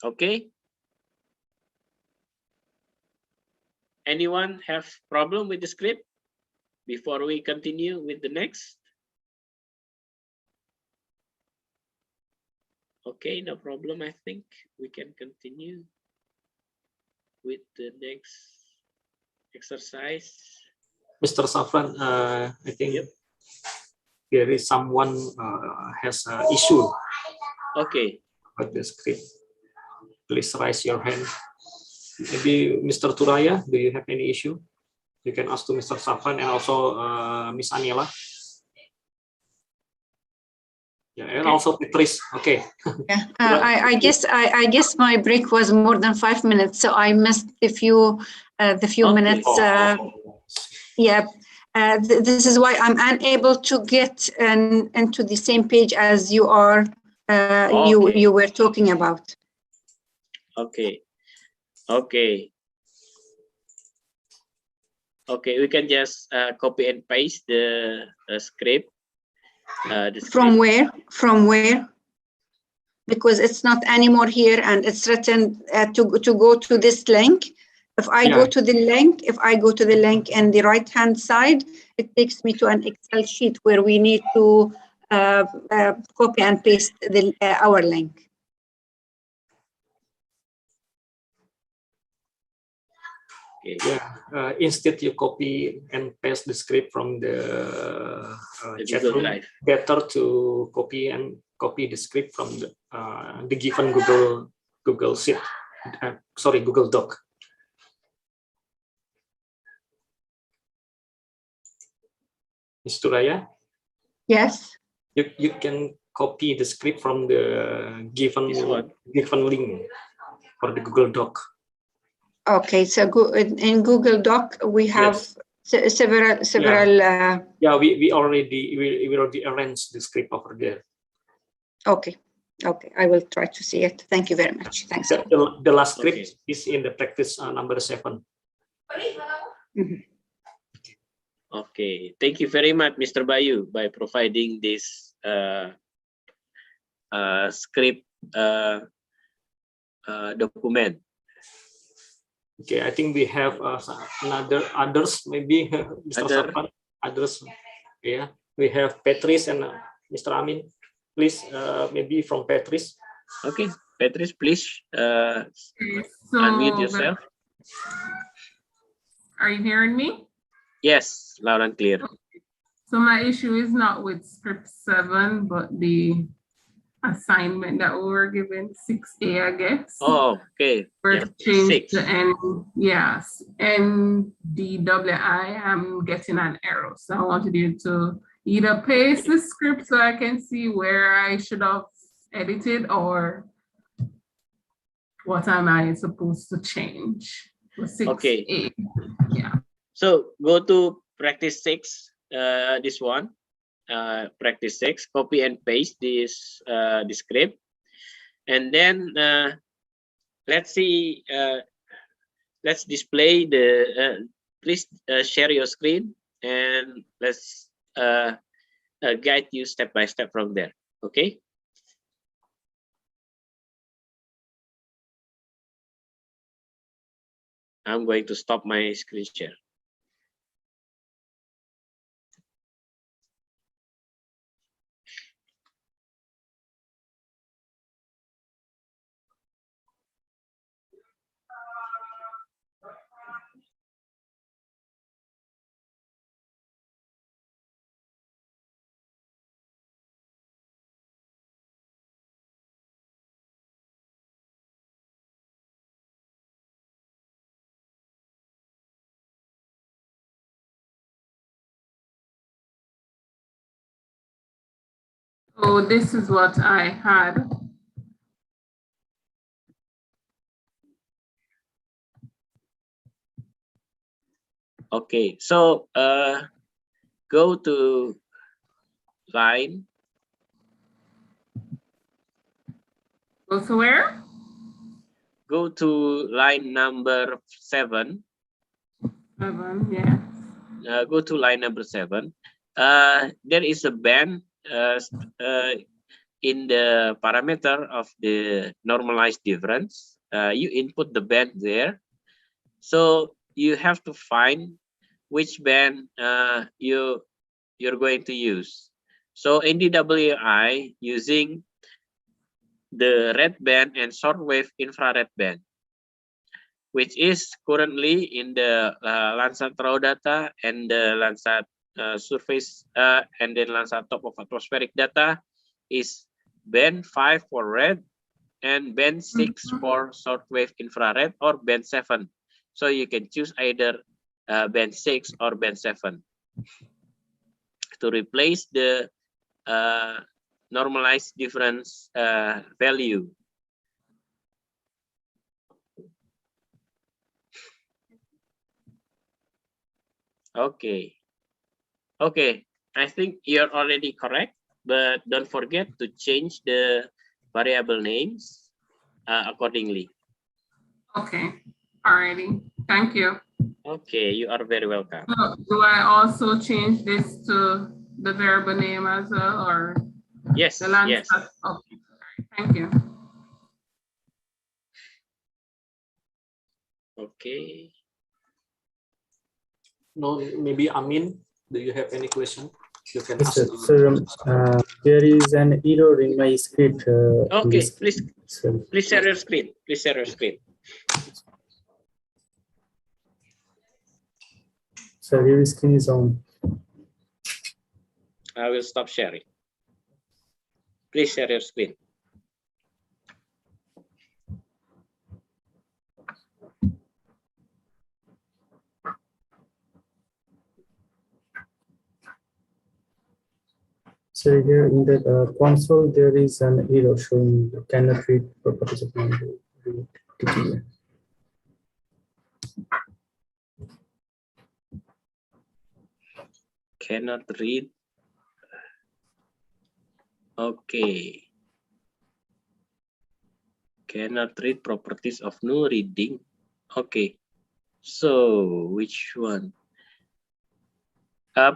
Okay. Anyone have problem with the script before we continue with the next? Okay, no problem. I think we can continue with the next exercise. Mr. Safran, I think there is someone has an issue. Okay. About the script. Please raise your hand. Maybe Mr. Turaya, do you have any issue? You can ask to Mr. Safran and also Miss Anila. Yeah, and also Petris. Okay. Yeah, I guess my break was more than 5 minutes, so I missed the few minutes. Yeah, this is why I'm unable to get into the same page as you are. You were talking about. Okay. We can just copy and paste the script. From where? Because it's not anymore here, and it's written to go to this link. If I go to the link, and the right-hand side, it takes me to an Excel sheet where we need to copy and paste our link. Yeah, instead you copy and paste the script from the chat Google room, Drive. better to copy the script from the given Google Sheet, Google Doc. Ms. Turaya? Yes. You can copy the script from the given link for the Google Doc. Okay, so in Google Doc we have several. Yeah, we already arranged the script over there. Okay, I will try to see it. Thank you very much. Thanks. The last script is in the practice number 7. Okay, thank you very much, Mr. Bayu, by providing this script document. Okay, I think we have others maybe Mr. Sarpan, others. Yeah, we have Patrice and Mr. Amin. Please, maybe from Patrice. Okay, Patrice, please unmute yourself. Are you hearing me? Yes, loud and clear. So my issue is not with script 7, but the assignment that we were given, 6A, I guess. Oh, okay. We're changed to N, yes, NDWI. I'm getting an error. So I wanted you to either paste the script so I can see where I should have edited, or what am I supposed to change for 6A? Okay. Yeah. So go to practice 6, this one. Practice 6, copy and paste this the script, and then let's see. Let's display the. Please share your screen, and let's guide you step by step from there. Okay. I'm going to stop my screen share. So this is what I had. Okay, so go to line. Go to where? Go to line number 7. 7, yeah. Go to line number 7. There is a band in the parameter of the normalized difference. You input the band there. So you have to find which band you're going to use. So in DWI, using the red band and shortwave infrared band, which is currently in the Landsat raw data and the Landsat surface and then Landsat top of atmospheric data, is band 5 for red and band 6 for shortwave infrared, or band 7. So you can choose either band 6 or band 7 to replace the normalized difference value. Okay. Okay, I think you're already correct, but don't forget to change the variable names accordingly. Okay, alrighty, thank you. Okay, you are very welcome. So do I also change this to the variable name as well, or? Yes, the Landsat? yes. Okay, thank you. Okay. No, maybe Amin, do you have any question? You can Yes, ask. sir. There is an error in my script. Okay, please share your screen. Please share your screen. Sir, your screen is on. I will stop sharing. Please share your screen. So here in the console, there is an error showing cannot read properties of Mangrove. Cannot read. Okay. Cannot read properties of no reading. Okay. So which one?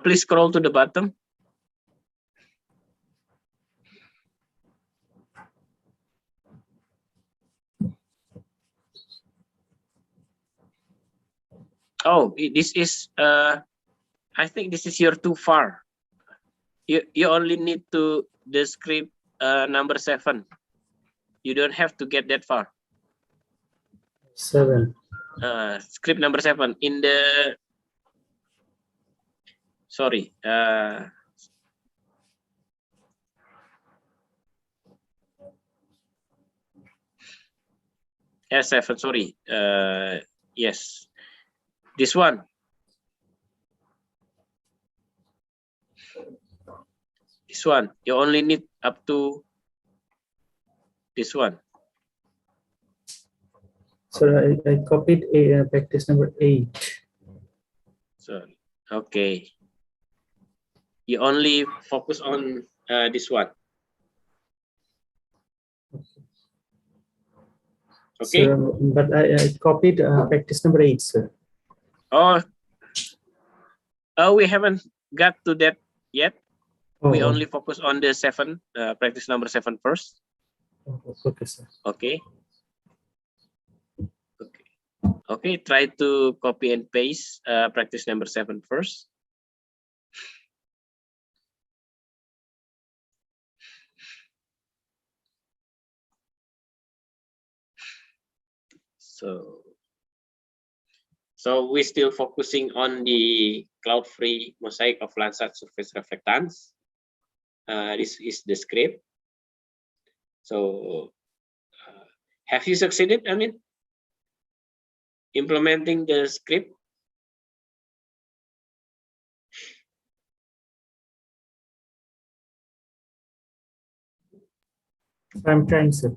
Please scroll to the bottom. Oh, this is I think this is you're too far. You only need to the script number 7. You don't have to get that far. 7. Script number 7 in the sorry. S7, sorry. Yes. This one. This one. You only need up to this one. So I copied a practice number 8. Sorry. Okay. You only focus on this one. Okay. So, but I copied practice number 8, sir. Oh, we haven't got to that yet. We only focus on the 7, practice number 7 first. Okay, sir. Okay. Okay. Okay. Try to copy and paste practice number 7 first. So we're still focusing on the cloud-free mosaic of Landsat surface reflectance. This is the script. So have you succeeded, I mean, implementing the script? I'm trying, sir.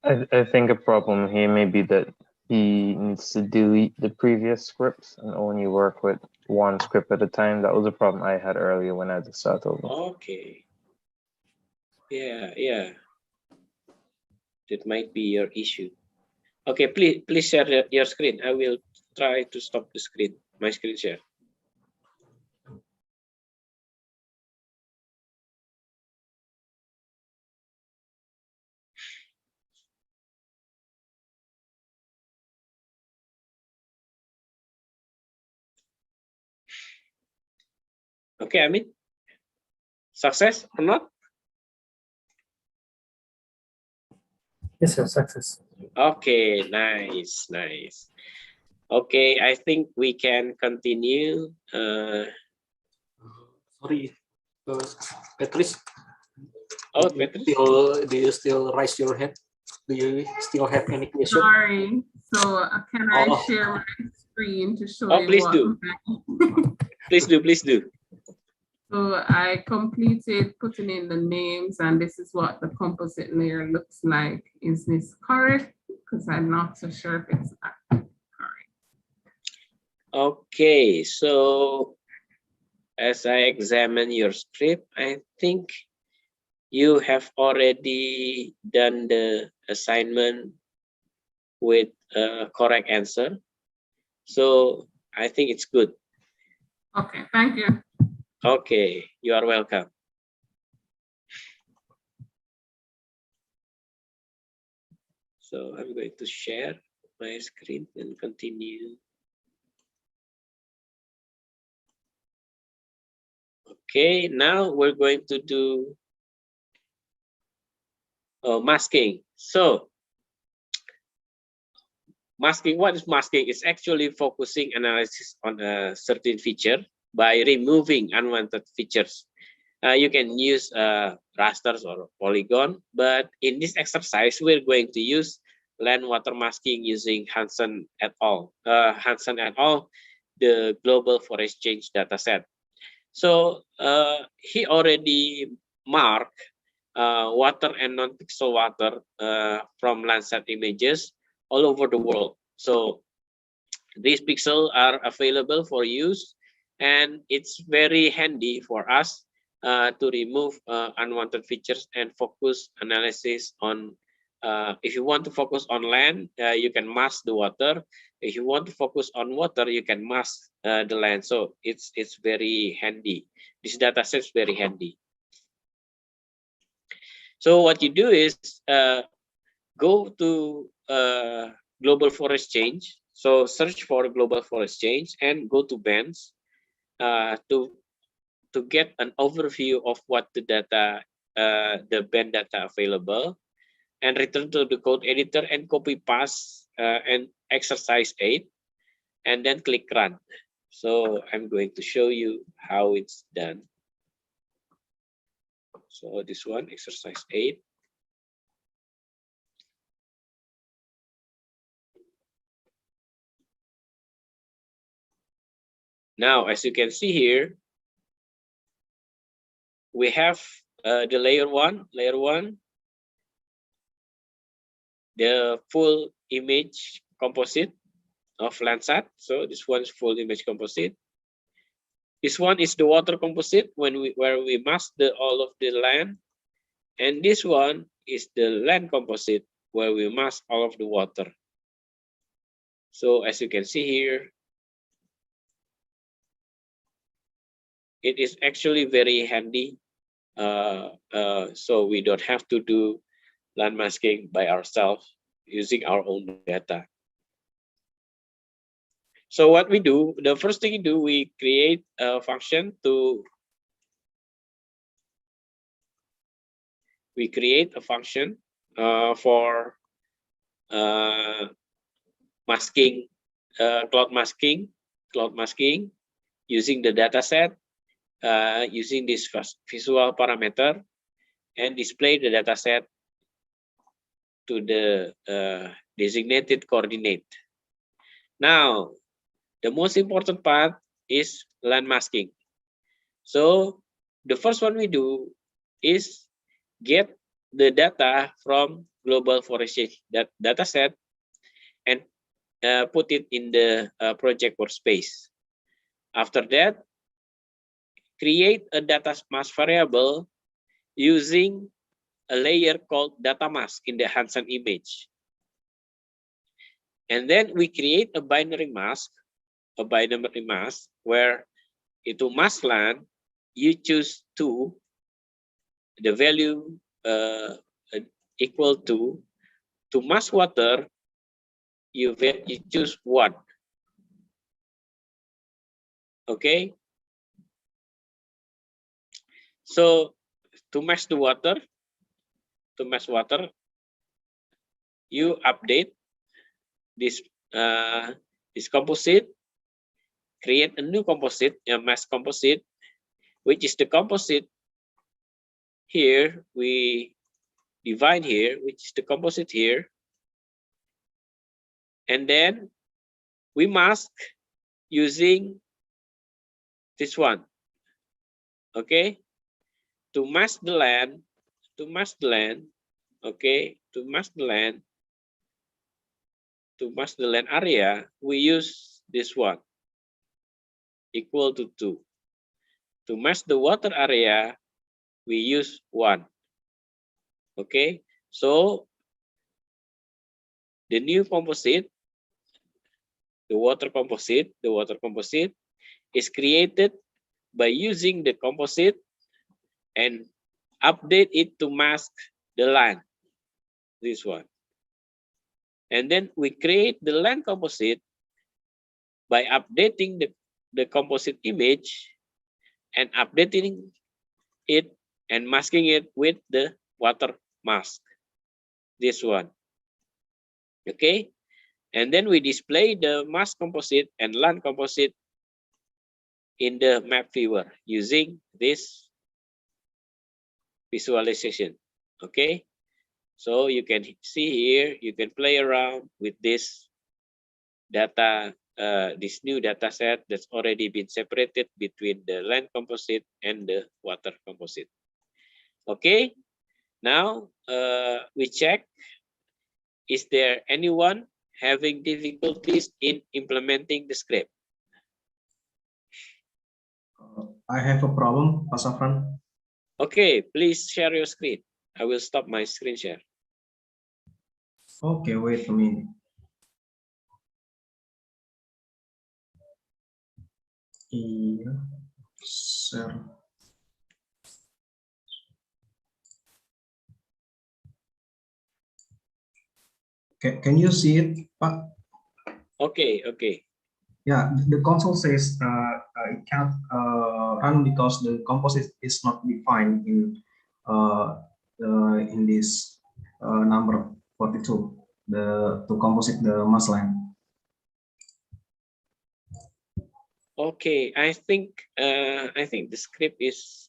I think a problem here may be that he needs to delete the previous scripts and only work with one script at a time. That was a problem I had earlier when I had to start over. Okay. Yeah. That might be your issue. Okay, please share your screen. I will try to stop the screen, my screen share. Okay, I mean, success or not? Yes, sir, success. Okay, nice. Okay, I think we can continue. Sorry, Patrice. Oh, Patrice. Do you still raise your hand? Do you still have any question? Sorry. So can I share my screen to show you please what? do. Please do. So I completed putting in the names, and this is what the composite layer looks like. Is this correct? Because I'm not so sure if it's correct. Okay, so as I examine your script, I think you have already done the assignment with a correct answer. So I think it's good. Okay, thank you. Okay, you are welcome. So I'm going to share my screen and continue. Okay, now we're going to do masking. So masking, what is masking? It's actually focusing analysis on a certain feature by removing unwanted features. You can use rasters or polygon, but in this exercise, we're going to use land water masking using Hansen et al. The global forest change dataset. So he already marked water and non-pixel water from Landsat images all over the world. So these pixels are available for use, and it's very handy for us to remove unwanted features and focus analysis on. If you want to focus on land, you can mask the water. If you want to focus on water, you can mask the land. So it's very handy. This data set is very handy. So what you do is go to global forest change. So search for global forest change and go to bands to get an overview of what the data, the band data available, and return to the code editor and copy paste and exercise 8, and then click run. So I'm going to show you how it's done. So this one, exercise 8. Now, as you can see here, we have the layer one, the full image composite of Landsat. So this one is full image composite. This one is the water composite where we mask all of the land, and this one is the land composite where we mask all of the water. So as you can see here, it is actually very handy. So we don't have to do land masking by ourselves using our own data. So what we do, the first thing we do, we create a function for masking, cloud masking using the data set, using this visual parameter, and display the data set to the designated coordinate. Now, the most important part is land masking. So the first one we do is get the data from global forest change data set and put it in the project workspace. After that, create a data mask variable using a layer called data mask in the Hansen image. And then we create a binary mask where to mask land, you choose 2, the value equal to mask water, you choose 1. Okay. So to mask the water, you update this this composite, create a new composite, a mask composite, which is the composite here. We divide here, which is the composite here, and then we mask using this one. Okay, to mask the land, okay, to mask the land area, we use this one, equal to 2. To mask the water area, we use 1. Okay, so the new composite, the water composite is created by using the composite and update it to mask the land, this one. And then we create the land composite by updating the composite image and updating it and masking it with the water mask. This one. Okay. And then we display the mask composite and land composite in the map viewer using this visualization. Okay. So you can see here, you can play around with this data, this new data set that's already been separated between the land composite and the water composite. Okay, now we check, is there anyone having difficulties in implementing the script? I have a problem, Pak Safran. Okay, please share your screen. I will stop my screen share. Okay, wait a minute. Iya, share. Can you see it, Pak? Okay, okay. Yeah, the console says it can't run because the composite is not defined in this number 42. To composite the mass line. Okay, I think the script is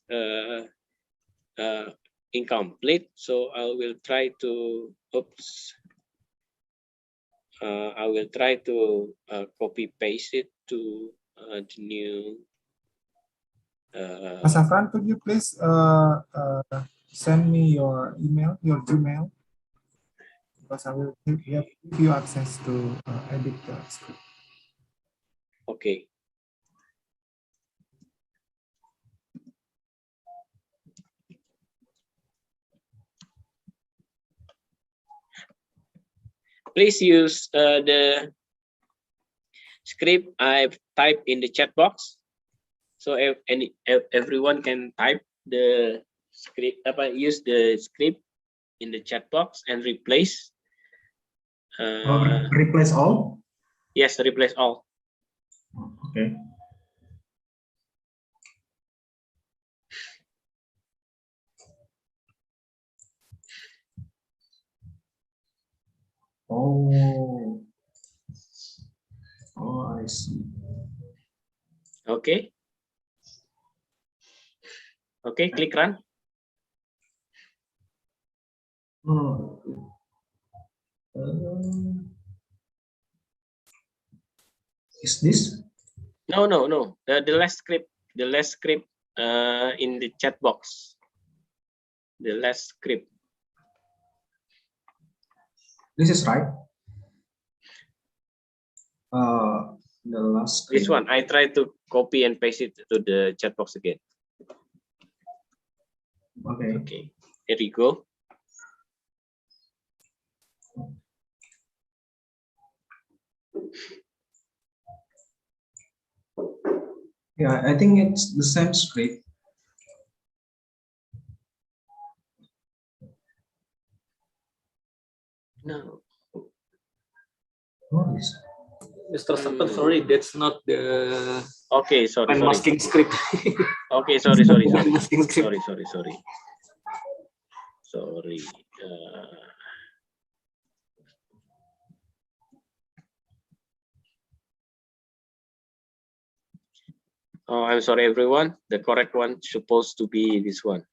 incomplete, so I will try to I will try to copy paste it to the new. Mas Safran, could you please send me your email, your Gmail, because I will give you access to edit the script. Okay. Please use the script I've typed in the chat box, so everyone can type the script. Use the script in the chat box and replace. Replace all? Yes, replace all. Okay. Oh. Oh, I see. Okay. Okay, click run. Is this? No. The last script in the chat box. The last script. This is right. The last script. This one, I try to copy and paste it to the chat box again. Okay. Okay. Here you go. Yeah, I think it's the same script. No. What is? Mr. Safran, sorry, that's not the. Okay, sorry. Masking script. Okay, sorry. Sorry. Oh, I'm sorry, everyone. The correct one supposed to be this one.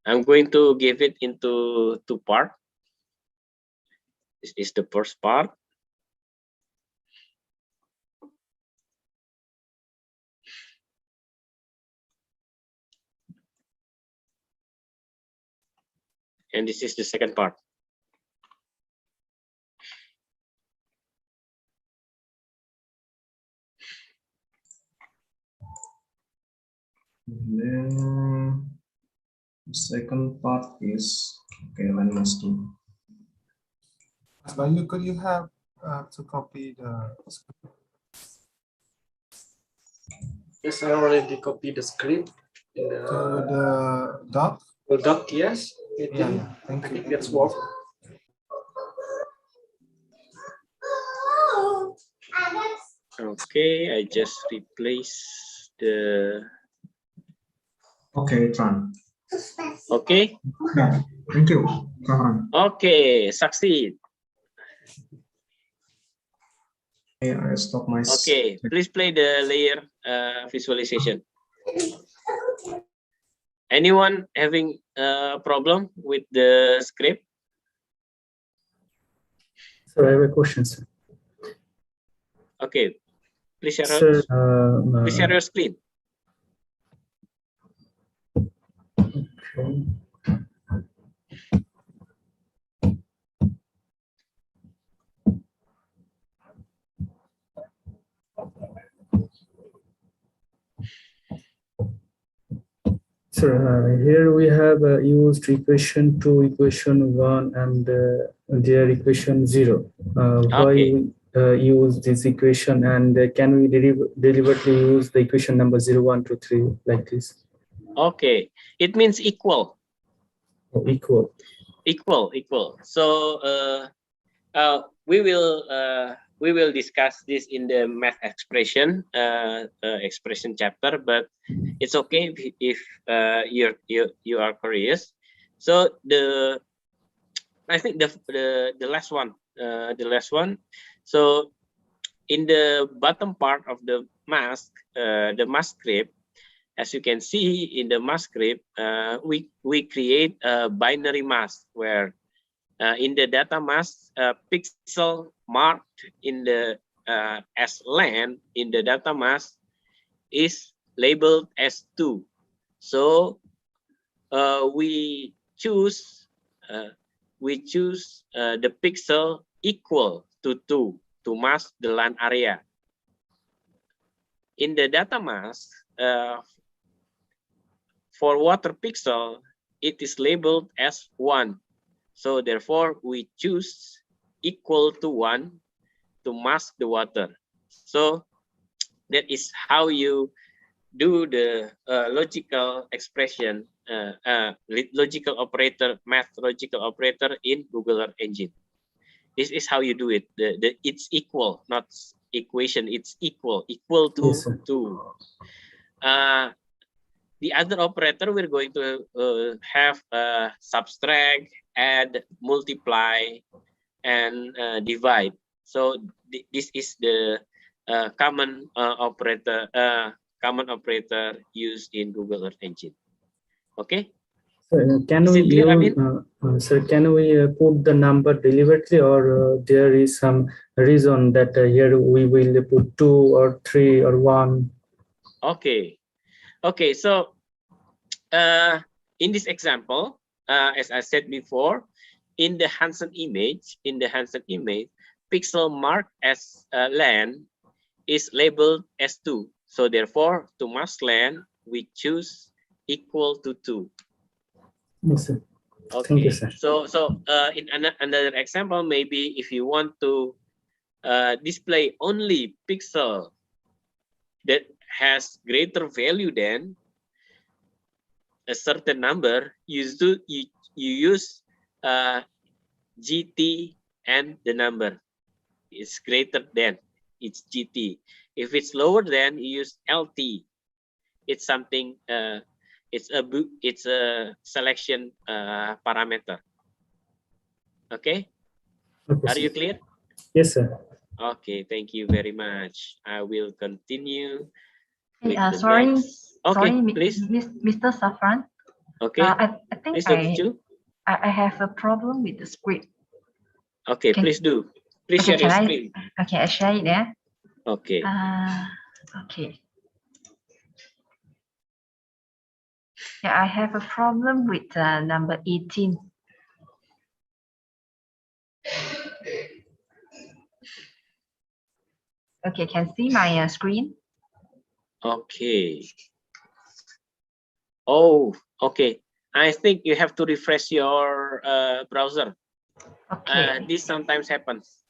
I'm going to give it into two parts. This is the first part. And this is the second part. And then the second part is okay. Let's do. But could you have to copy the script? Yes, I already copied the script in the, to the doc. The doc, yes. Yeah, thank I you. think that's work. Okay, I just replace the. Okay, Tran. Okay. Yeah, thank you, Tran. Okay, succeed. Okay, I stop my. Okay, please play the layer visualization. Anyone having a problem with the script? So I have a question, sir. Okay, please share, Sir, please share your screen. Okay. So here we have used equation 2, equation 1, and their equation 0. Why we use this equation, and can we deliberately use the equation number 0, 1, 2, 3 like this? Okay, it means equal. Oh, equal. Equal. So we will discuss this in the math expression expression chapter, but it's okay if you are curious. So I think the last one, So in the bottom part of the mask script, as you can see in the mask script, we create a binary mask where in the data mask, pixel marked in the as len in the data mask is labeled as 2. So we choose the pixel equal to 2 to mask the LAN area. In the data mask, for water pixel, it is labeled as 1. So therefore, we choose equal to 1 to mask the water. So that is how you do the logical expression, logical operator, math logical operator in Google Earth Engine. This is how you do it. It's equal, not equation. It's equal to Yes, 2. The other operator we're going to have subtract, add, multiply, and divide. So this is the common operator used in Google Earth Engine. Okay. So, can we use, sir? Can we put the number deliberately, or there is some reason that here we will put 2 or 3 or 1? Okay. So in this example, as I said before, in the Hansen image, pixel marked as len is labeled as 2. So therefore, to mask len, we choose equal to 2. Yes, sir. Okay. Thank you, sir. So in another example, maybe if you want to display only pixel that has greater value than a certain number, you use GT and the number is greater than, it's GT. If it's lower than, you use LT. It's something. It's a selection parameter. Okay. Are you clear? Yes, sir. Okay. Thank you very much. I will continue. Hey, with the sorry, next. Okay, please. Mr. Safran. Okay. I think please, Dr. Chu. I have a problem with the script. Okay, please do. Please share your screen. Okay, I share it there. Okay. Okay. Yeah, I have a problem with number 18. Okay, can see my screen? Okay. Oh, okay. I think you have to refresh your browser. Okay. This sometimes happens.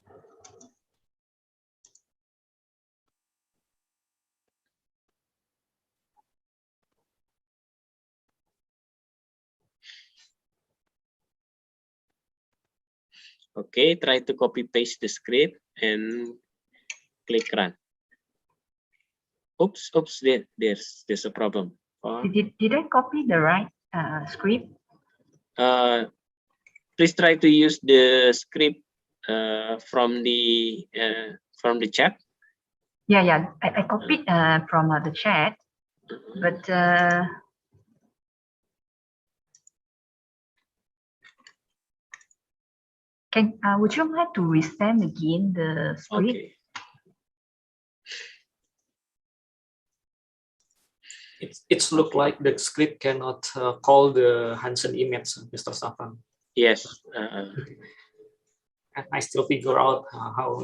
Okay, try to copy paste the script and click run. Oops, there's a problem. Did I copy the right script? Please try to use the script from the chat. Yeah. I copied from the chat, but would you like to resend again the script? Okay. It's look like the script cannot call the Hansen image, Mr. Safran. Yes. I still figure out how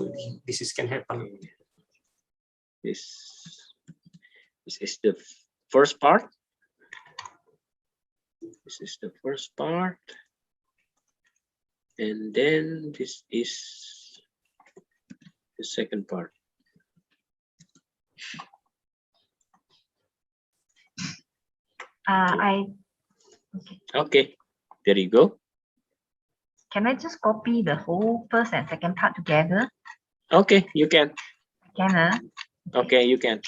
this can happen. This is the first part. This is the first part. And then this is the second part. Okay, there you go. Can I just copy the whole first and second part together? Okay, you can. Can Okay, you can.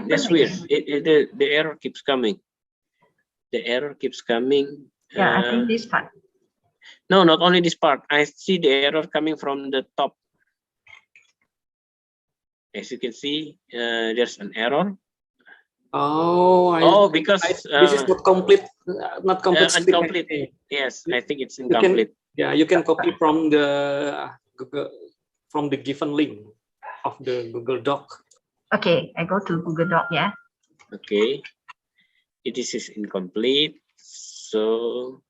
That's weird. The error keeps coming. The error keeps coming. Yeah, I think this part. No, not only this part. I see the error coming from the top. As you can see, there's an error. Because this is not complete. Not complete. Incomplete. Yes, I think it's incomplete. You can copy from the given link of the Google Doc. Okay, I go to Google Doc. Yeah. Okay, this is incomplete. So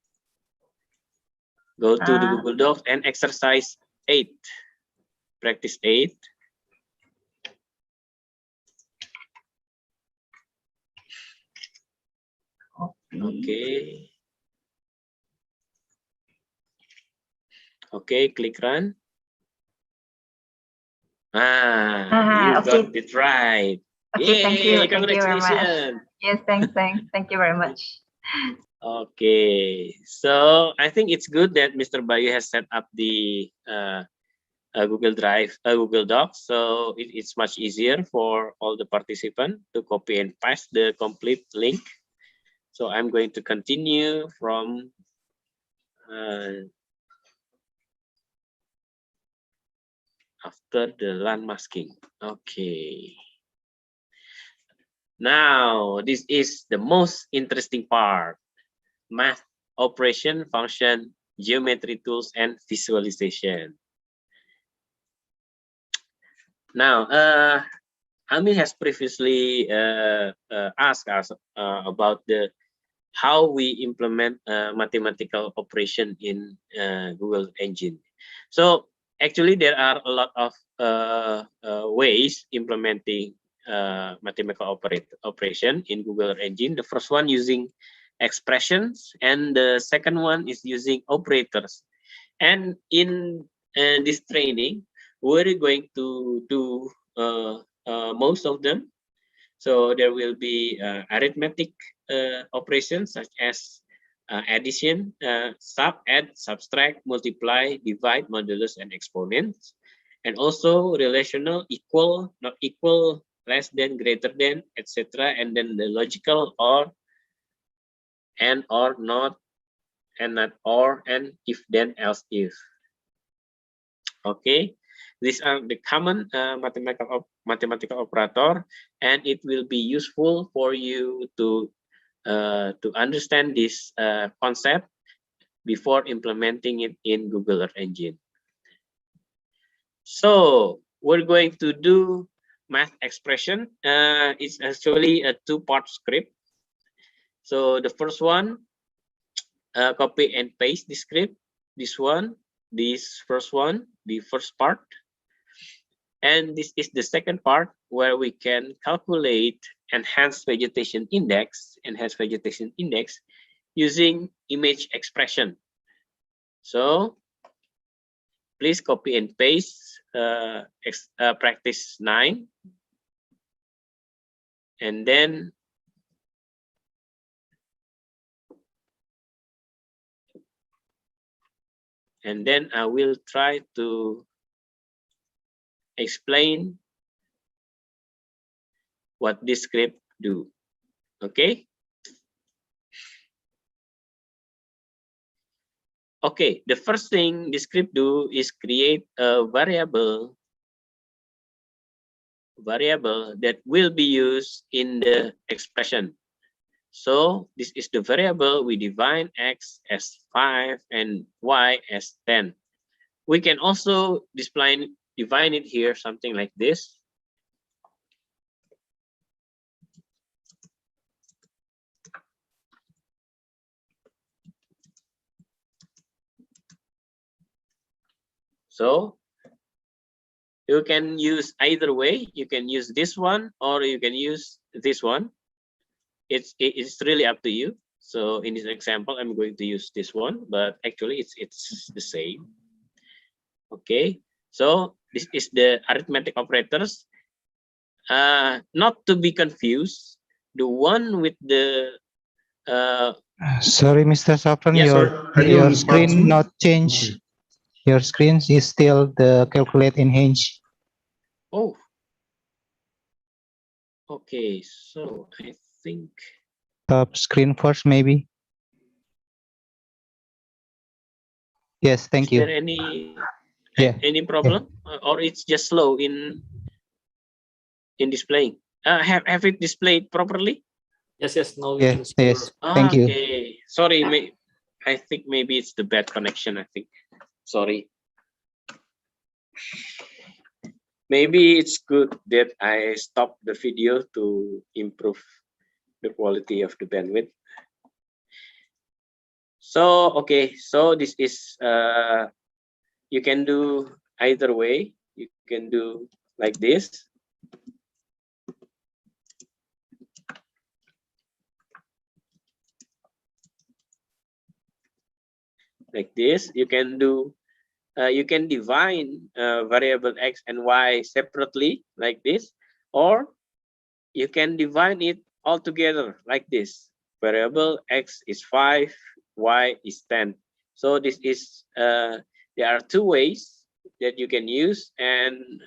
go to the Google Docs and exercise 8. Practice 8. Okay. Okay, click run. You got it right. Okay, Yay, thank you. Congratulations. Thank you very much. Yes, thanks. Thank you very much. Okay, so I think it's good that Mr. Bayu has set up the Google Drive, Google Docs, so it's much easier for all the participants to copy and paste the complete link. So I'm going to continue from after the land masking. Okay. Now, this is the most interesting part. Math, operation, function, geometry tools, and visualization. Now, Ami has previously asked us about how we implement mathematical operation in Google Engine. So actually, there are a lot of ways implementing mathematical operation in Google Engine. The first one using expressions, and the second one is using operators. And in this training, we're going to do most of them. So there will be arithmetic operations such as addition, sub, add, subtract, multiply, divide, modulus, and exponents. And also relational, equal, not equal, less than, greater than, etc. And then the logical or, and or not, and not or, and if then else if. Okay. These are the common mathematical operator, and it will be useful for you to understand this concept before implementing it in Google Earth Engine. So we're going to do math expression. It's actually a two-part script. So the first one, copy and paste the script. This one, this first one, the first part. And this is the second part where we can calculate enhanced vegetation index using image expression. So please copy and paste practice 9. And then I will try to explain what this script do. Okay. Okay, the first thing the script do is create a variable that will be used in the expression. So this is the variable we define x as 5 and y as 10. We can also define it here something like this. So you can use either way. You can use this one or you can use this one. It's really up to you. So in this example, I'm going to use this one, but actually it's the same. Okay, so this is the arithmetic operators. Not to be confused, the one with the Sorry, Mr. Safran, yeah, your screen not change. Your screen is still the calculate in Hinge. Oh, okay. So I think Top screen first, maybe. Yes, thank is you. there any Yeah. problem or it's just slow in displaying? Have it displayed properly? Yes. Now we can see. Yes. Thank you. Okay. Sorry, I think maybe it's the bad connection. I think. Sorry. Maybe it's good that I stop the video to improve the quality of the bandwidth. So okay, so this is you can do either way. You can do like this. Like this, you can do you can define variable x and y separately like this, or you can define it all together like this. Variable x is 5, y is 10. So this is there are two ways that you can use, and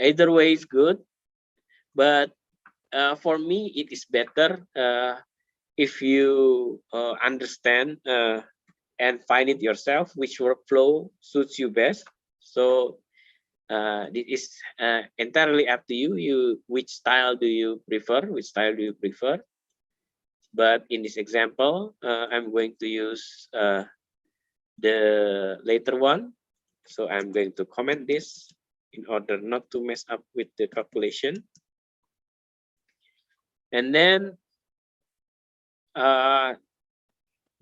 either way is good, but for me it is better if you understand and find it yourself which workflow suits you best. So this is entirely up to you. Which style do you prefer? But in this example, I'm going to use the later one. So I'm going to comment this in order not to mess up with the calculation. And then the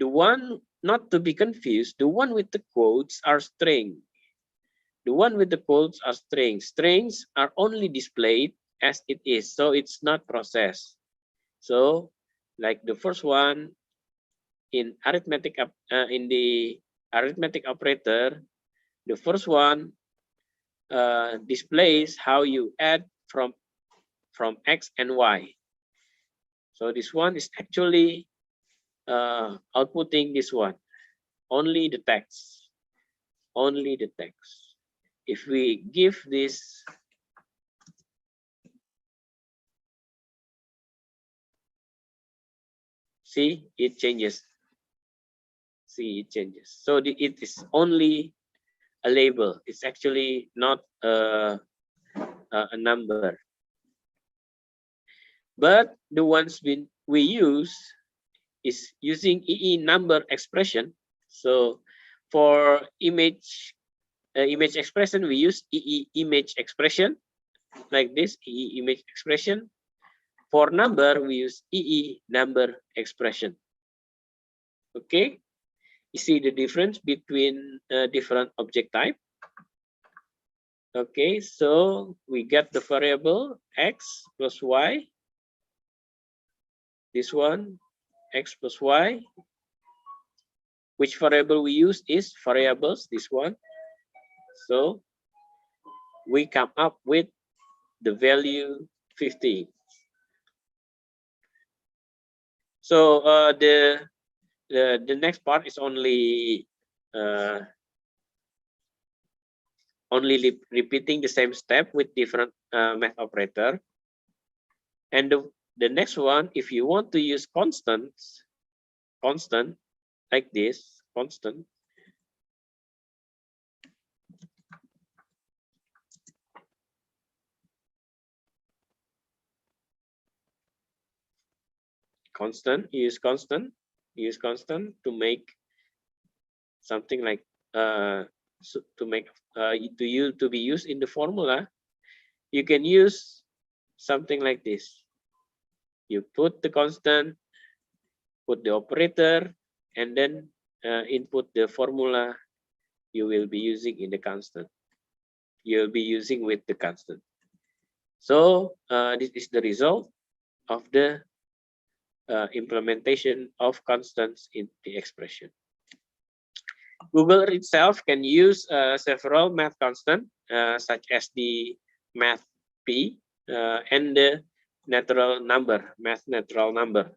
one, not to be confused, the one with the quotes are string. The one with the quotes are strings. Strings are only displayed as it is, so it's not processed. So, like the first one in arithmetic in the arithmetic operator, the first one displays how you add from x and y. So this one is actually outputting this one, only the text, only the text. If we give this see, it changes. See, it changes. So it is only a label. It's actually not a number. But the ones we use is using EE number expression. So for image expression, we use EE image expression like this, EE image expression. For number, we use EE number expression. Okay, you see the difference between different object type. Okay, so we get the variable x plus y. This one x plus y. Which variable we use is variables, this one. So we come up with the value 50. So the next part is only repeating the same step with different math operator. And the next one, if you want to use constant like this, constant. Use constant to make something like to be used in the formula. You can use something like this. You put the constant, put the operator, and then input the formula you will be using in the constant. You'll be using with the constant. So this is the result of the implementation of constants in the expression. Google itself can use several math constants such as the math p and the natural number, math natural number.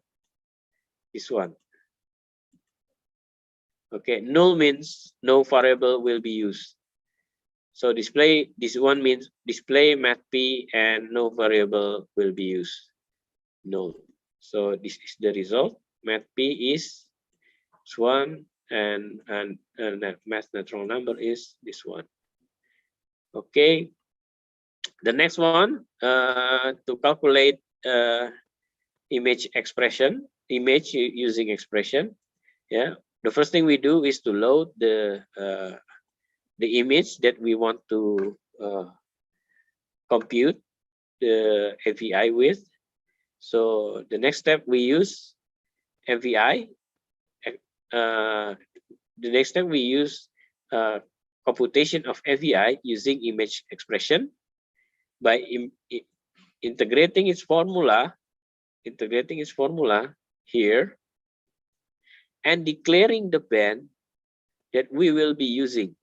This one. Okay, null means no variable will be used. So this one means display math p and no variable will be used. Null. So this is the result. Math p is this one, and math natural number is this one. Okay. The next one, to calculate image expression, image using expression. Yeah. The first thing we do is to load the image that we want to compute the MVI with. So the next step we use MVI. The next step we use computation of MVI using image expression by integrating its formula here and declaring the band that we will be using.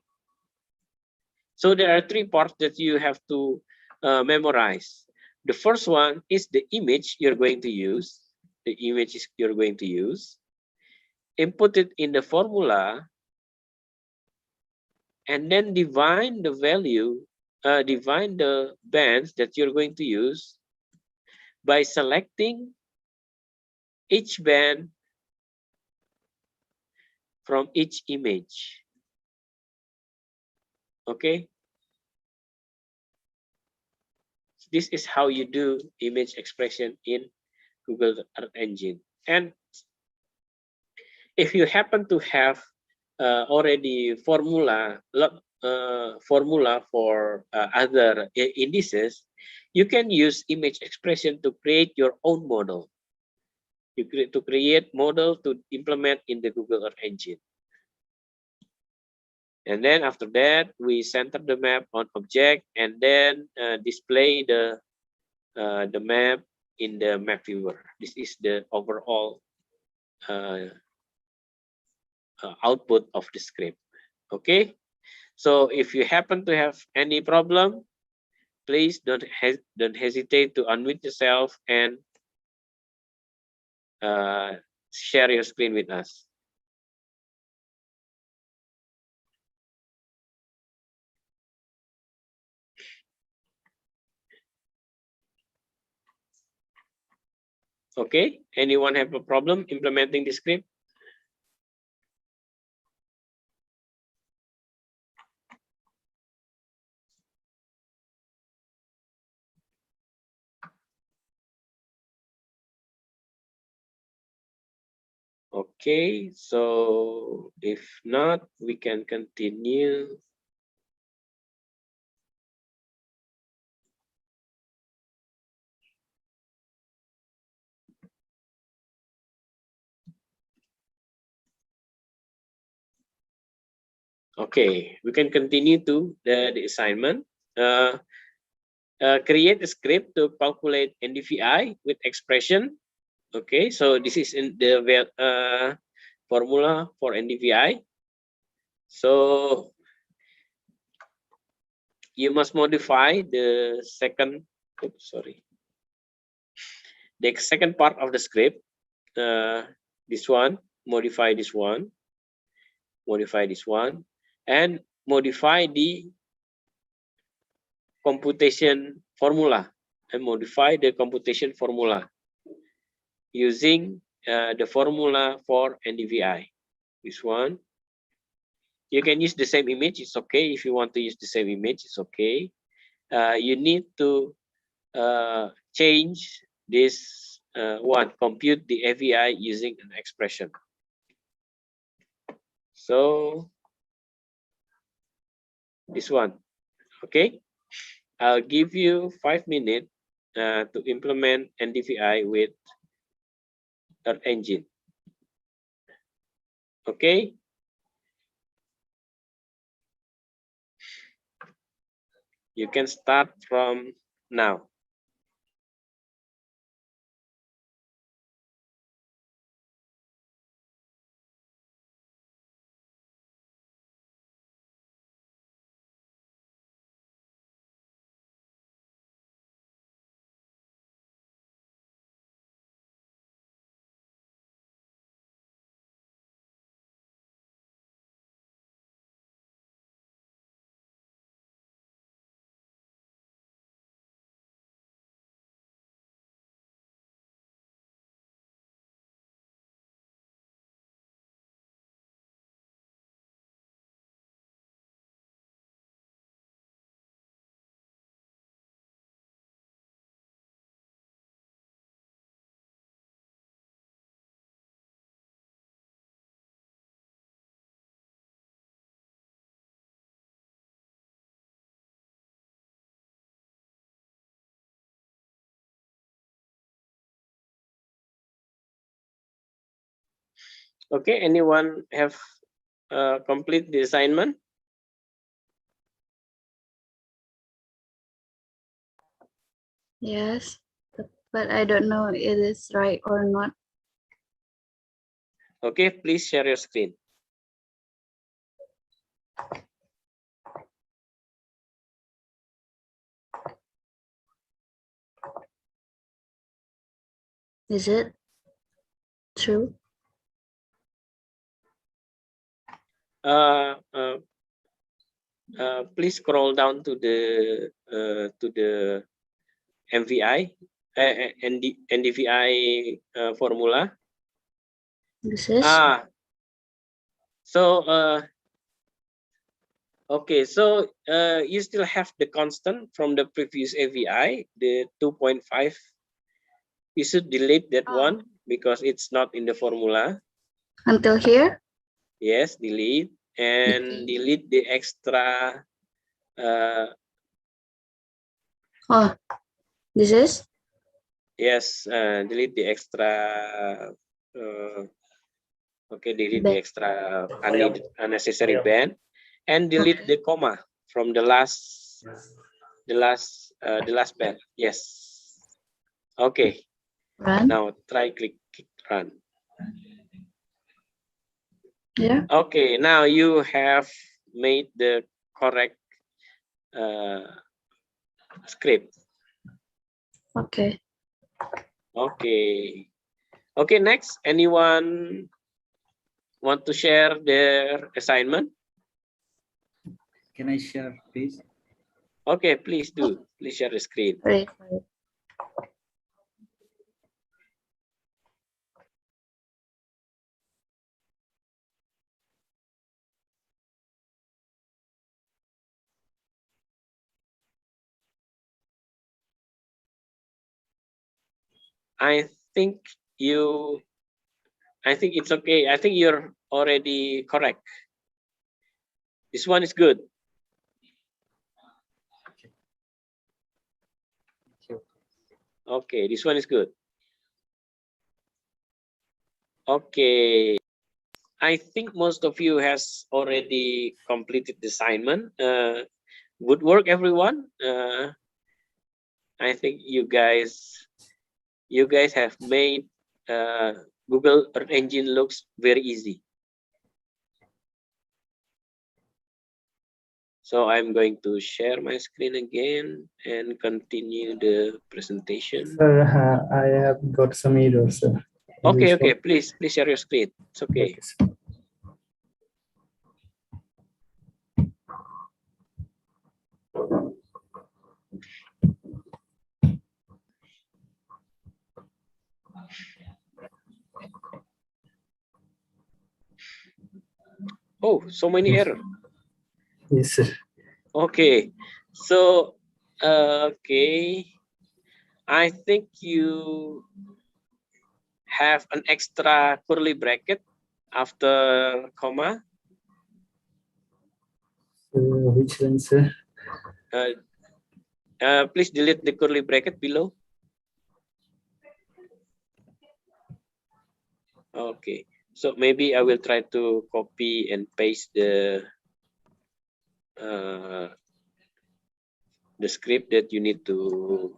So there are three parts that you have to memorize. The first one is the image you're going to use. The image you're going to use. Input it in the formula, and then define the value, define the bands that you're going to use by selecting each band from each image. Okay. This is how you do image expression in Google Earth Engine. And if you happen to have already formula for other indices, you can use image expression to create your own model. To create model to implement in the Google Earth Engine. And then after that, we center the map on object and then display the map in the map viewer. This is the overall output of the script. Okay. So if you happen to have any problem, please don't hesitate to unmute yourself and share your screen with us. Okay, anyone have a problem implementing the script? Okay, so if not, we can continue. Okay, we can continue to the assignment. Create a script to calculate NDVI with expression. Okay, so this is in the formula for NDVI. So you must modify the second, the second part of the script. This one, modify this one, and modify the computation formula, and modify the computation formula using the formula for NDVI. This one. You can use the same image, it's okay. If you want to use the same image, it's okay. You need to change this one, compute the AVI using an expression. So this one, okay. I'll give you 5 minutes to implement NDVI with Earth Engine. Okay. You can start from now. Okay, anyone have complete the assignment? Yes, but I don't know it is right or not. Okay, please share your screen. Is it true? Please scroll down to the MVI and NDVI formula. This is So okay, so you still have the constant from the previous AVI, the 2.5. You should delete that one because it's not in the formula. Until here? Yes, delete and delete the extra. Oh, this is? Yes, delete the extra. Okay, delete the extra unnecessary band and delete the comma from the last band. Yes. Okay. Run. Now try click run. Yeah. Okay, now you have made the correct script. Okay. Okay. Okay, next, anyone want to share their assignment? Can I share, please? Okay, please do. Please share the screen. Right. I think it's okay. I think you're already correct. This one is good. Okay, this one is good. Okay. I think most of you has already completed the assignment. Good work, everyone. I think you guys have made Google Earth Engine looks very easy. So I'm going to share my screen again and continue the presentation. Sir, I have got some errors, sir. Okay, okay, please share your screen. It's okay. Oh, so many errors. Yes, sir. Okay, so okay, I think you have an extra curly bracket after comma. Which one, sir? Please delete the curly bracket below. Okay, so maybe I will try to copy and paste the script that you need to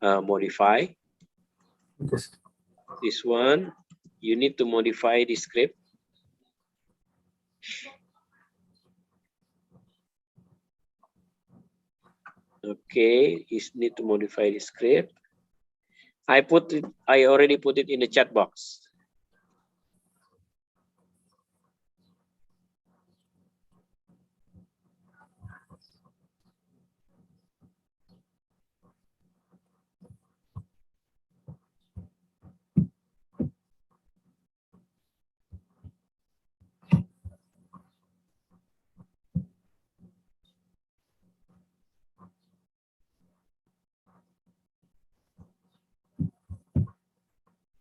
modify. Yes. This one, you need to modify the script. Okay, you need to modify the script. I already put it in the chat box.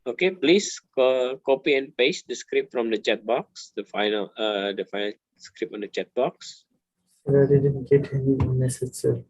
Okay, please copy and paste the script from the chat box, the final script on the chat box. Sir, I didn't get any message, sir.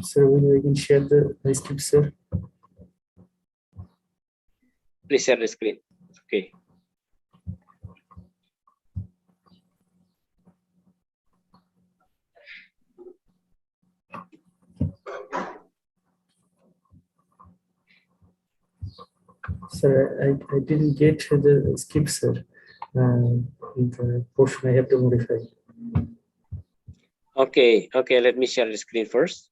Sir, when we can share the script, sir? Please share the screen. Okay. Sir, I didn't get the script, sir. The portion I have to modify. Okay, okay, let me share the screen first.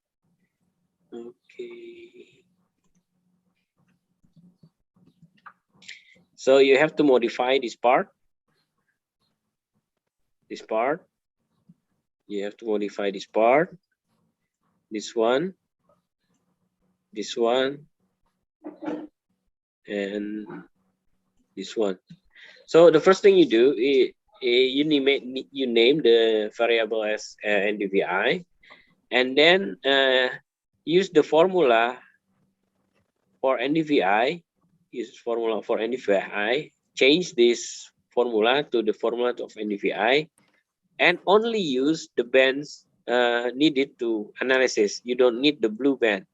Okay. So you have to modify this part. This part. You have to modify this part. This one. This one. And this one. So the first thing you do is you name the variable as NDVI, and then use the formula for NDVI. Use formula for NDVI. Change this formula to the formula of NDVI, and only use the bands needed to analysis. You don't need the blue band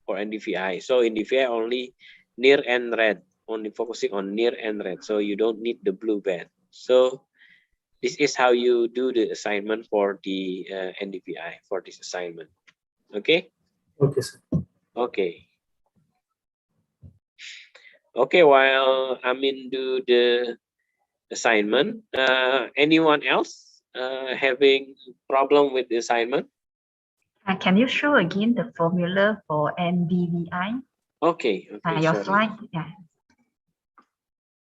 for NDVI. So NDVI only near and red, only focusing on near and red. So you don't need the blue band. So this is how you do the assignment for the NDVI for this assignment. Okay. Okay, sir. Okay. Okay. While Amin do the assignment, anyone else having problem with the assignment? Can you show again the formula for NDVI? Okay. Okay. Your Sorry. slide. Yeah.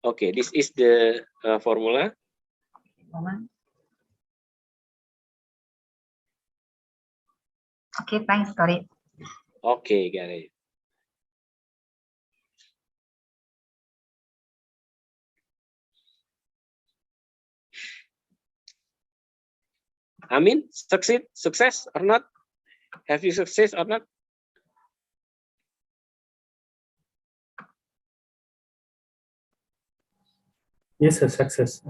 Okay. This is the formula. Moment. Okay, thanks, got it. Okay, got it. I mean, success or not? Have you success or not? Yes, sir, success.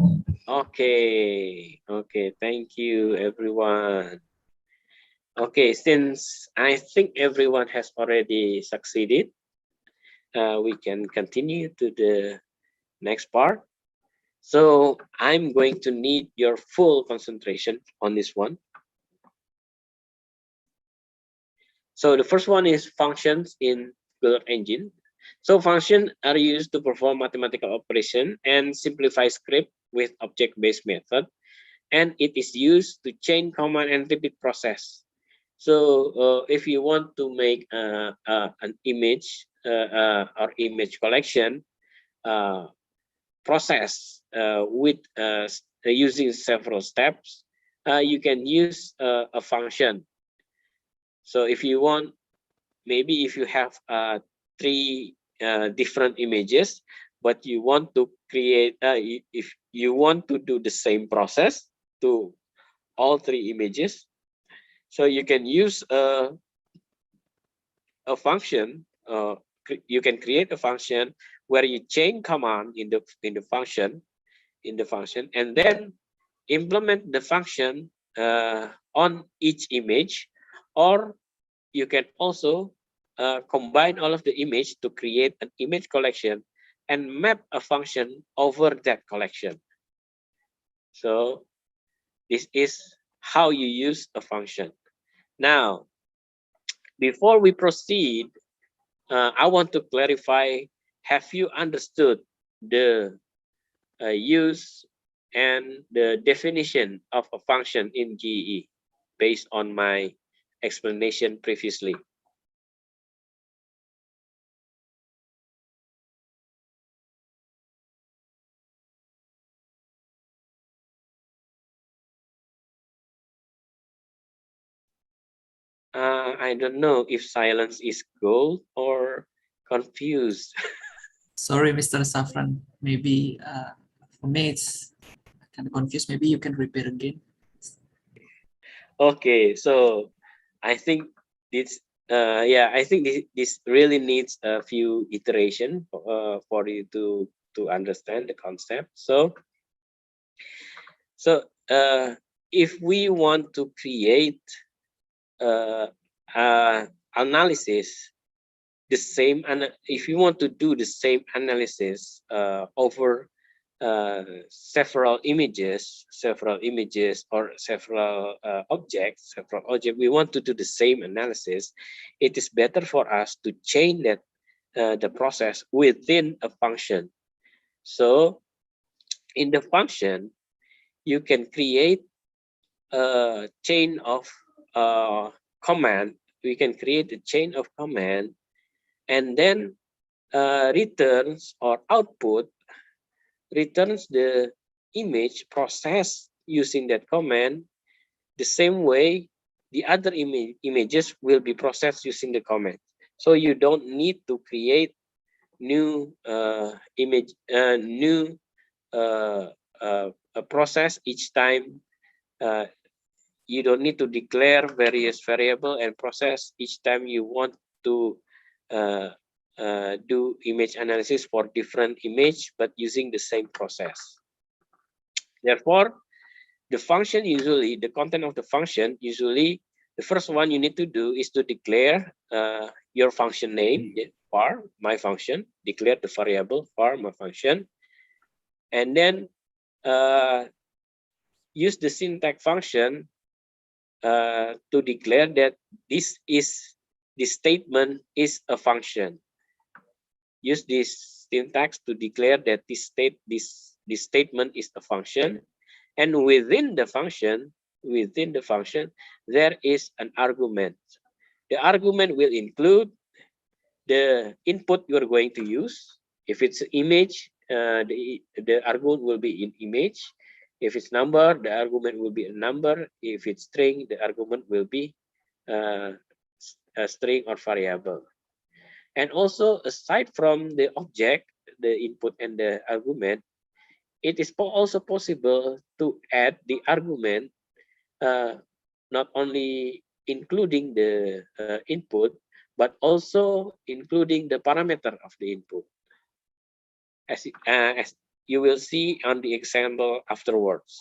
Okay, okay, thank you, everyone. Okay, since I think everyone has already succeeded, we can continue to the next part. So I'm going to need your full concentration on this one. So the first one is functions in Google Engine. So functions are used to perform mathematical operation and simplify script with object-based method. And it is used to chain command and repeat process. So if you want to make an image or image collection process with using several steps, you can use a function. So if you want, maybe if you have 3 different images, but you want to create, if you want to do the same process to all 3 images, so you can use a function. You can create a function where you chain command in the function, and then implement the function on each image, or you can also combine all of the image to create an image collection and map a function over that collection. So this is how you use a function. Now, before we proceed, I want to clarify, have you understood the use and the definition of a function in GE based on my explanation previously? I don't know if silence is gold or confused. Sorry, Mr. Safran. Maybe for me it's kind of confused. Maybe you can repeat again. Okay, so I think this, yeah, I think this really needs a few iteration for you to understand the concept. So if we want to create analysis, the same, and if you want to do the same analysis over several images or several objects, we want to do the same analysis, it is better for us to chain that the process within a function. So in the function, you can create a chain of command. We can create a chain of command, and then returns or output returns the image processed using that command the same way the other images will be processed using the command. So you don't need to create new a process each time. You don't need to declare various variable and process each time you want to do image analysis for different image, but using the same process. Therefore, the function usually, the content of the function usually, the first one you need to do is to declare your function name, var my function, declare the variable var my function, and then use the syntax function to declare that this statement is a function. Use this syntax to declare that this statement is a function, and within the function there is an argument. The argument will include the input you are going to use. If it's image, the argument will be in image. If it's number, the argument will be a number. If it's string, the argument will be a string or variable. And also, aside from the object, the input and the argument, it is also possible to add the argument, not only including the input, but also including the parameter of the input. As you will see on the example afterwards.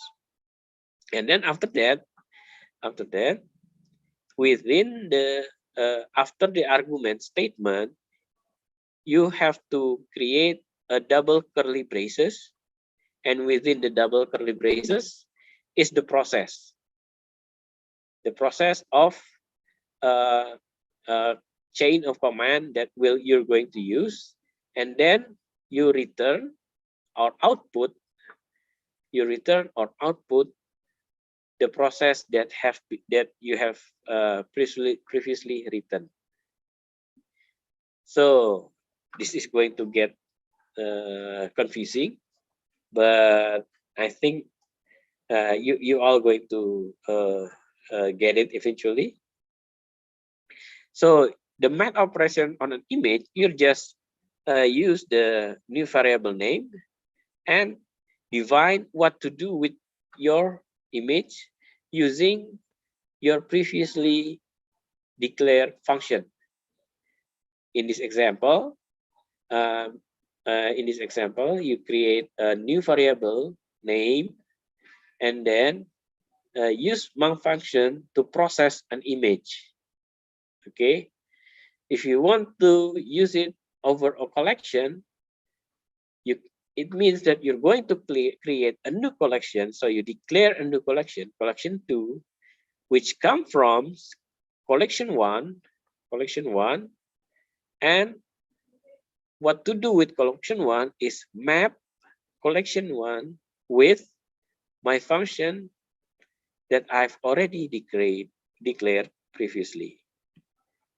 And then after that, within the after the argument statement, you have to create a double curly braces, and within the double curly braces is the process of chain of command that you're going to use, and then you return or output the process that you have previously written. So this is going to get confusing, but I think you all going to get it eventually. So the math operation on an image, you just use the new variable name and define what to do with your image using your previously declared function. In this example, you create a new variable name and then use mang function to process an image. Okay, if you want to use it over a collection, it means that you're going to create a new collection. So you declare a new collection 2, which come from collection 1, and what to do with collection 1 is map collection 1 with my function that I've already declared previously.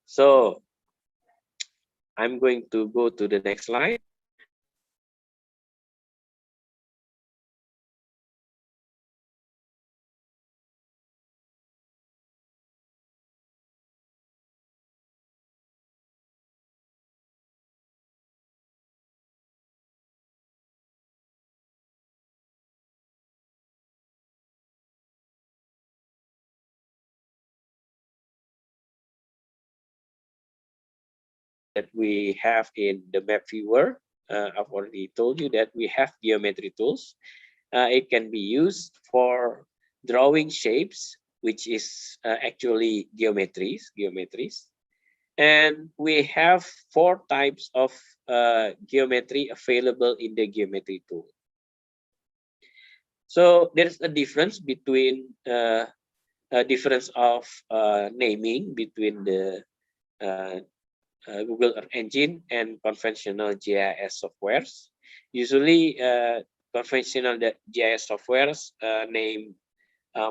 So I'm going to go to the next slide. That we have in the map viewer, I've already told you that we have geometry tools. It can be used for drawing shapes, which is actually geometries. And we have 4 types of geometry available in the geometry tool. So there's a difference between difference of naming between the Google Earth Engine and conventional GIS softwares. Usually, conventional GIS softwares name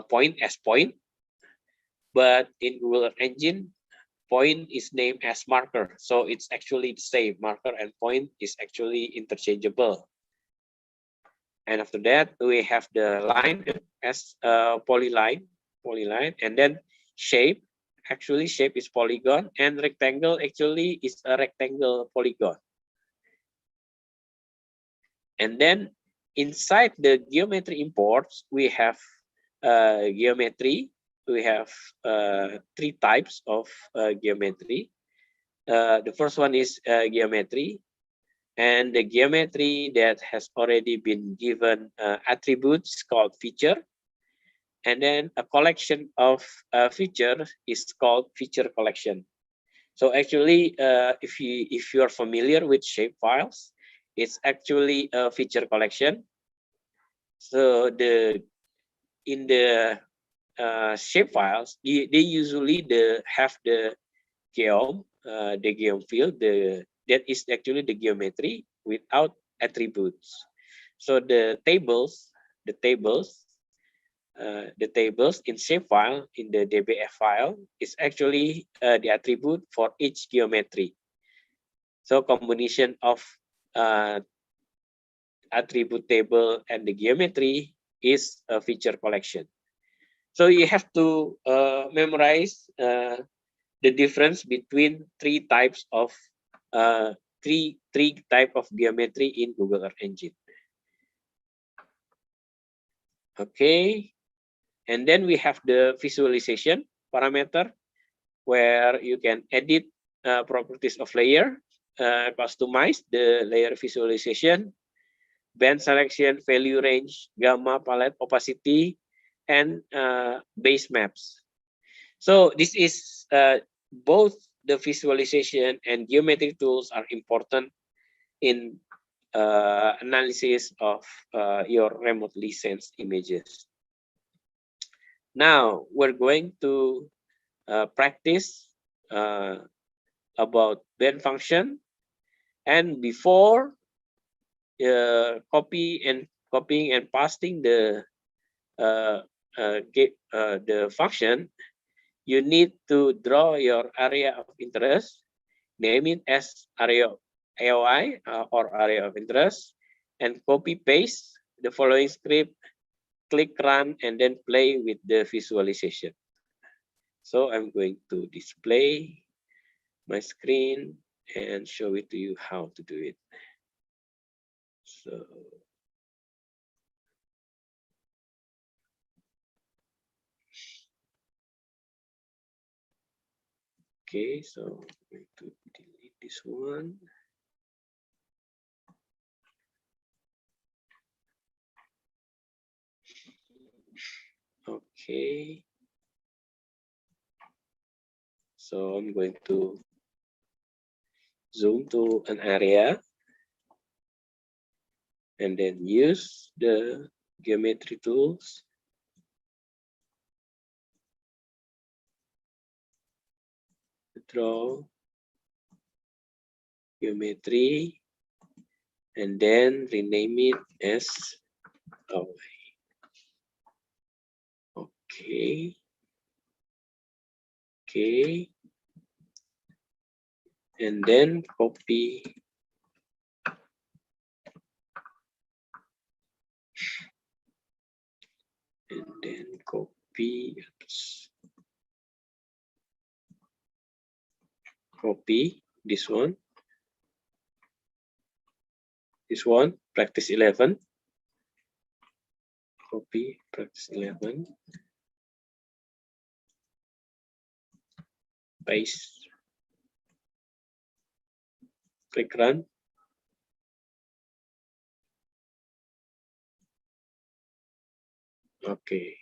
point as point, but in Google Earth Engine, point is named as marker. So it's actually the same. Marker and point is actually interchangeable. And after that, we have the line as polyline, and then shape. Actually, shape is polygon, and rectangle actually is a rectangle polygon. And then inside the geometry imports, we have geometry. We have 3 types of geometry. The first one is geometry, and the geometry that has already been given attributes called feature. And then a collection of features is called feature collection. So actually, if you are familiar with shape files, it's actually a feature collection. So in the shape files, they usually have the geom field. That is actually the geometry without attributes. So the tables in shapefile in the DBF file is actually the attribute for each geometry. So combination of attribute table and the geometry is a feature collection. So you have to memorize the difference between three type of geometry in Google Earth Engine. Okay, and then we have the visualization parameter, where you can edit properties of layer, customize the layer visualization, band selection, value range, gamma, palette, opacity, and base maps. So this is both the visualization and geometric tools are important in analysis of your remotely sensed images. Now we're going to practice about band function, and before copying and pasting the function, you need to draw your area of interest, name it as area AOI or area of interest, and copy paste the following script, click run, and then play with the visualization. So I'm going to display my screen and show it to you how to do it. So okay, so I'm going to delete this one. Okay, so I'm going to zoom to an area and then use the geometry tools to draw geometry and then rename it as okay. Okay, and then copy and then copy this one, practice 11, copy practice 11, paste, click run. Okay.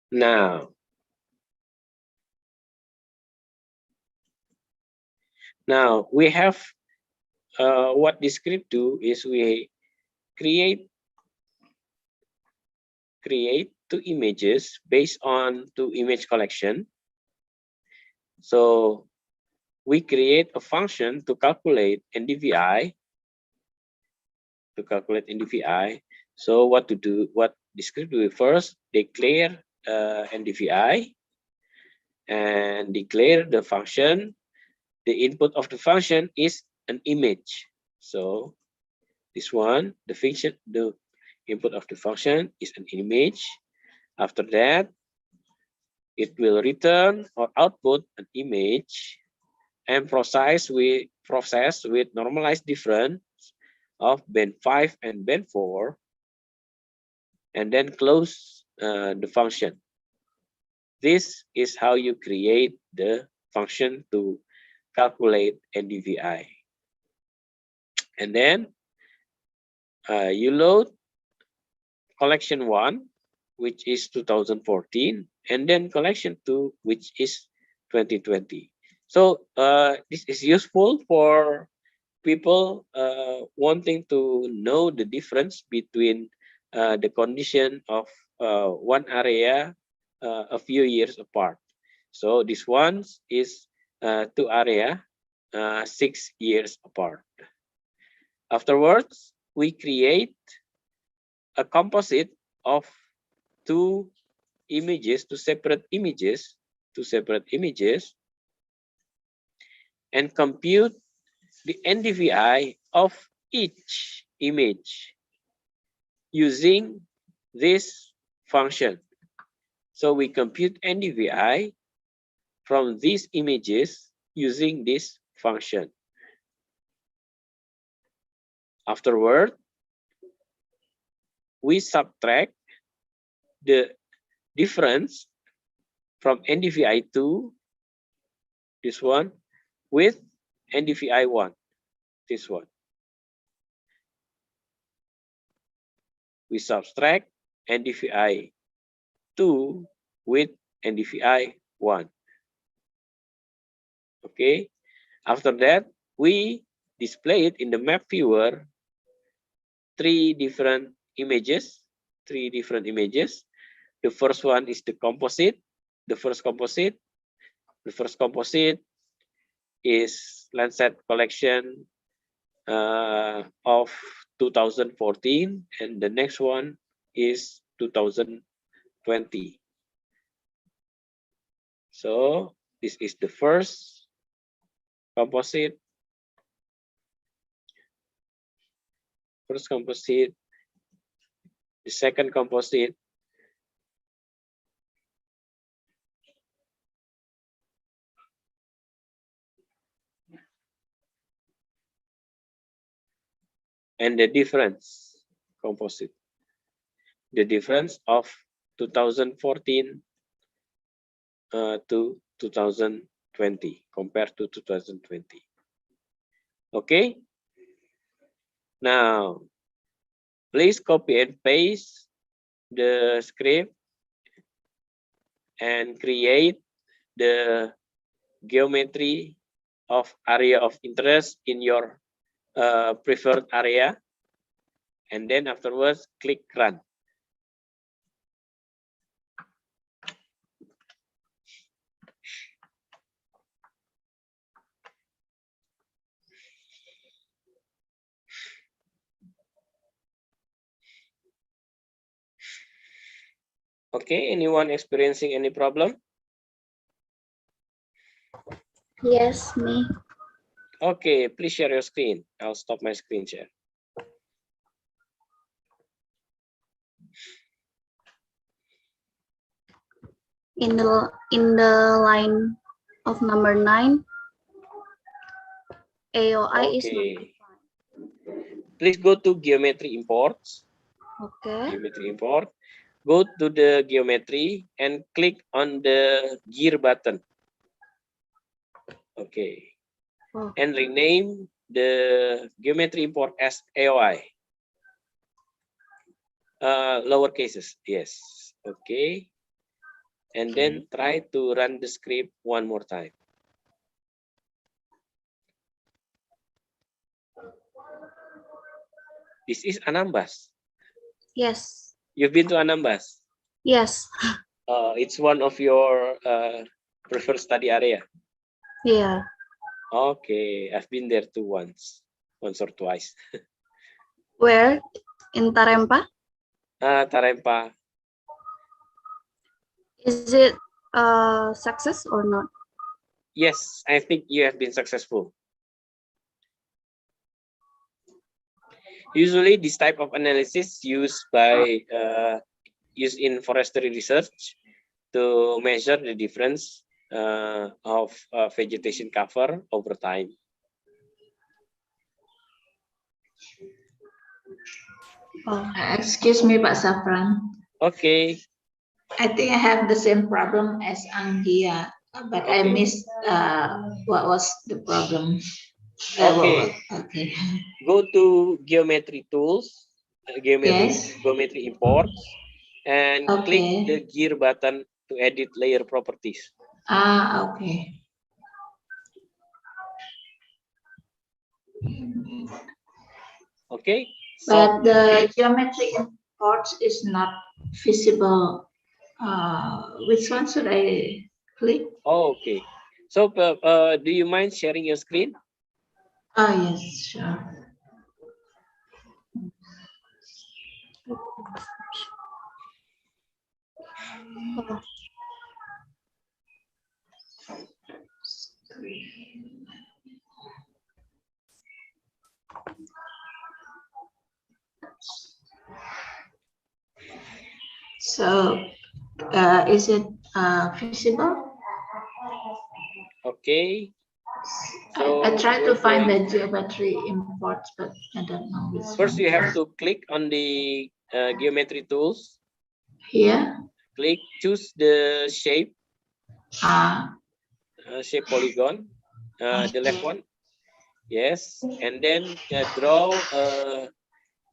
Now we have what this script do is we create two images based on two image collection. So we create a function to calculate NDVI. So what the script do first, declare NDVI and declare the function. The input of the function is an image. So this one, the input of the function is an image. After that, it will return or output an image and process with normalized difference of band 5 and band 4, and then close the function. This is how you create the function to calculate NDVI. And then you load collection 1, which is 2014, and then collection 2, which is 2020. So this is useful for people wanting to know the difference between the condition of one area a few years apart. So this one is two area 6 years apart. Afterwards, we create a composite of two separate images and compute the NDVI of each image using this function. So we compute NDVI from these images using this function. Afterward, we subtract the difference from NDVI2, this one, with NDVI1, this one. We subtract NDVI2 with NDVI1. Okay. After that, we display it in the map viewer, three different images. The first one is the composite. The first composite is Landsat collection of 2014, and the next one is 2020. So this is the first composite. The second composite, and the difference composite. The difference of 2014 to 2020 compared to 2020. Okay. Now, please copy and paste the script and create the geometry of area of interest in your preferred area, and then afterwards click run. Okay, anyone experiencing any problem? Yes, me. Okay, please share your screen. I'll stop my screen share. In the line of number 9, AOI is not. Okay. Please go to geometry imports. Okay. Geometry import. Go to the geometry and click on the gear button. Okay. Oh. And rename the geometry import as AOI. Lower cases, yes. Okay. And then try to run the script one more time. This is Anambas. Yes. You've been to Anambas? Yes. It's one of your preferred study area. Yeah. Okay, I've been there too once or twice. Where? In Tarempa? Tarempa. Is it success or not? Yes, I think you have been successful. Usually, this type of analysis used in forestry research to measure the difference of vegetation cover over time. Excuse me, Pak Safran. Okay. I think I have the same problem as Anggia, but I missed what was the problem. Okay. Okay. Go to geometry tools, geometry imports, and click the gear button to edit layer properties. Okay. Okay. But the geometry imports is not visible. Which one should I click? Oh, okay. So, do you mind sharing your screen? Oh, yes, sure. So is it feasible? Okay. So I tried to find the geometry imports, but I don't know which first one. you have to click on the geometry tools. Here. Click, choose the shape. Shape polygon. The left one. Yes, and then draw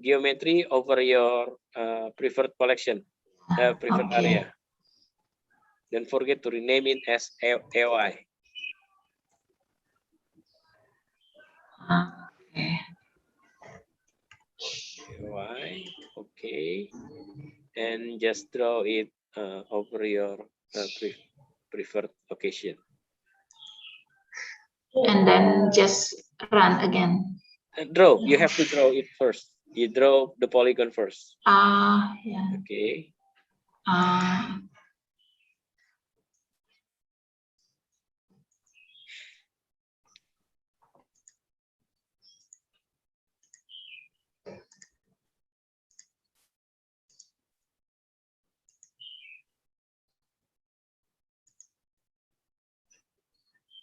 geometry over your preferred collection, preferred area. Don't forget to rename it as AOI. Okay. AOI, okay. And just draw it over your preferred location. And then just run again. Draw, you have to draw it first. You draw the polygon first. Yeah. Okay.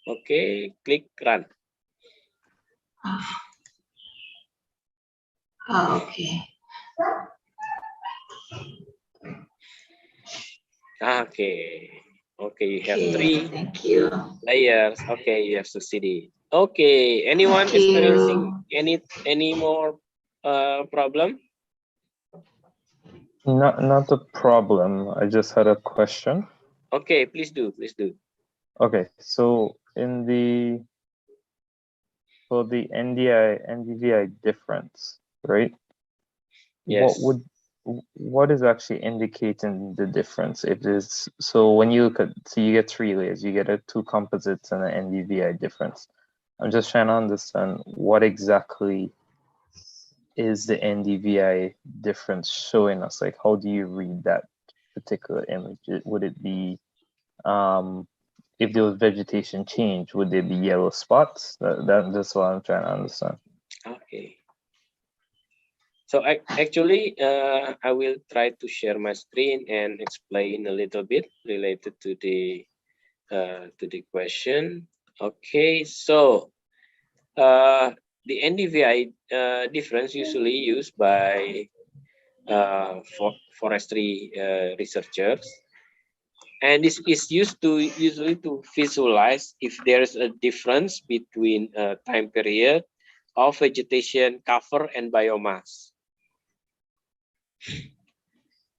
Okay, click run. Okay. Okay, you have 3 thank you. layers. Okay, you have succeeded. Okay, anyone experiencing any more problem? Not a problem. I just had a question. Okay, please do. Okay, so for the NDVI difference, right? Yes. What is actually indicating the difference? If there's, so when you look at, so you get 3 layers, you get 2 composites and an NDVI difference. I'm just trying to understand what exactly is the NDVI difference showing us? Like, how do you read that particular image? Would it be, if there was vegetation change, would there be yellow spots? That's what I'm trying to understand. Okay. So actually, I will try to share my screen and explain a little bit related to the question. Okay, so the NDVI difference usually used by forestry researchers, and this is used to usually to visualize if there is a difference between time period of vegetation cover and biomass.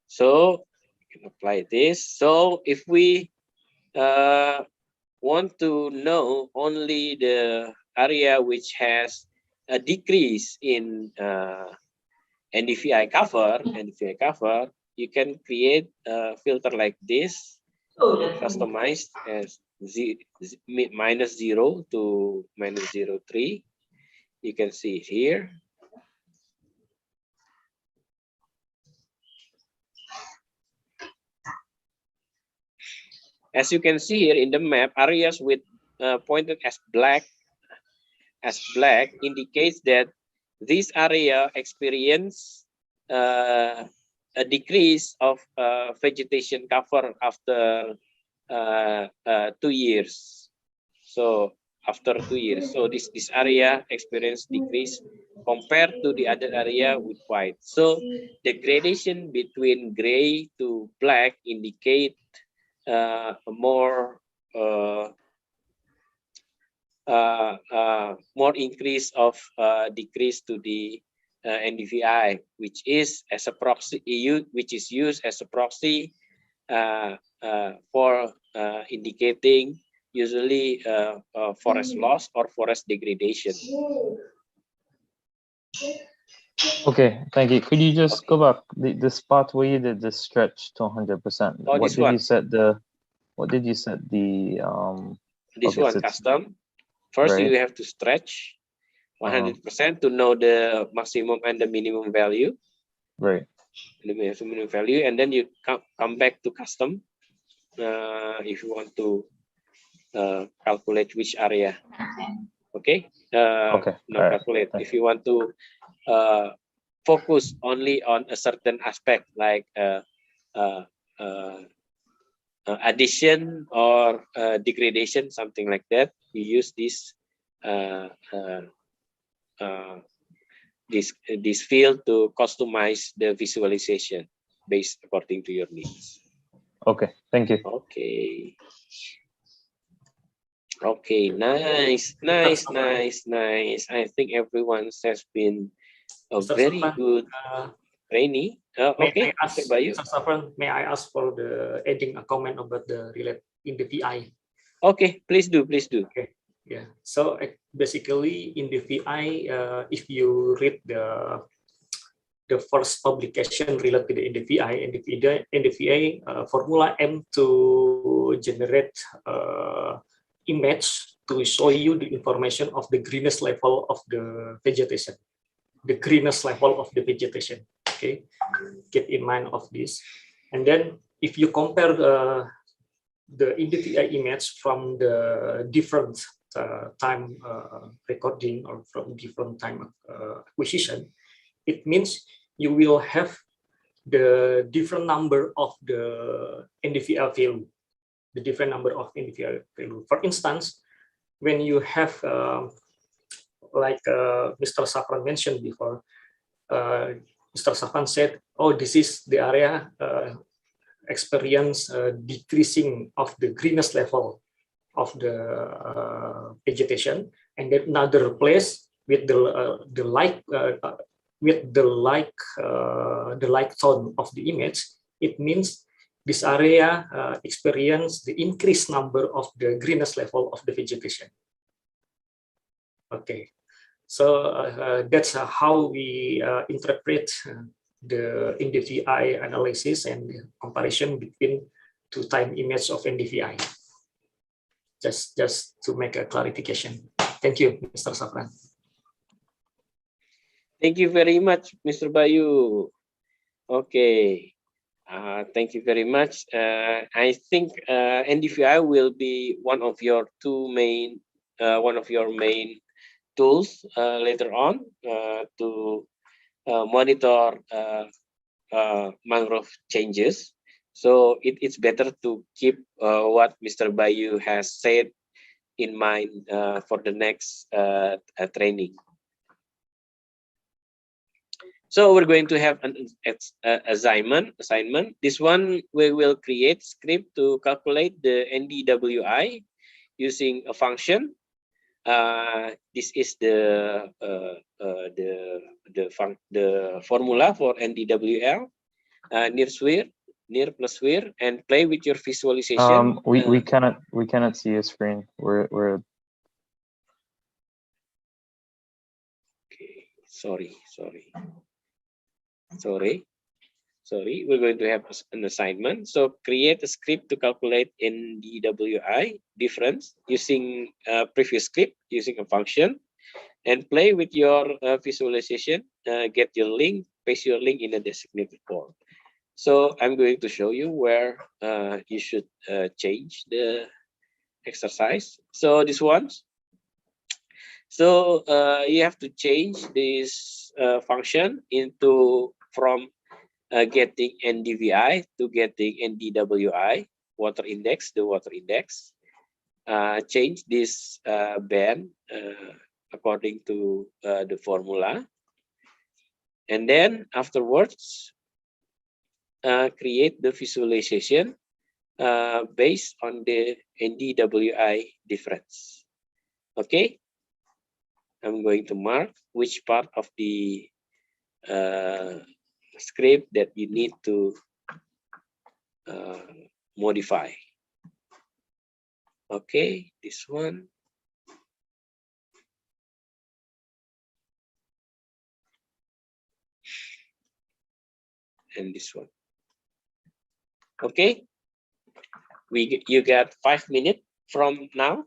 So you can apply this. So if we want to know only the area which has a decrease in NDVI cover, you can create a filter like this, customized as -0 to -0.3. You can see it here. As you can see here in the map, areas with pointed as black indicates that this area experience a decrease of vegetation cover after 2 years. So after 2 years, so this area experienced decrease compared to the other area with white. So the gradation between gray to black indicate more increase of decrease to the NDVI, which is as a proxy, which is used as a proxy for indicating usually forest loss or forest degradation. Okay, thank you. Could you just go back the spot where you did the stretch to 100%? Oh, what did you set the? What did you set the? This one custom. First, right. you have to stretch 100% to know the maximum and the minimum value. Right. The minimum value, and then you come back to custom if you want to calculate which area. Okay. Okay. Not calculate. If you want to focus only on a certain aspect, like addition or degradation, something like that, we use this this field to customize the visualization based according to your needs. Okay, thank you. Okay. Okay, nice, nice, nice, nice. I think everyone has been a Mr. very Safran, good training. Okay, may I ask, Mr. Bayu. Mr. Safran, may I ask for the adding a comment about the relate in the VI? Okay, please do, please do. Okay, yeah. So basically in the VI, if you read the first publication related to the NDVI formula aim to generate image to show you the information of the greenness level of the vegetation. The greenness level of the vegetation. Okay, keep in mind of this. And then if you compare the NDVI image from the different time recording or from different time acquisition, it means you will have the different number of the NDVI value, the different number of NDVI value. For instance, when you have like Mr. Safran mentioned before, Mr. Safran said, oh, this is the area experience decreasing of the greenness level of the vegetation, and then another place with the light tone of the image, it means this area experience the increased number of the greenness level of the vegetation. Okay, so that's how we interpret the NDVI analysis and the comparison between two time image of NDVI. Just to make a clarification. Thank you, Mr. Safran. Thank you very much, Mr. Bayu. Okay, thank you very much. I think NDVI will be one of your main tools later on to monitor mangrove changes. So it's better to keep what Mr. Bayu has said in mind for the next training. So we're going to have an assignment. This one we will create script to calculate the NDWI using a function. This is the formula for NDWL. Near plus where, and play with your visualization. We cannot see a screen. We're okay. Sorry. We're going to have an assignment. So create a script to calculate NDWI difference using previous script using a function, and play with your visualization. Get your link, paste your link in a designated form. So I'm going to show you where you should change the exercise. So this one. So you have to change this function from getting NDVI to getting NDWI, water index, the water index. Change this band according to the formula. And then afterwards, create the visualization based on the NDWI difference. Okay, I'm going to mark which part of the script that you need to modify. Okay, this one. And this one. Okay, you got 5 minutes from now.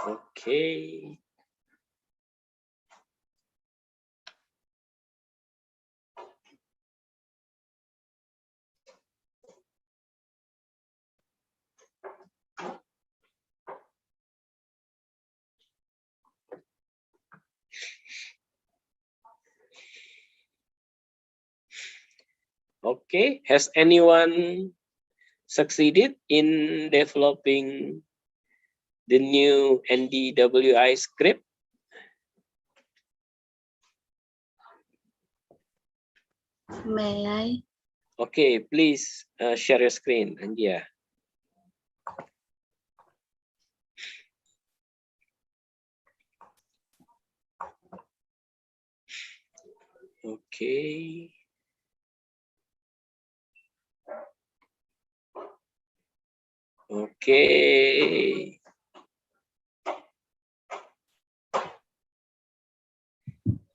Okay. Okay, has anyone succeeded in developing the new NDWI script? May I? Okay, please share your screen, and yeah. Okay. Okay.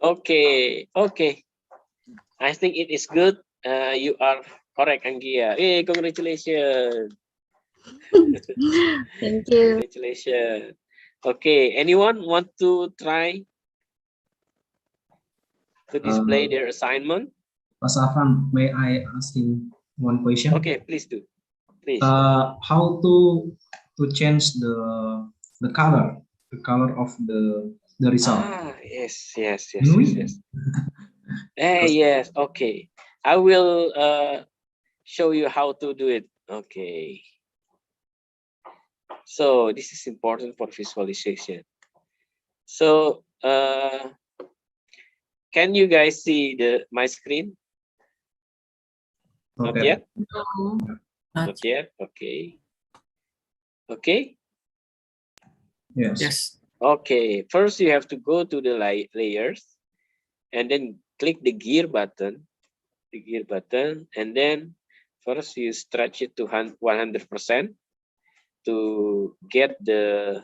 Okay. Okay. I think it is good. You are correct, Anggia. Hey, congratulations. Thank you. Congratulations. Okay, anyone want to try to display their assignment? Pak Safran, may I ask him one question? Okay, please do. Please. How to change the color of the result? Ah, yes, yes, yes, Can we? yes, yes. Yes, okay. I will show you how to do it. Okay. So this is important for visualization. So can you guys see my screen? Not Okay. yet? No. Not yet? Okay. Okay? Yes. Yes. Okay, first you have to go to the layers and then click the gear button, and then first you stretch it to 100% to get the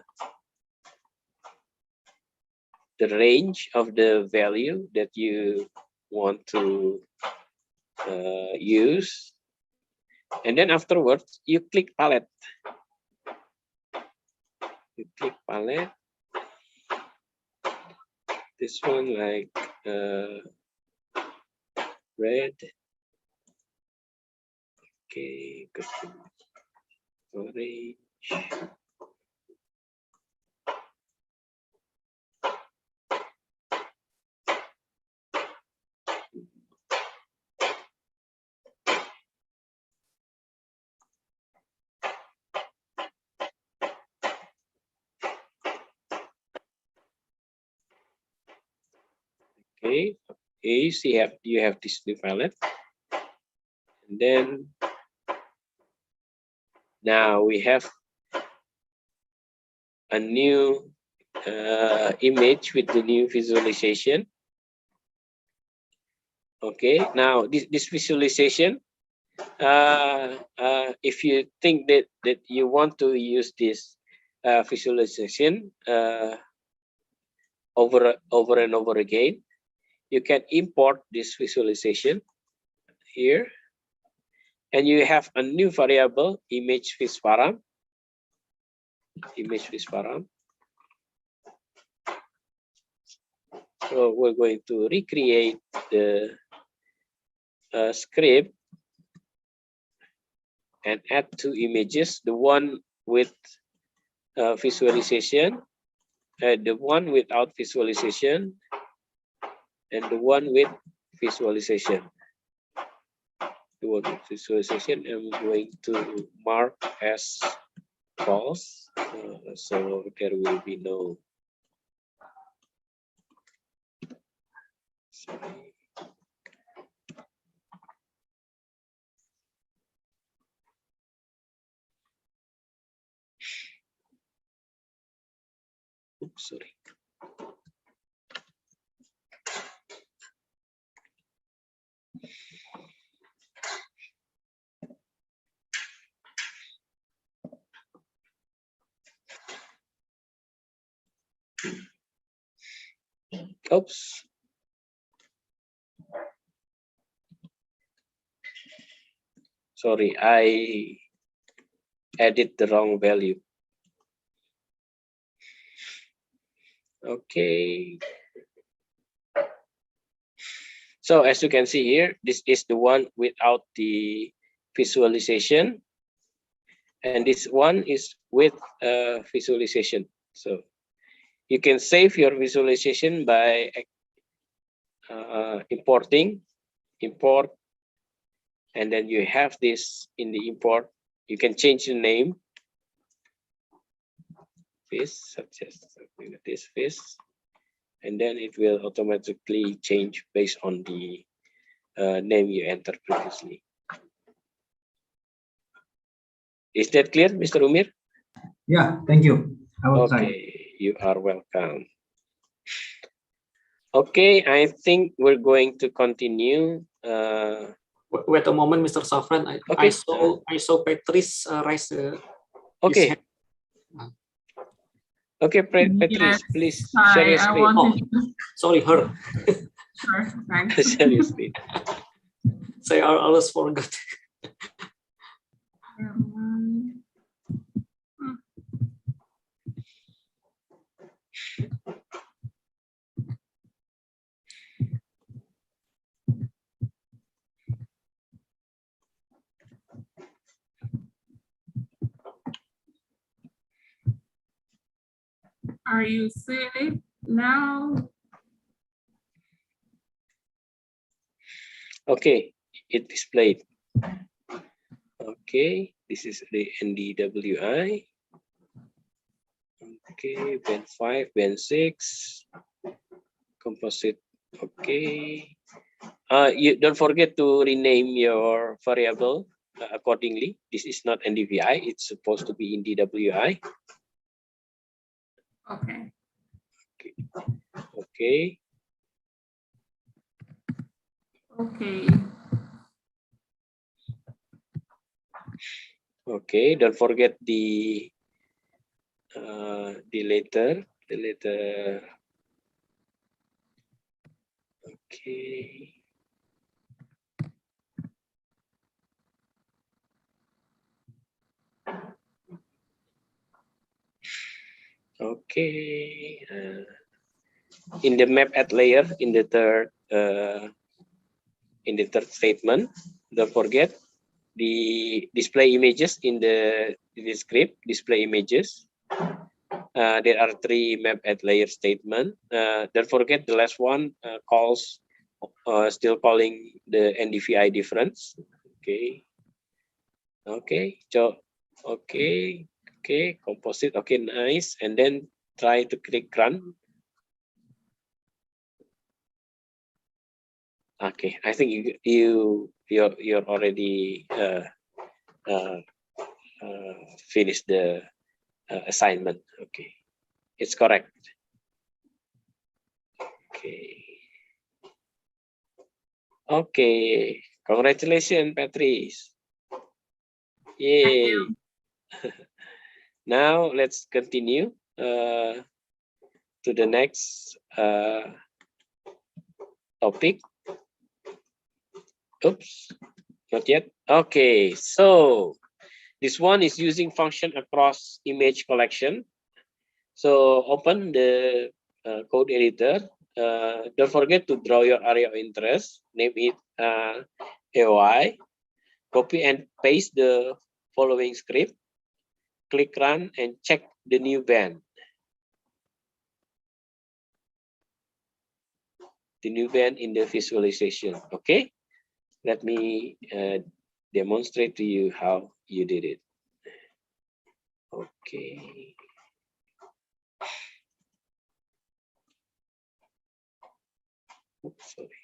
range of the value that you want to use. And then afterwards, you click palette. You click palette. This one like red. Okay, orange. Okay, you have this new palette, and then now we have a new image with the new visualization. Okay, now this visualization, if you think that you want to use this visualization over and over again, you can import this visualization here, and you have a new variable image visparam. So we're going to recreate the script and add two images, the one with visualization, the one without visualization, and the one with visualization. The one with visualization I'm going to mark as false, so there will be no. Sorry. Oops, sorry. Oops. Sorry, I added the wrong value. Okay. So as you can see here, this is the one without the visualization, and this one is with visualization. So you can save your visualization by import, and then you have this in the import. You can change the name, fish, such as this fish, and then it will automatically change based on the name you entered previously. Is that clear, Mr. Umir? Yeah, thank you. I will try. Okay, you are welcome. Okay, I think we're going to continue. Wait a moment, Mr. Safran. Okay. I saw Patrice raise his Okay. hand. Okay, Patrice, Yes. please Hi, share your I screen. wanted to. Sorry, her. Sure, thanks. Share your screen. Saya always forgot. Are you seeing it now? Okay, it displayed. Okay, this is the NDWI. Okay, band 5, band 6, composite. Okay. You don't forget to rename your variable accordingly. This is not NDVI, it's supposed to be in DWI. Okay. Okay. Okay. Okay, don't forget the letter. Okay. Okay. In the map at layer, in the third statement, don't forget the display images in the script. Display images. There are 3 map at layer statement. Don't forget the last one calls still calling the NDVI difference. Okay. Okay. So okay. Okay. Composite. Okay. Nice. And then try to click run. Okay. I think you're already finished the assignment. Okay. It's correct. Okay. Okay. Congratulations, Patrice. Yay. Now let's continue to the next topic. Oops, not yet. Okay, so this one is using function across image collection. So open the code editor. Don't forget to draw your area of interest. Name it AOI. Copy and paste the following script. Click run and check the new band. The new band in the visualization. Okay, let me demonstrate to you how you did it. Okay. Oops, sorry.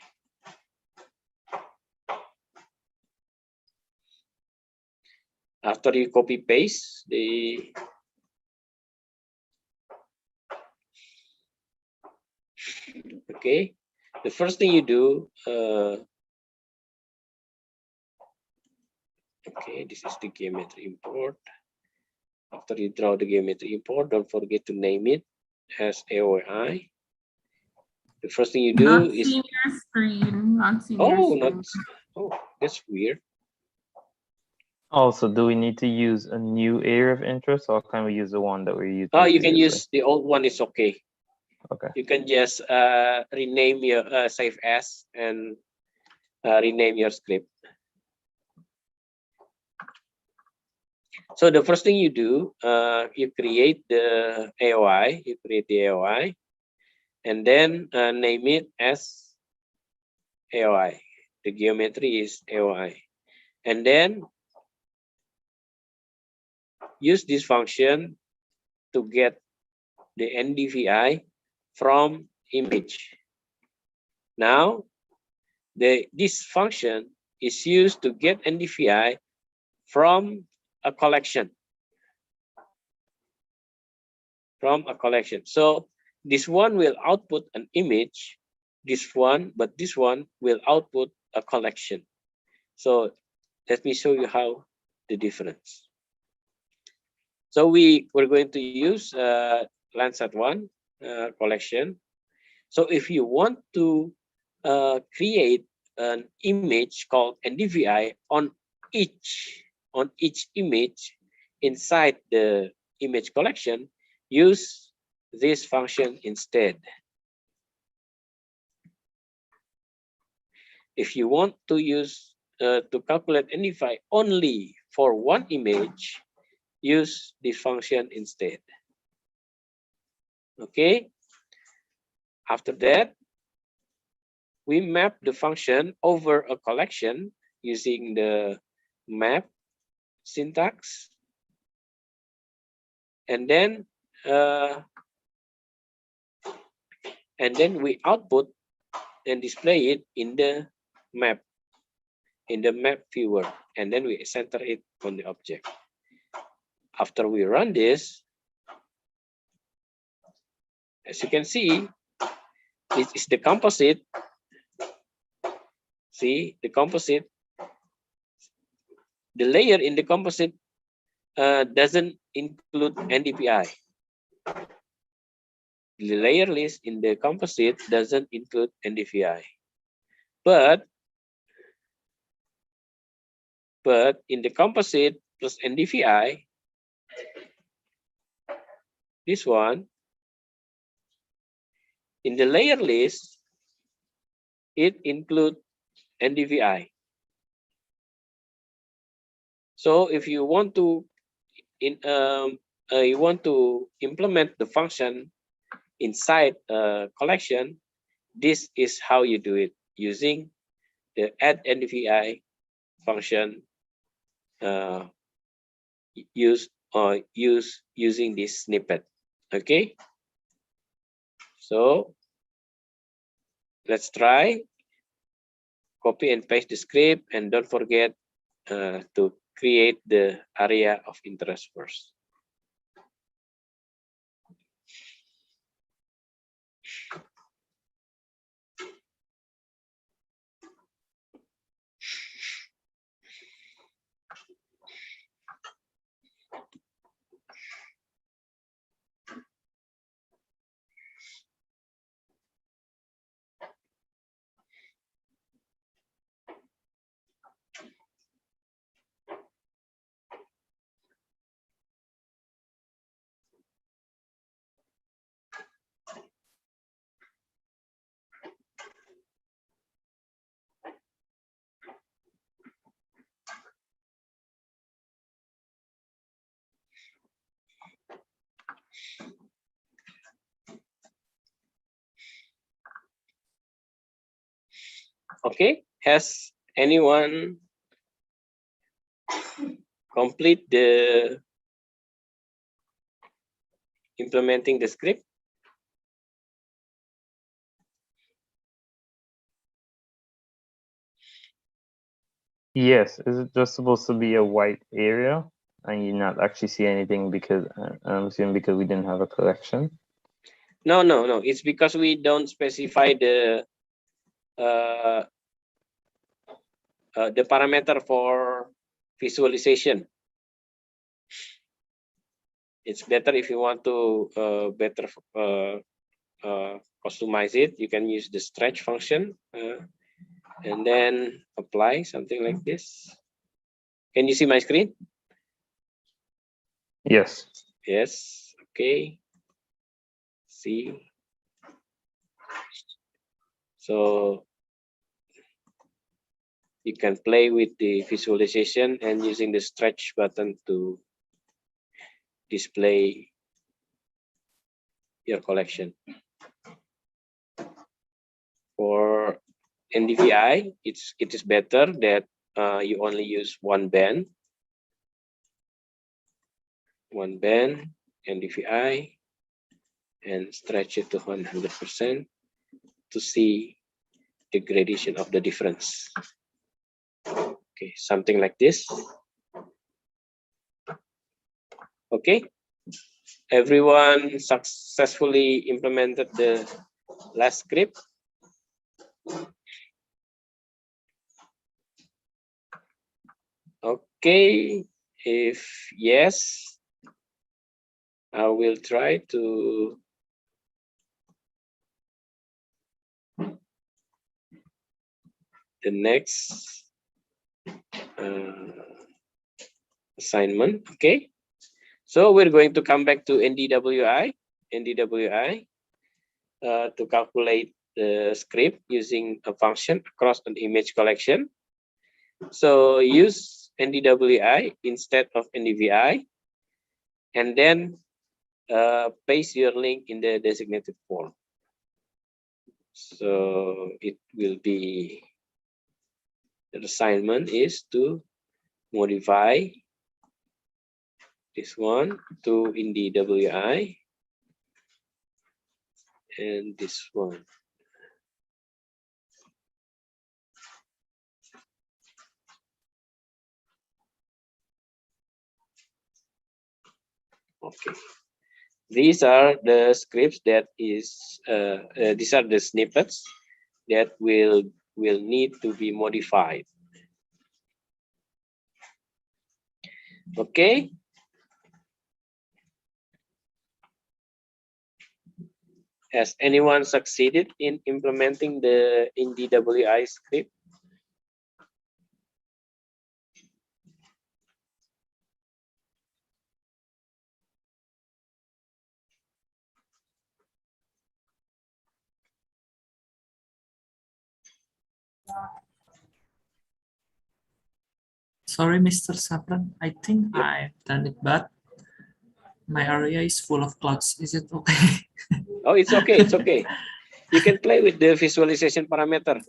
After you copy paste the okay, the first thing you do okay, this is the geometry import. After you draw the geometry import, don't forget to name it as AOI. The first thing you do Not is seeing your screen. Not seeing your screen. That's weird. Also, do we need to use a new area of interest, or can we use the one that we're using? Oh, you can use the old one. It's okay. Okay. You can just rename your save as and rename your script. So the first thing you do, you create the AOI. You create the AOI, and then name it as AOI. The geometry is AOI, and then use this function to get the NDVI from image. Now, this function is used to get NDVI from a collection. So this one will output an image, but this one will output a collection. So let me show you how the difference. So we're going to use Landsat 1 collection. So if you want to create an image called NDVI on each image inside the image collection, use this function instead. If you want to use to calculate NDVI only for one image, use this function instead. Okay. After that, we map the function over a collection using the map syntax, and then we output and display it in the map viewer, and then we center it on the object. After we run this, as you can see, this is the composite. See the composite. The layer in the composite doesn't include NDVI. The layer list in the composite doesn't include NDVI. But in the composite plus NDVI, this one, in the layer list, it includes NDVI. So if you want to implement the function inside a collection, this is how you do it, using the add NDVI function using this snippet. Okay, so let's try. Copy and paste the script, and don't forget to create the area of interest first. Okay, has anyone complete the implementing the script? Yes, is it just supposed to be a white area and you not actually see anything because I'm assuming because we didn't have a collection? No. It's because we don't specify the parameter for visualization. It's better if you want to better customize it. You can use the stretch function and then apply something like this. Can you see my screen? Yes. Yes. Okay. See. So you can play with the visualization and using the stretch button to display your collection. For NDVI, it is better that you only use one band NDVI, and stretch it to 100% to see the gradation of the difference. Okay, something like this. Okay, everyone successfully implemented the last script. Okay, if yes, I will try to the next assignment. Okay, so we're going to come back to NDWI to calculate the script using a function across an image collection. So use NDWI instead of NDVI, and then paste your link in the designated form. So it will be, the assignment is to modify this one to NDWI and this one. Okay, these are the scripts that is these are the snippets that will need to be modified. Okay, has anyone succeeded in implementing the NDWI script? Sorry, Mr. Sapran. I think I've done it, but my area is full of clouds. Is it okay? Oh, it's okay. It's okay. You can play with the visualization parameter.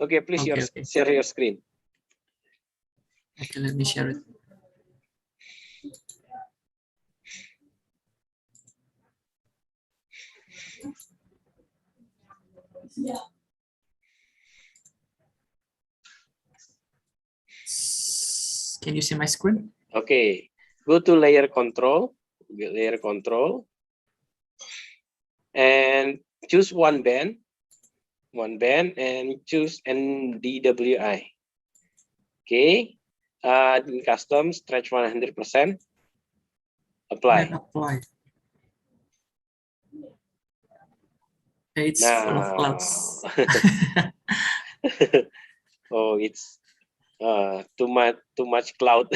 Okay, please share your screen. Okay, let me share it. Can you see my screen? Okay, go to layer control, and choose one band, and choose NDWI. Okay, in custom stretch 100%. Apply. Apply. It's full of clouds. Oh, it's too much cloud.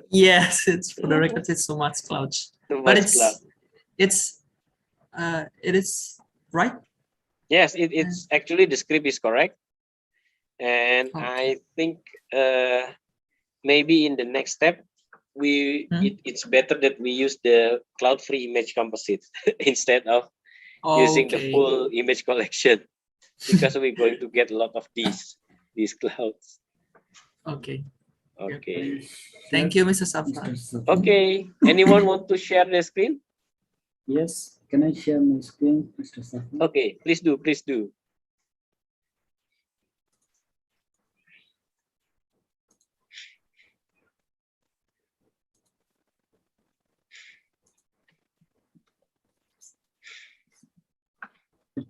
Yes, it's for the record. It's so much clouds, but it is right. Yes, it's actually the script is correct, and I think maybe in the next step it's better that we use the cloud-free image composite instead of using the full image collection, because we're going to get a lot of these clouds. Okay. Okay. Thank you, Mr. Safran. Okay. Anyone want to share the screen? Yes. Can I share my screen, Mr. Safran? Okay. Please do. Please do.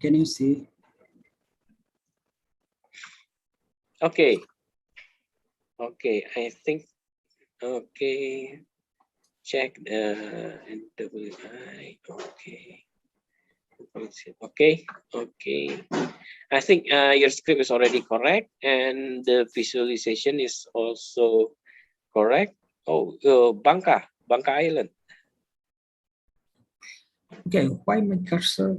Can you see? Okay. Okay. I think. Okay. Check the NWI. Okay. Okay. Okay. I think your script is already correct, and the visualization is also correct. Oh, Bangka Island. Okay, why my cursor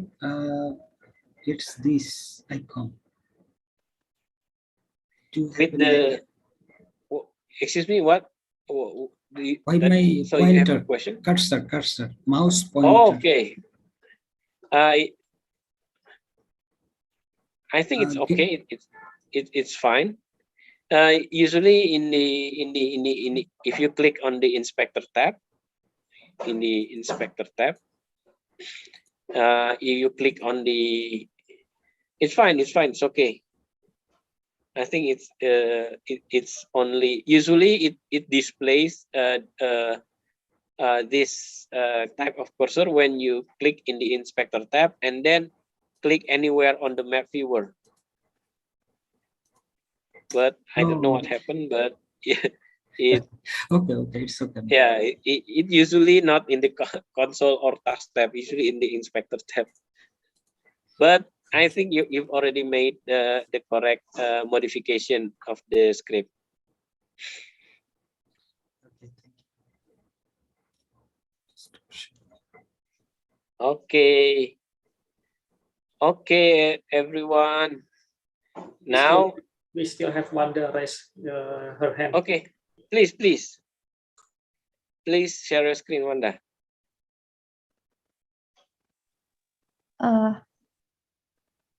gets this icon? with the, excuse me, what? Why my So you have a pointer, question? cursor, mouse Oh, pointer. okay. I think it's okay. It's fine. Usually in the if you click on the inspector tab, you click on the, it's fine, it's okay. I think it's only usually it displays this type of cursor when you click in the inspector tab and then click anywhere on the map viewer. But I don't know what happened, but it okay, it's okay. Yeah, it usually not in the console or task tab, usually in the inspector tab. But I think you've already made the correct modification of the script. Okay. Okay, everyone. Now we still have Wanda raise her hand. Okay, please share your screen, Wanda.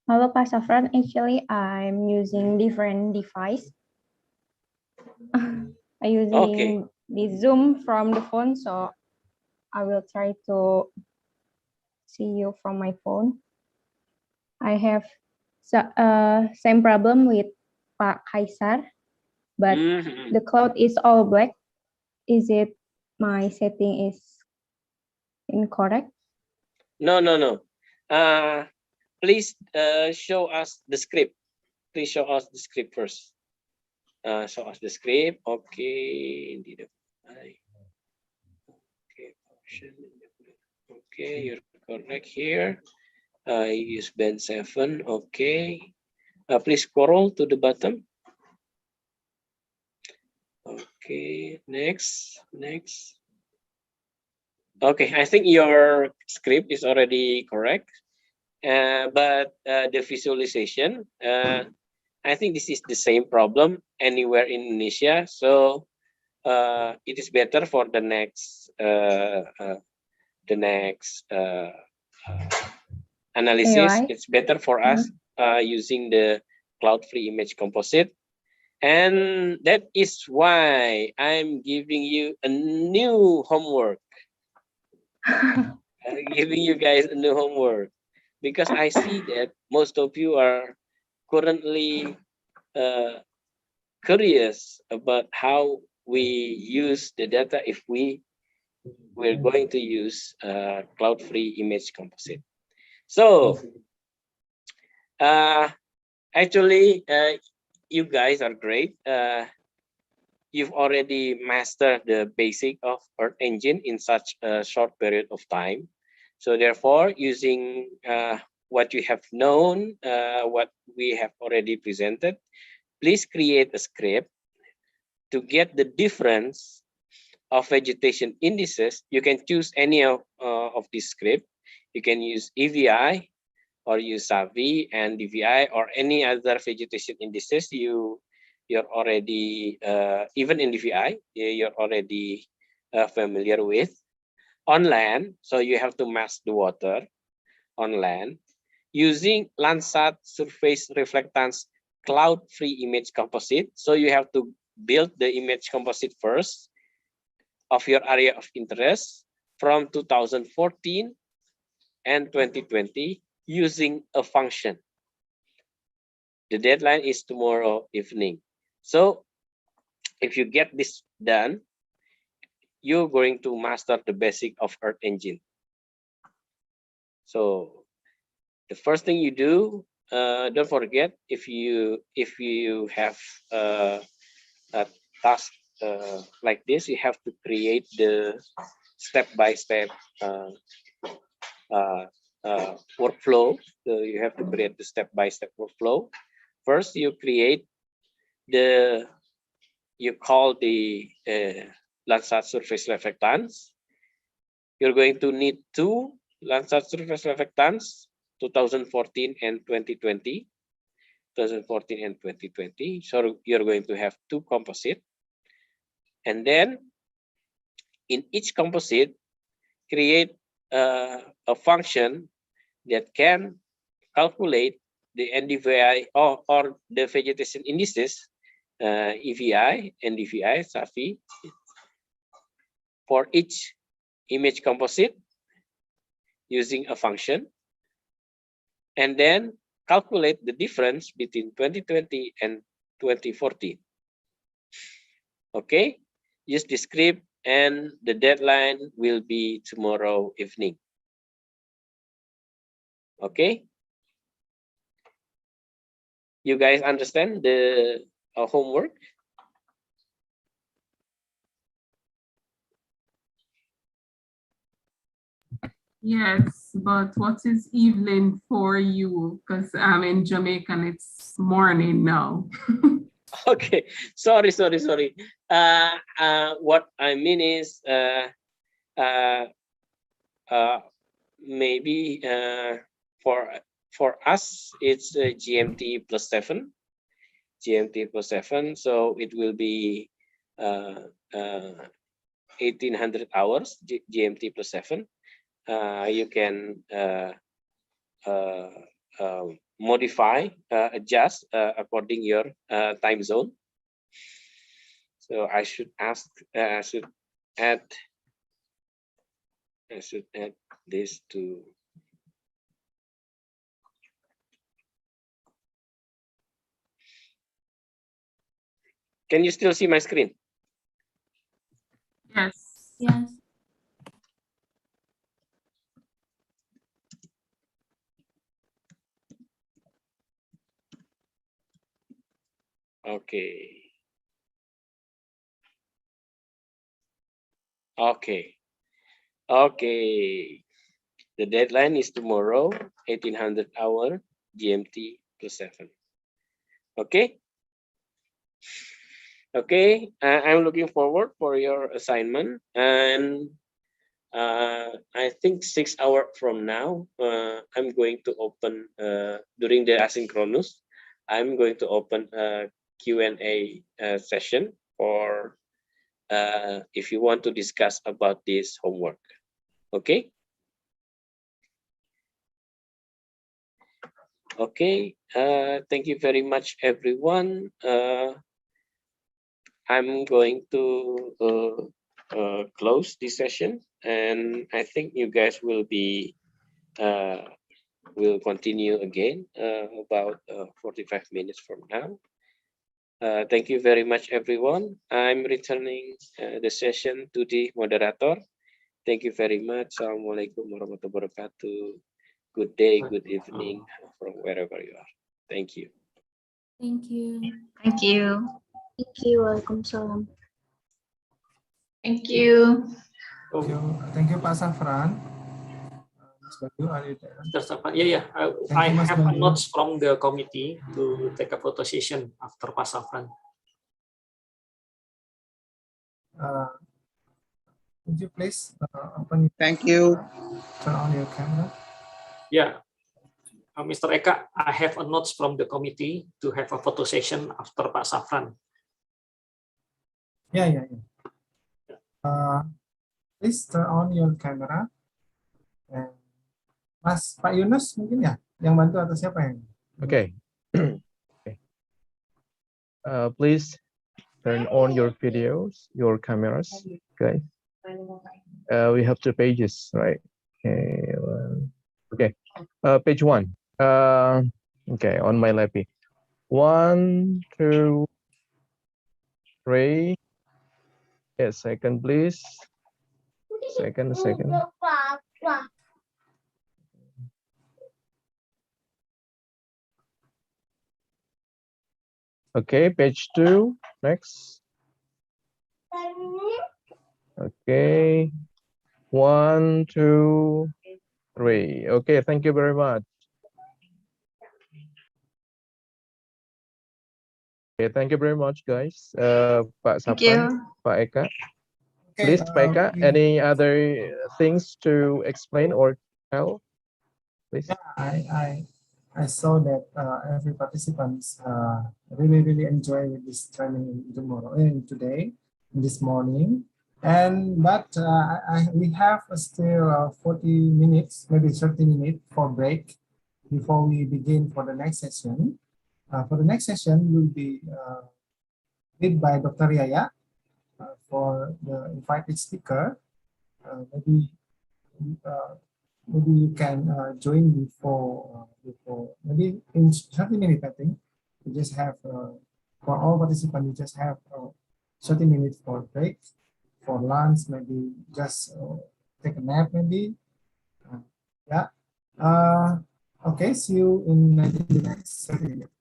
Hello, Pak Safran. Actually, I'm using different device. I'm using the Zoom from the phone, so I will try to see you from my phone. I have same problem with Pak Kaisar, but the cloud is all black. Is it my setting is incorrect? No. Please show us the script. Please show us the script first. Show us the script. Okay. Okay, you're correct here. Use band 7. Okay. Please scroll to the bottom. Okay, next. Okay, I think your script is already correct. But the visualization, I think this is the same problem anywhere in Indonesia. So it is better for the next analysis. It's better for us using the cloud-free image composite. And that is why I'm giving you a new homework. I'm giving you guys a new homework because I see that most of you are currently curious about how we use the data if we're going to use cloud-free image composite. So actually, you guys are great. You've already mastered the basic of Earth Engine in such a short period of time. So therefore, using what you have known, what we have already presented, please create a script to get the difference of vegetation indices. You can choose any of this script. You can use EVI or use SAVI and DVI or any other vegetation indices you're already, even in DVI, you're already familiar with. On land, so you have to mask the water on land using Landsat surface reflectance cloud-free image composite. So you have to build the image composite first of your area of interest from 2014 and 2020 using a function. The deadline is tomorrow evening. So if you get this done, you're going to master the basic of Earth Engine. So the first thing you do, don't forget, if you have a task like this, you have to create the step-by-step workflow. So you have to create the step-by-step workflow. First, you create you call the Landsat surface reflectance. You're going to need 2 Landsat surface reflectance, 2014 and 2020. 2014 and 2020. So you're going to have two composite. And then in each composite, create a function that can calculate the NDVI or the vegetation indices, EVI, NDVI, SAFI, for each image composite using a function, and then calculate the difference between 2020 and 2014. Okay, use the script, and the deadline will be tomorrow evening. Okay, you guys understand the homework? Yes, but what is evening for you? Because I'm in Jamaica and it's morning now. Okay, sorry. What I mean is maybe for us it's GMT plus 7, so it will be 1800 hours GMT plus 7. You can modify, adjust according your time zone. So I should ask, I should add this to. Can you still see my screen? Yes. Yes. Okay. The deadline is tomorrow, 1800 hour GMT plus 7. Okay. I'm looking forward for your assignment, and I think 6 hours from now, I'm going to open during the asynchronous. I'm going to open a Q&A session for if you want to discuss about this homework. Okay. Okay. Thank you very much, everyone. I'm going to close this session, and I think you guys will be will continue again about 45 minutes from now. Thank you very much, everyone. I'm returning the session to the moderator. Thank you very much. Assalamualaikum warahmatullahi wabarakatuh. Good day, good evening from wherever you are. Thank you. Thank you. Thank you. Thank you. Waalaikumsalam. Thank you. Thank you, Pak Safran. Mas Bayu, are you there? Mr. Safran, yeah. I have a notes from the committee to take a photo session after Pak Safran. Would you please open? Thank you. Turn on your camera. Yeah, Mr. Eka, I have a notes from the committee to have a photo session after Pak Safran. Yeah. Please turn on your camera. And Mas Pak Yunus mungkin ya yang bantu atau siapa yang? Okay. Okay. Please turn on your videos, your cameras. Okay. We have 2 pages, right? Okay. Page 1. Okay, on my lappy. 1, 2, 3. Yes, second, please. Second. Okay, page 2. Next. Okay. 1, 2, 3. Okay, thank you very much. Okay, thank you very much, guys. Pak Safran, Pak Eka. Okay, Please, Pak Eka, any other things to explain or tell? Please. Yeah, I saw that every participant really enjoy with this training today, this morning. But we have still 40 minutes, maybe 30 minutes for break before we begin for the next session. For the next session will be led by Dr. Yaya for the invited speaker. Maybe you can join before maybe in 30 minutes. I think you just have for all participants you just have 30 minutes for break, for lunch, maybe just take a nap maybe. Yeah. Okay. See you in the next 30 minutes.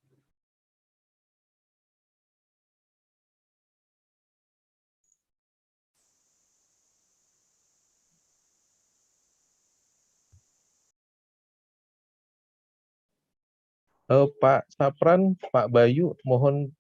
Pak Sapran, Pak Bayu, mohon